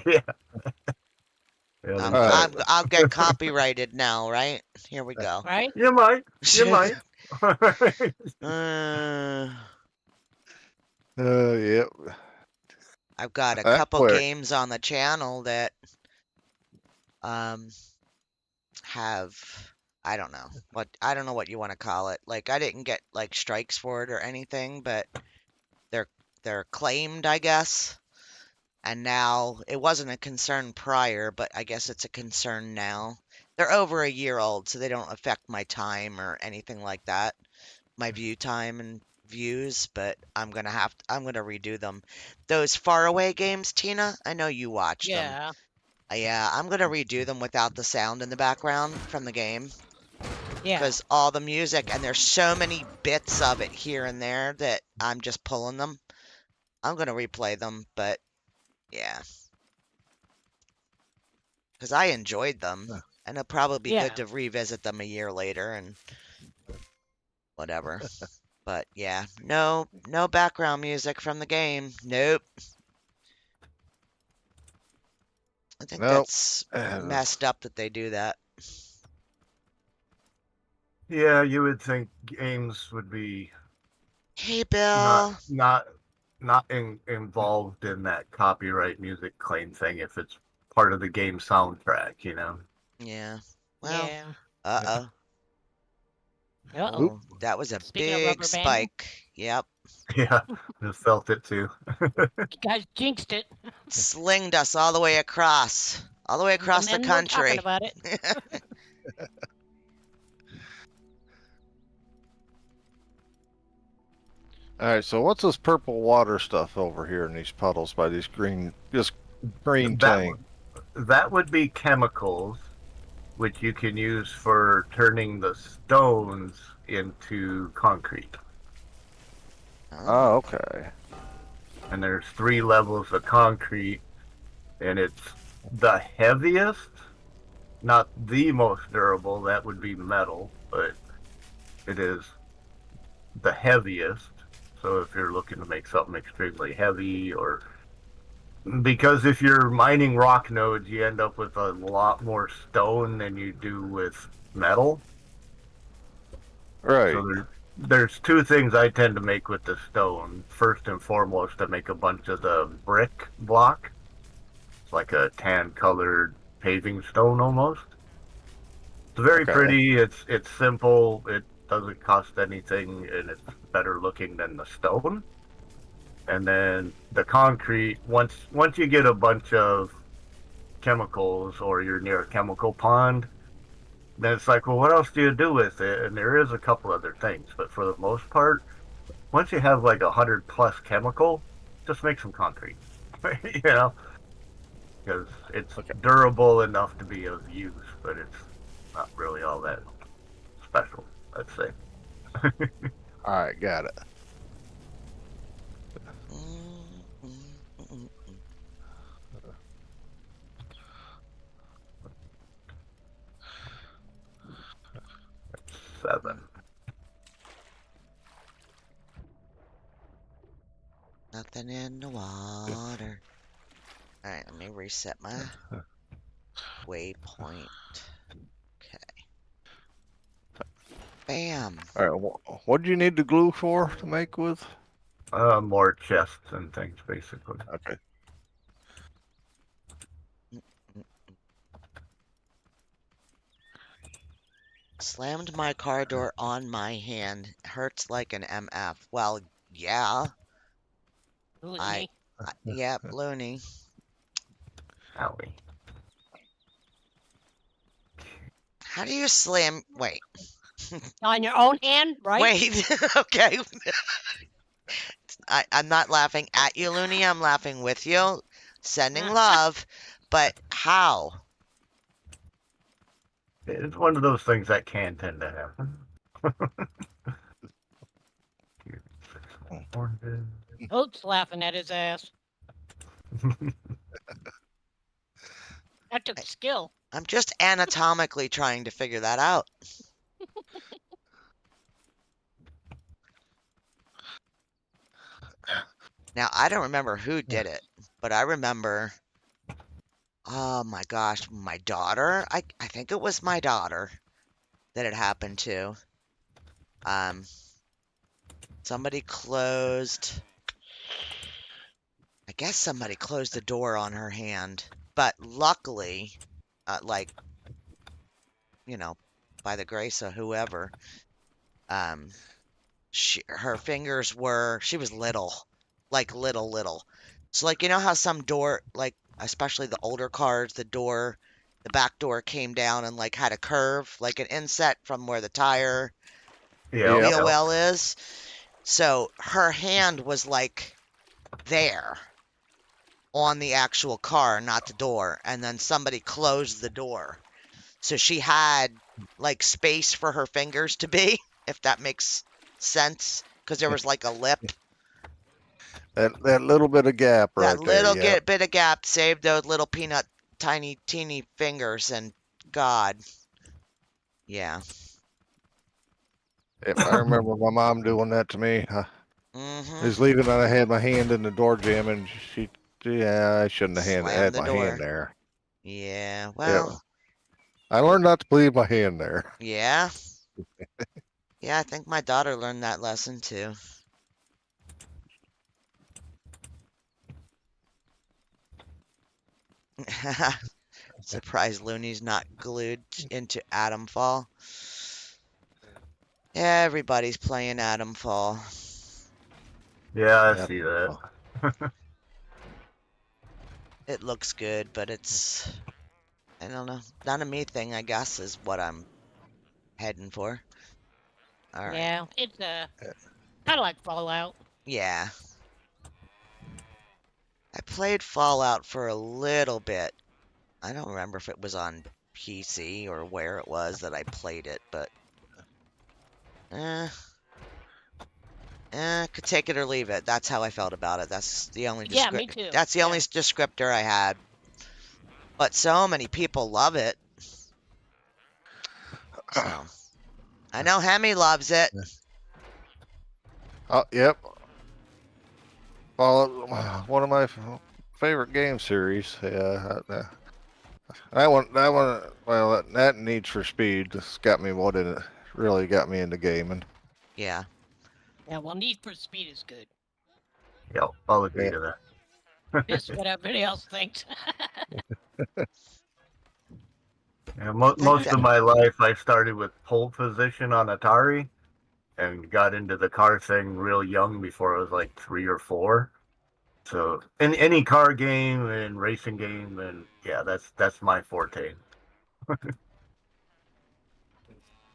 [SPEAKER 3] Yeah. Yeah,
[SPEAKER 2] I'll get copyrighted now, right? Here we go.
[SPEAKER 5] Right?
[SPEAKER 3] you might. You might.
[SPEAKER 4] Yep.
[SPEAKER 2] I've got a
[SPEAKER 4] That
[SPEAKER 2] couple
[SPEAKER 4] quick.
[SPEAKER 2] games on the channel that have, I don't know what you want to call it. Like, I didn't get like strikes for it or anything, but they're claimed, I guess. And now it wasn't a concern prior, but I guess it's a concern now. They're over a year old, so they don't affect my time or anything like that, my view time and views, but I'm gonna redo them. Those faraway games, Tina, I know you watch them.
[SPEAKER 5] Yeah.
[SPEAKER 2] Yeah, I'm gonna redo them without the sound in the background from the game.
[SPEAKER 5] Yeah.
[SPEAKER 2] Because all the music, and there's so many bits of it here and there that I'm just pulling them. I'm gonna replay them, but yeah. Because I enjoyed them, and it'll probably be
[SPEAKER 5] Yeah.
[SPEAKER 2] good to revisit them a year later and whatever. But yeah, no background music from the game. Nope. I think
[SPEAKER 4] Nope.
[SPEAKER 2] that's messed up that they do that.
[SPEAKER 3] Yeah, you would think games would be
[SPEAKER 2] Hey, Bill.
[SPEAKER 3] not involved in that copyright music claim thing if it's part of the game soundtrack, you know.
[SPEAKER 2] Yeah. Well,
[SPEAKER 5] Yeah.
[SPEAKER 2] uh-oh.
[SPEAKER 5] Uh-oh.
[SPEAKER 2] Oh, that was a
[SPEAKER 5] Speaking of
[SPEAKER 2] big
[SPEAKER 5] rubber banding.
[SPEAKER 2] spike. Yep.
[SPEAKER 3] Yeah, just felt it too.
[SPEAKER 5] You guys jinxed it.
[SPEAKER 2] Slinged us all the way across. All the way across the
[SPEAKER 5] And then we're talking
[SPEAKER 2] country.
[SPEAKER 5] about it.
[SPEAKER 4] All right. So what's this purple water stuff over here in these puddles by these green tank?
[SPEAKER 3] That would be chemicals, which you can use for turning the stones into concrete.
[SPEAKER 4] Oh, okay.
[SPEAKER 3] And there's 3 levels of concrete, and it's the heaviest, not the most durable. That would be metal, but it is the heaviest. So if you're looking to make something extremely heavy, or because if you're mining rock nodes, you end up with a lot more stone than you do with metal.
[SPEAKER 4] Right.
[SPEAKER 3] So there's 2 things I tend to make with the stone. First and foremost, to make a bunch of the brick block. It's like a tan colored paving stone almost. It's very pretty. It's simple. It doesn't cost anything, and it's better looking than the stone. And then the concrete, once you get a bunch of chemicals or you're near a chemical pond, then it's like, well, what else do you do with it? And there is a couple other things, but for the most part, once you have like 100+ chemical, just make some concrete, you know, because it's
[SPEAKER 4] Okay.
[SPEAKER 3] durable enough to be of use, but it's not really all that special, let's say.
[SPEAKER 4] All right, got it.
[SPEAKER 2] Mm, mm, mm, mm.
[SPEAKER 3] 7.
[SPEAKER 2] Nothing in the water. All right, let me reset my waypoint. Okay. Bam.
[SPEAKER 4] All right, what do you need the glue for to make with?
[SPEAKER 3] More chests and things, basically.
[SPEAKER 4] Okay.
[SPEAKER 2] Slammed my car door on my hand. Hurts like an MF. Well, yeah.
[SPEAKER 5] Loony.
[SPEAKER 2] Yep, loony.
[SPEAKER 3] Owie.
[SPEAKER 2] How do you slam? Wait.
[SPEAKER 5] On your own hand, right?
[SPEAKER 2] Wait. Okay. I'm not laughing at you, Looney. I'm laughing with you. Sending love. But how?
[SPEAKER 3] It's one of those things that can tend to happen.
[SPEAKER 5] Hope's laughing at his ass. That took skill.
[SPEAKER 2] I'm just anatomically trying to figure that out. Now, I don't remember who did it, but I remember, oh my gosh, my daughter. I think it was my daughter that it happened to. Somebody closed, I guess somebody closed the door on her hand, but luckily, like, you know, by the grace of whoever, her fingers were, she was little, like little. So like, you know how some door, like especially the older cars, the back door came down and like had a curve, like an inset from where the tire wheel well is. So her hand was like there on the actual car, not the door. And then somebody closed the door. So she had like space for her fingers to be, if that makes sense, because there was like a lip.
[SPEAKER 4] That little bit of gap right
[SPEAKER 2] That little
[SPEAKER 4] there.
[SPEAKER 2] bit of gap saved those little peanut, tiny, teeny fingers, and God, yeah.
[SPEAKER 4] Yep, I remember my mom doing that to me. I
[SPEAKER 2] Mm-hmm.
[SPEAKER 4] was leaving and I had my hand in the door jam, and I shouldn't have
[SPEAKER 2] Slammed
[SPEAKER 4] had
[SPEAKER 2] the
[SPEAKER 4] my
[SPEAKER 2] door.
[SPEAKER 4] hand there.
[SPEAKER 2] Yeah,
[SPEAKER 4] Yep.
[SPEAKER 2] well,
[SPEAKER 4] I learned not to leave my hand there.
[SPEAKER 2] yeah. Yeah, I think my daughter learned that lesson too. Surprised Looney's not glued into Atomfall. Everybody's playing Atomfall.
[SPEAKER 3] Yeah, I
[SPEAKER 4] Yep.
[SPEAKER 3] see that.
[SPEAKER 2] It looks good, but it's, I don't know, not a me thing, I guess, is what I'm heading for. All right.
[SPEAKER 5] Yeah, it's kind of like Fallout.
[SPEAKER 2] Yeah. I played Fallout for a little bit. I don't remember if it was on PC or where it was that I played it, but could take it or leave it. That's how I felt about it. That's the only
[SPEAKER 5] Yeah, me too.
[SPEAKER 2] That's the only descriptor I had. But so many people love it. So I know Hemi loves it.
[SPEAKER 4] Oh, yep. Well, one of my favorite game series. Yeah, that one. Well, that Need for Speed just got me really got me into gaming.
[SPEAKER 2] Yeah.
[SPEAKER 5] Yeah, well, Need for Speed is good.
[SPEAKER 3] Yep, I'll agree to that.
[SPEAKER 5] Just what everybody else thinks.
[SPEAKER 3] Yeah, most of my life, I started with pole position on Atari, and got into the car thing real young, before I was like 3 or 4. So in any car game and racing game, and yeah, that's my forte.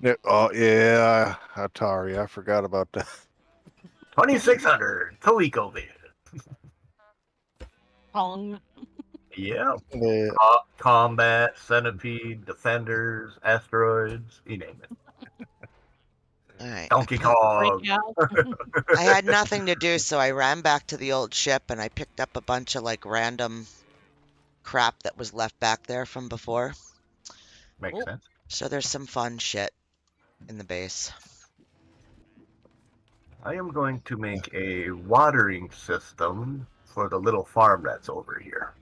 [SPEAKER 4] Yeah, oh yeah, Atari. I forgot about that.
[SPEAKER 3] 2600 ColecoVision.
[SPEAKER 5] Pong.
[SPEAKER 3] Yeah.
[SPEAKER 4] Yeah.
[SPEAKER 3] Combat, Centipede, Defenders, Asteroids, you name it.
[SPEAKER 2] All right.
[SPEAKER 3] Donkey Kong.
[SPEAKER 5] Breakout.
[SPEAKER 2] I had nothing to do, so I ran back to the old ship and I picked up a bunch of like random crap that was left back there from before.
[SPEAKER 3] Makes
[SPEAKER 5] Oh.
[SPEAKER 3] sense.
[SPEAKER 2] So there's some fun shit in the base.
[SPEAKER 3] I am going to make a watering system for the little farm that's over here.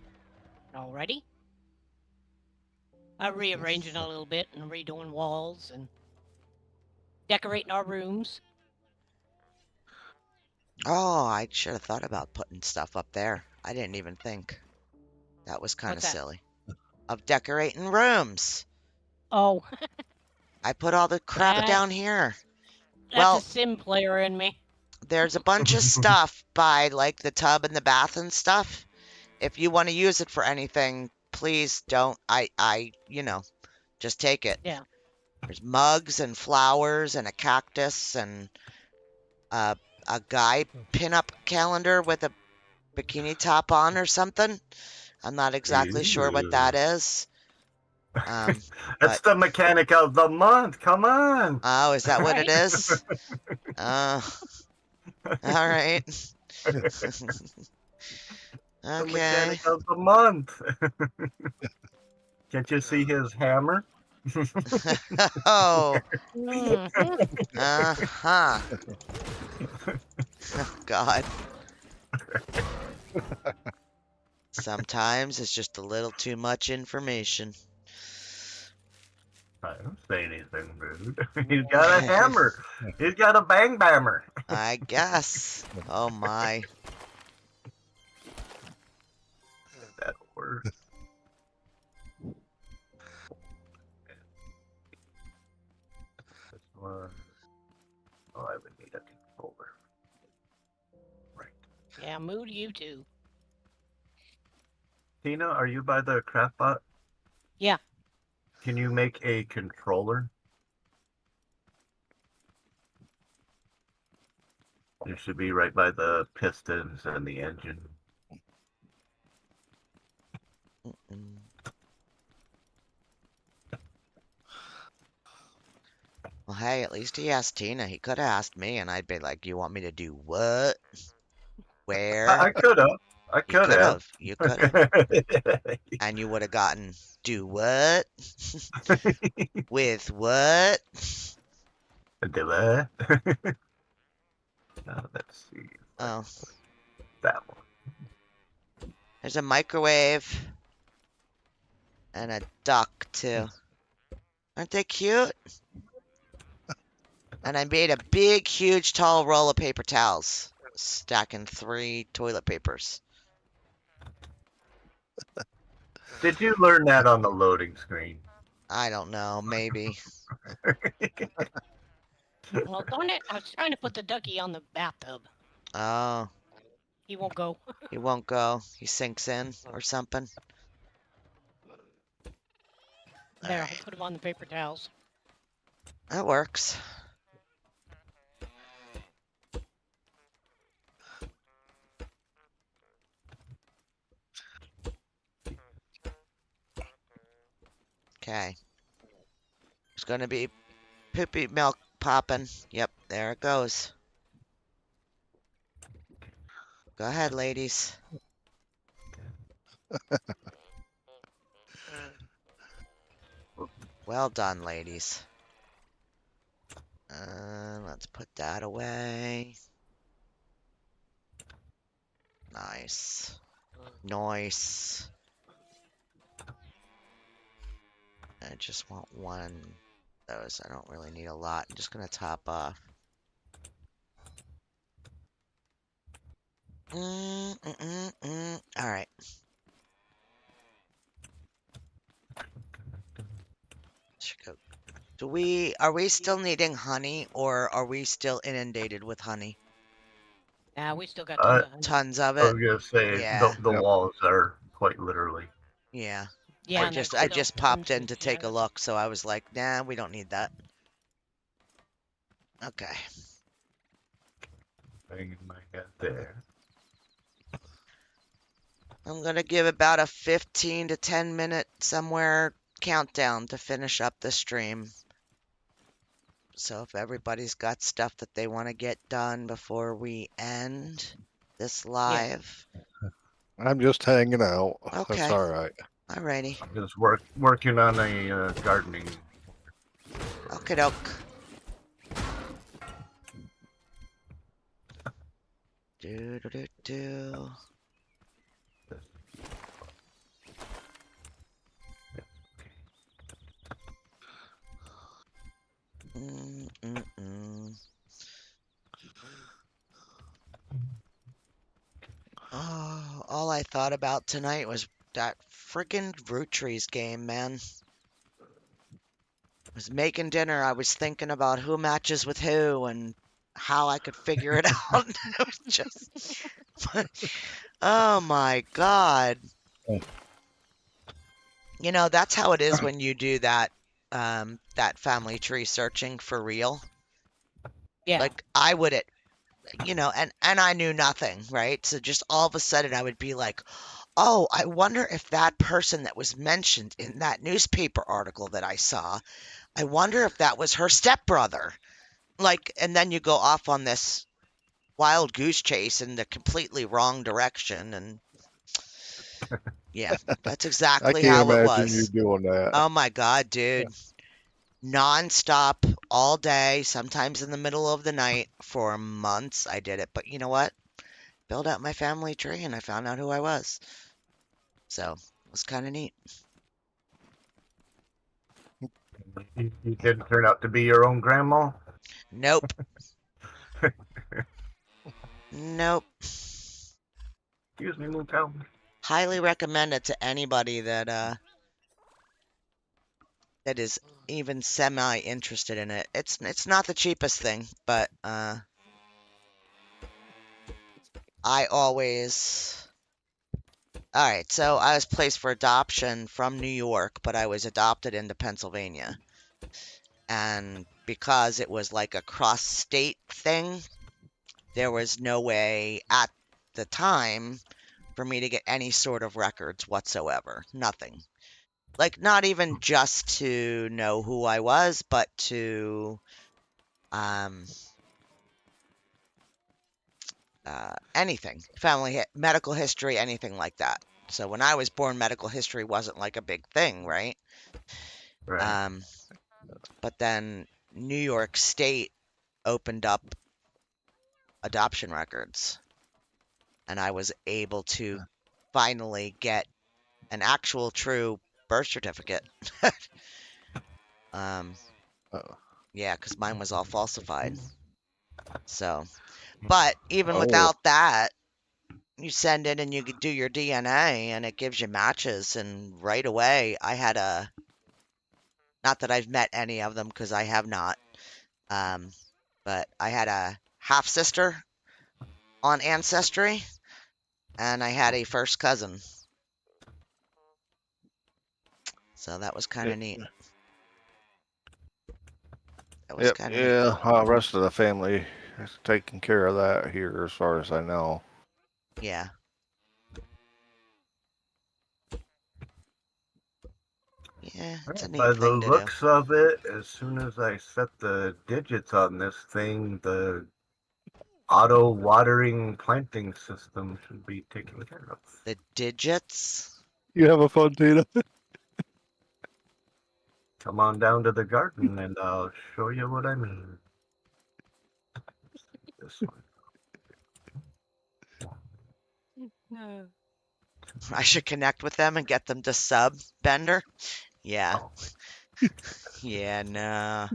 [SPEAKER 5] Alrighty. I'm rearranging a little bit and redoing walls and decorating our rooms.
[SPEAKER 2] Oh, I should have thought about putting stuff up there. I didn't even think. That was kind of
[SPEAKER 5] What's that?
[SPEAKER 2] silly. Of decorating rooms.
[SPEAKER 5] Oh,
[SPEAKER 2] I put all the crap
[SPEAKER 5] that,
[SPEAKER 2] down here.
[SPEAKER 5] that's
[SPEAKER 2] Well,
[SPEAKER 5] a sim player in me.
[SPEAKER 2] there's a bunch of stuff by like the tub and the bath and stuff. If you want to use it for anything, please don't. Just take it.
[SPEAKER 5] Yeah.
[SPEAKER 2] There's mugs and flowers and a cactus and a guy pinup calendar with a bikini top on or something. I'm not exactly sure what that is.
[SPEAKER 3] That's
[SPEAKER 2] but
[SPEAKER 3] the mechanic of the month. Come on.
[SPEAKER 2] oh, is that what it
[SPEAKER 5] Right.
[SPEAKER 2] is? All right.
[SPEAKER 3] The
[SPEAKER 2] Okay.
[SPEAKER 3] mechanic of the month. Can't you see his hammer?
[SPEAKER 2] Oh,
[SPEAKER 5] Mhm.
[SPEAKER 2] uh-huh. Oh, God. Sometimes it's just a little too much information.
[SPEAKER 3] I don't say anything rude. He's got a hammer. He's got a bang bammer.
[SPEAKER 2] I guess. Oh, my.
[SPEAKER 3] That'll work. This one. Oh, I would need a controller. Right.
[SPEAKER 5] Yeah, mood you too.
[SPEAKER 3] Tina, are you by the craft bot?
[SPEAKER 5] Yeah.
[SPEAKER 3] Can you make a controller? It should be right by the pistons and the engine.
[SPEAKER 2] Mm-mm. Well, hey, at least he asked Tina. He could have asked me, and I'd be like, "You want me to do what? Where?"
[SPEAKER 3] I could have. I
[SPEAKER 2] You
[SPEAKER 3] could
[SPEAKER 2] could
[SPEAKER 3] have.
[SPEAKER 2] have. You could have. And you would have gotten, "Do what? With what?"
[SPEAKER 3] Do that. Let's see.
[SPEAKER 2] Oh,
[SPEAKER 3] That one.
[SPEAKER 2] there's a microwave. And a duck, too. Aren't they cute? And I made a big, huge, tall roll of paper towels, stacking 3 toilet papers.
[SPEAKER 3] Did you learn that on the loading screen?
[SPEAKER 2] I don't know, maybe.
[SPEAKER 5] Well, darn it, I was trying to put the ducky on the bathtub.
[SPEAKER 2] Oh,
[SPEAKER 5] He won't go.
[SPEAKER 2] he won't go. He sinks in or something.
[SPEAKER 5] There,
[SPEAKER 2] Alright,
[SPEAKER 5] I'll put him on the paper towels.
[SPEAKER 2] that works. Okay. There's gonna be poopy milk popping. Yep, there it goes. Go ahead, ladies. Well done, ladies. Let's put that away. Nice. Nice. I just want one of those. I don't really need a lot. I'm just gonna top off. Alright. Should go. Are we still needing honey, or are we still inundated with honey?
[SPEAKER 5] Yeah, we still got
[SPEAKER 3] Uh,
[SPEAKER 5] tons of honey.
[SPEAKER 2] Tons of
[SPEAKER 3] I
[SPEAKER 2] it.
[SPEAKER 3] was gonna say
[SPEAKER 2] Yeah.
[SPEAKER 3] the
[SPEAKER 4] Yep.
[SPEAKER 3] walls are quite literally.
[SPEAKER 2] Yeah.
[SPEAKER 5] Yeah,
[SPEAKER 2] I
[SPEAKER 5] and there's
[SPEAKER 2] I
[SPEAKER 5] still
[SPEAKER 2] just popped
[SPEAKER 5] tons
[SPEAKER 2] in
[SPEAKER 5] of
[SPEAKER 2] to take a
[SPEAKER 5] honey.
[SPEAKER 2] look, so I was like, nah, we don't need that. Okay.
[SPEAKER 3] Banging my head there.
[SPEAKER 2] I'm gonna give about a 15 to 10 minute somewhere countdown to finish up the stream. So if everybody's got stuff that they want to get done before we end this
[SPEAKER 5] Yeah.
[SPEAKER 2] live.
[SPEAKER 4] I'm just hanging out. That's
[SPEAKER 2] Okay.
[SPEAKER 4] all right.
[SPEAKER 2] Alrighty.
[SPEAKER 3] I'm just working on a gardening.
[SPEAKER 2] Okie doke. Do do do do. Mm. Oh, all I thought about tonight was that friggin' Root Trees game, man. I was making dinner. I was thinking about who matches with who and how I could figure it out. It was just, oh my God. You know, that's how it is when you do that that family tree searching for real.
[SPEAKER 5] Yeah.
[SPEAKER 2] Like I would and I knew nothing, right? So just all of a sudden I would be like, "Oh, I wonder if that person that was mentioned in that newspaper article that I saw, I wonder if that was her stepbrother." Like, and then you go off on this wild goose chase in the completely wrong direction, and yeah, that's
[SPEAKER 4] I
[SPEAKER 2] exactly
[SPEAKER 4] can't
[SPEAKER 2] how it
[SPEAKER 4] imagine you
[SPEAKER 2] was.
[SPEAKER 4] doing that.
[SPEAKER 2] Oh my God, dude. Nonstop all day, sometimes in the middle of the night for months I did it. But you know what? Built out my family tree and I found out who I was. So it was kind of neat.
[SPEAKER 3] You didn't turn out to be your own grandma.
[SPEAKER 2] Nope. Nope.
[SPEAKER 3] Excuse me, Moontown.
[SPEAKER 2] Highly recommend it to anybody that that is even semi interested in it. It's not the cheapest thing, but I always all right, so I was placed for adoption from New York, but I was adopted into Pennsylvania. And because it was like a cross-state thing, there was no way at the time for me to get any sort of records whatsoever. Nothing. Like, not even just to know who I was, but to anything, medical history, anything like that. So when I was born, medical history wasn't like a big thing, right?
[SPEAKER 3] Right.
[SPEAKER 2] But then New York State opened up adoption records, and I was able to finally get an actual true birth certificate. um,
[SPEAKER 4] Uh,
[SPEAKER 2] yeah, because mine was all falsified. So, but even
[SPEAKER 4] oh,
[SPEAKER 2] without that, you send in and you could do your DNA and it gives you matches. And right away, I had not that I've met any of them because I have not, um, but I had a half sister on Ancestry and I had a first cousin. So that was kind of neat. That was
[SPEAKER 4] yep,
[SPEAKER 2] kind of neat.
[SPEAKER 4] yeah. The rest of the family is taking care of that here, as far as I know.
[SPEAKER 2] Yeah. Yeah, it's a
[SPEAKER 3] By
[SPEAKER 2] neat
[SPEAKER 3] the
[SPEAKER 2] thing to do.
[SPEAKER 3] looks of it, as soon as I set the digits on this thing, the auto watering planting system should be taken care of.
[SPEAKER 2] The digits.
[SPEAKER 4] You have a fun, Tina.
[SPEAKER 3] Come on down to the garden and I'll show you what I mean. This one.
[SPEAKER 5] No.
[SPEAKER 2] I should connect with them and get them to sub Bender. Yeah.
[SPEAKER 3] Oh,
[SPEAKER 2] Yeah, no.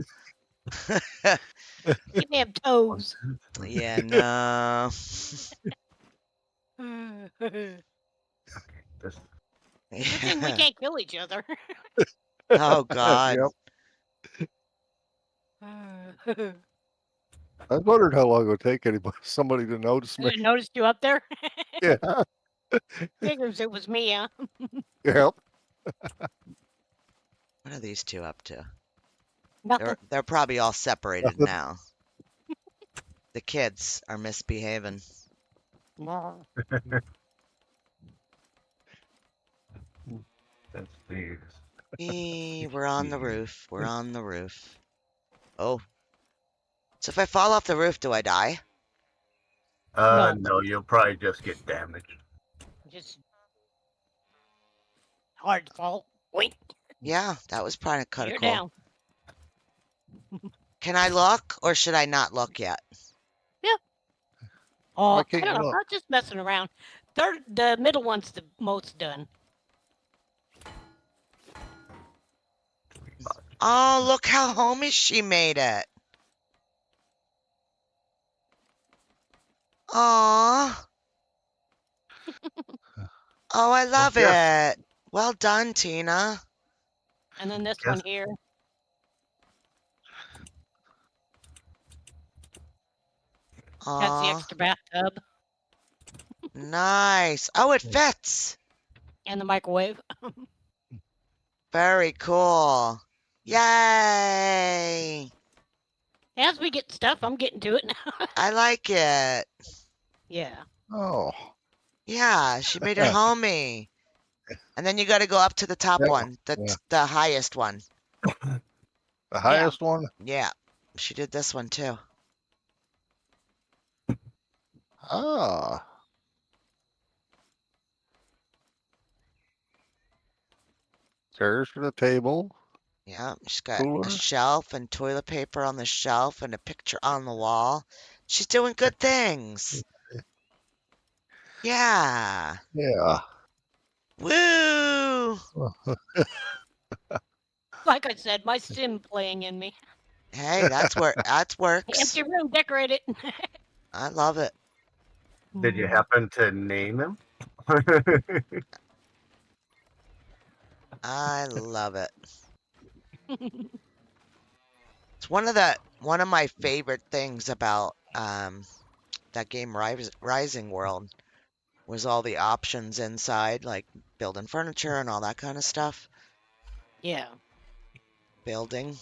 [SPEAKER 5] Give me them
[SPEAKER 3] one,
[SPEAKER 5] toes.
[SPEAKER 3] two, three.
[SPEAKER 2] Yeah, no.
[SPEAKER 5] Good
[SPEAKER 3] This,
[SPEAKER 5] thing we can't kill each other.
[SPEAKER 2] Oh God.
[SPEAKER 4] Yep. I wondered how long it would take somebody to notice
[SPEAKER 5] I
[SPEAKER 4] me.
[SPEAKER 5] didn't notice you up there.
[SPEAKER 4] Yeah.
[SPEAKER 5] Figures it was me, huh?
[SPEAKER 4] Yep.
[SPEAKER 2] What are these two up to?
[SPEAKER 5] Nothing.
[SPEAKER 2] They're probably all separated
[SPEAKER 4] Nothing.
[SPEAKER 2] now. The kids are misbehaving.
[SPEAKER 5] No.
[SPEAKER 3] That's these.
[SPEAKER 2] We're on the roof. We're on the roof. Oh. So if I fall off the roof, do I die?
[SPEAKER 5] No.
[SPEAKER 3] No, you'll probably just get damaged.
[SPEAKER 5] Just hard to fall. Wait,
[SPEAKER 2] Yeah, that was kind of
[SPEAKER 5] you're
[SPEAKER 2] cool.
[SPEAKER 5] down.
[SPEAKER 2] Can I look or should I not look yet?
[SPEAKER 5] Oh,
[SPEAKER 4] Why
[SPEAKER 5] I
[SPEAKER 4] can't
[SPEAKER 5] don't
[SPEAKER 4] you
[SPEAKER 5] know.
[SPEAKER 4] look?
[SPEAKER 5] I'm just messing around. The middle one's the most done.
[SPEAKER 2] Oh, look how homey she made it. Aw. Oh, I love
[SPEAKER 3] yes.
[SPEAKER 2] it. Well done, Tina.
[SPEAKER 5] And then this
[SPEAKER 3] Yes.
[SPEAKER 5] one here. Has the
[SPEAKER 2] Aw,
[SPEAKER 5] extra bathtub
[SPEAKER 2] nice. Oh, it fits.
[SPEAKER 5] and the microwave.
[SPEAKER 2] Very cool. Yay.
[SPEAKER 5] As we get stuff, I'm getting to it now.
[SPEAKER 2] I like it.
[SPEAKER 5] Yeah.
[SPEAKER 4] Oh.
[SPEAKER 2] Yeah, she made it
[SPEAKER 4] Yeah.
[SPEAKER 2] homey. And then you got to go up to the top
[SPEAKER 4] Yeah.
[SPEAKER 2] one, the highest one.
[SPEAKER 4] The highest one?
[SPEAKER 2] Yeah, she did this one too.
[SPEAKER 4] Ah. Chairs for the table.
[SPEAKER 2] Yeah, she's got
[SPEAKER 4] Cooler.
[SPEAKER 2] a shelf and toilet paper on the shelf and a picture on the wall. She's doing good things. Yeah.
[SPEAKER 4] Yeah.
[SPEAKER 2] Woo!
[SPEAKER 5] Like I said, my sim playing in me.
[SPEAKER 2] Hey, that works.
[SPEAKER 5] Empty room, decorate it.
[SPEAKER 2] I love it.
[SPEAKER 3] Did you happen to name him?
[SPEAKER 2] I love it. It's one of my favorite things about that game Rising World was all the options inside, like building furniture and all that kind of stuff.
[SPEAKER 5] Yeah.
[SPEAKER 2] Building.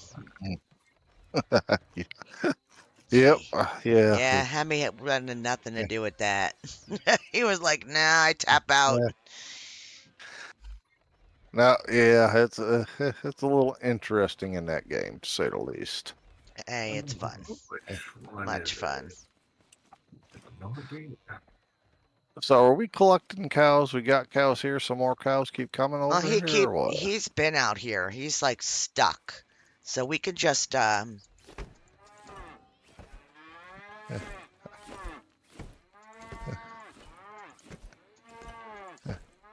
[SPEAKER 4] Yep.
[SPEAKER 2] See.
[SPEAKER 4] Yeah.
[SPEAKER 2] Yeah, Hemi had nothing to do with that. He was like, nah, I tap out.
[SPEAKER 4] Yeah. Now, yeah, it's a little interesting in that game, to say the least.
[SPEAKER 2] Hey, it's fun.
[SPEAKER 3] Which one
[SPEAKER 2] Much
[SPEAKER 3] is
[SPEAKER 2] fun.
[SPEAKER 3] it? Another game?
[SPEAKER 4] So, are we collecting cows? We got cows here. Some more cows keep coming over here, or what?
[SPEAKER 2] He's been out here. He's like stuck. So we could just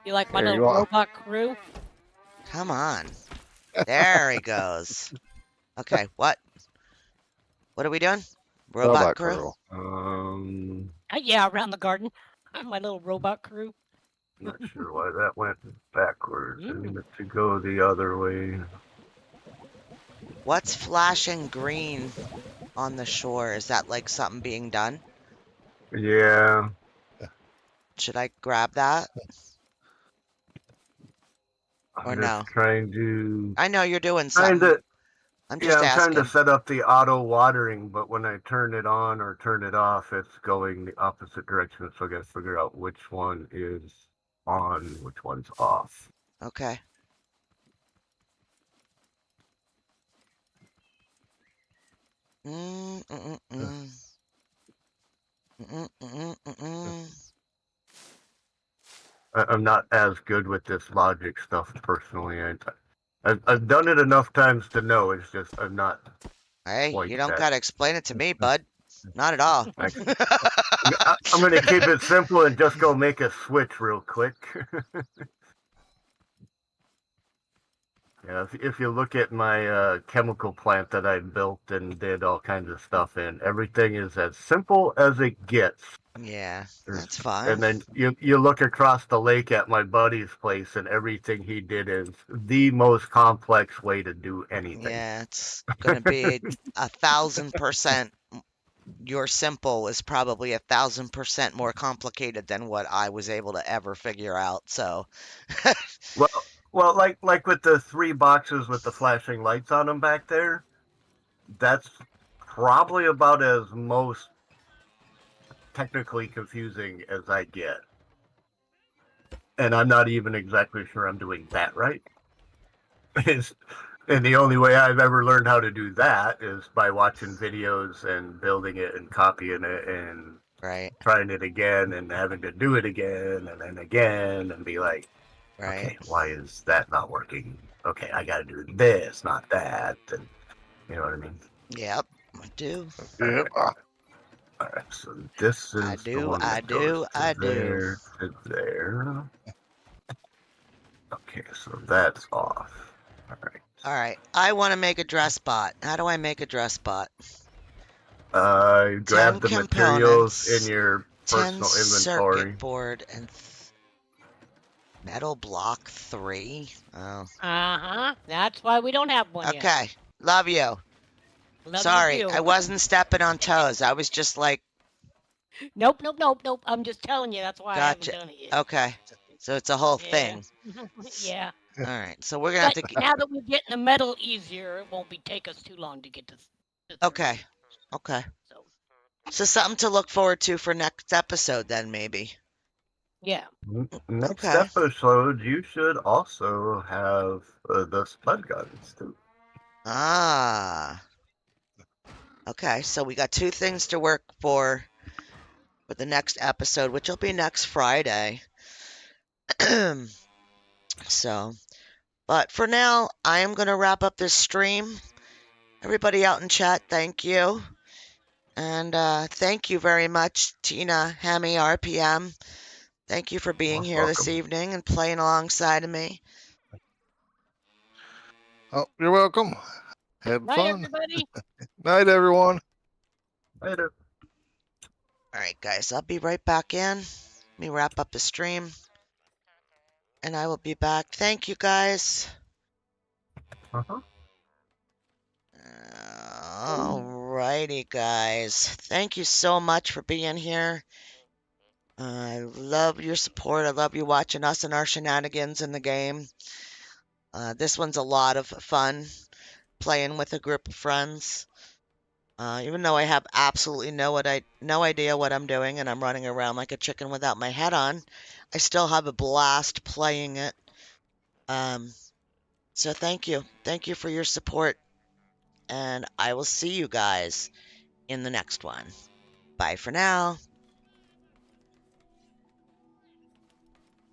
[SPEAKER 5] You like my
[SPEAKER 4] There you
[SPEAKER 5] little
[SPEAKER 4] are.
[SPEAKER 5] robot crew?
[SPEAKER 2] come on. There he goes. Okay, what? What are we doing? Robot crew?
[SPEAKER 5] Yeah, around the garden. My little robot crew.
[SPEAKER 3] Not sure why that went backwards. I
[SPEAKER 5] Mm.
[SPEAKER 3] need it to go the other way.
[SPEAKER 2] What's flashing green on the shore? Is that like something being done?
[SPEAKER 3] Yeah.
[SPEAKER 2] Should I grab that? Or
[SPEAKER 3] I'm
[SPEAKER 2] no?
[SPEAKER 3] just trying to
[SPEAKER 2] I know you're doing
[SPEAKER 3] trying
[SPEAKER 2] something.
[SPEAKER 3] to
[SPEAKER 2] I'm
[SPEAKER 3] yeah,
[SPEAKER 2] just
[SPEAKER 3] I'm trying
[SPEAKER 2] asking.
[SPEAKER 3] to set up the auto watering, but when I turn it on or turn it off, it's going the opposite direction. So I gotta figure out which one is on, which one's off.
[SPEAKER 2] Okay. Mm, mm, mm, mm. Mm, mm, mm, mm.
[SPEAKER 3] I'm not as good with this logic stuff personally. I've done it enough times to know. It's just I'm not.
[SPEAKER 2] Hey,
[SPEAKER 3] Like
[SPEAKER 2] you don't
[SPEAKER 3] that.
[SPEAKER 2] gotta explain it to me, bud. Not at all.
[SPEAKER 3] I'm gonna keep it simple and just go make a switch real quick. Yeah, if you look at my chemical plant that I built and did all kinds of stuff in, everything is as simple as it gets.
[SPEAKER 2] Yeah,
[SPEAKER 3] There's-
[SPEAKER 2] that's fine.
[SPEAKER 3] And then you look across the lake at my buddy's place, and everything he did is the most complex way to do anything.
[SPEAKER 2] Yeah, it's gonna be 1,000% your simple is probably 1,000% more complicated than what I was able to ever figure out. So,
[SPEAKER 3] Well, like with the 3 boxes with the flashing lights on them back there, that's probably about as most technically confusing as I get. And I'm not even exactly sure I'm doing that right. And the only way I've ever learned how to do that is by watching videos and building it and copying it and
[SPEAKER 2] right,
[SPEAKER 3] trying it again and having to do it again and then again and be like,
[SPEAKER 2] right.
[SPEAKER 3] okay, why is that not working? Okay, I got to do this, not that. And you know what I mean?
[SPEAKER 2] Yep, I do.
[SPEAKER 4] Yep.
[SPEAKER 3] All right, so this
[SPEAKER 2] I
[SPEAKER 3] is the
[SPEAKER 2] do,
[SPEAKER 3] one
[SPEAKER 2] I
[SPEAKER 3] that goes
[SPEAKER 2] do,
[SPEAKER 3] to
[SPEAKER 2] I do.
[SPEAKER 3] there, to there. Okay, so that's off. All right.
[SPEAKER 2] All right, I want to make a dress bot. How do I make a dress bot?
[SPEAKER 3] Grab
[SPEAKER 2] 10
[SPEAKER 3] the materials in
[SPEAKER 2] components,
[SPEAKER 3] your
[SPEAKER 2] 10
[SPEAKER 3] personal inventory.
[SPEAKER 2] circuit board, and metal block 3. Oh,
[SPEAKER 5] That's why we don't have one yet.
[SPEAKER 2] okay. Love you.
[SPEAKER 5] Love you
[SPEAKER 2] Sorry,
[SPEAKER 5] too.
[SPEAKER 2] I wasn't stepping on toes. I was just like,
[SPEAKER 5] Nope. I'm just telling you. That's why
[SPEAKER 2] gotcha.
[SPEAKER 5] I haven't done it yet.
[SPEAKER 2] Okay, so it's a whole
[SPEAKER 5] Yeah.
[SPEAKER 2] thing.
[SPEAKER 5] Yeah.
[SPEAKER 2] All right, so we're gonna have
[SPEAKER 5] But
[SPEAKER 2] to.
[SPEAKER 5] now that we're getting the metal easier, it won't take us too long to get to.
[SPEAKER 2] Okay, okay.
[SPEAKER 5] So
[SPEAKER 2] So something to look forward to for next episode, then maybe.
[SPEAKER 5] yeah.
[SPEAKER 3] Next
[SPEAKER 2] Okay.
[SPEAKER 3] episode, you should also have the spud guns too.
[SPEAKER 2] Ah. Okay, so we got 2 things to work for the next episode, which will be next Friday. So, but for now, I am going to wrap up this stream. Everybody out in chat, thank you. And thank you very much, Tina, Hammy, RPM. Thank you for being
[SPEAKER 3] Most
[SPEAKER 2] here this
[SPEAKER 3] welcome.
[SPEAKER 2] evening and playing alongside of me.
[SPEAKER 4] Oh, you're welcome. Had
[SPEAKER 5] Night,
[SPEAKER 4] fun.
[SPEAKER 5] everybody.
[SPEAKER 4] Night, everyone.
[SPEAKER 3] Later.
[SPEAKER 2] All right, guys, I'll be right back in. Let me wrap up the stream. And I will be back. Thank you, guys.
[SPEAKER 3] Uh-huh.
[SPEAKER 2] Alrighty, guys. Thank you so much for being here. I love your support. I love you watching us and our shenanigans in the game. This one's a lot of fun playing with a group of friends. Even though I have absolutely no idea what I'm doing and I'm running around like a chicken without my head on, I still have a blast playing it. So thank you. Thank you for your support. And I will see you guys in the next one. Bye for now.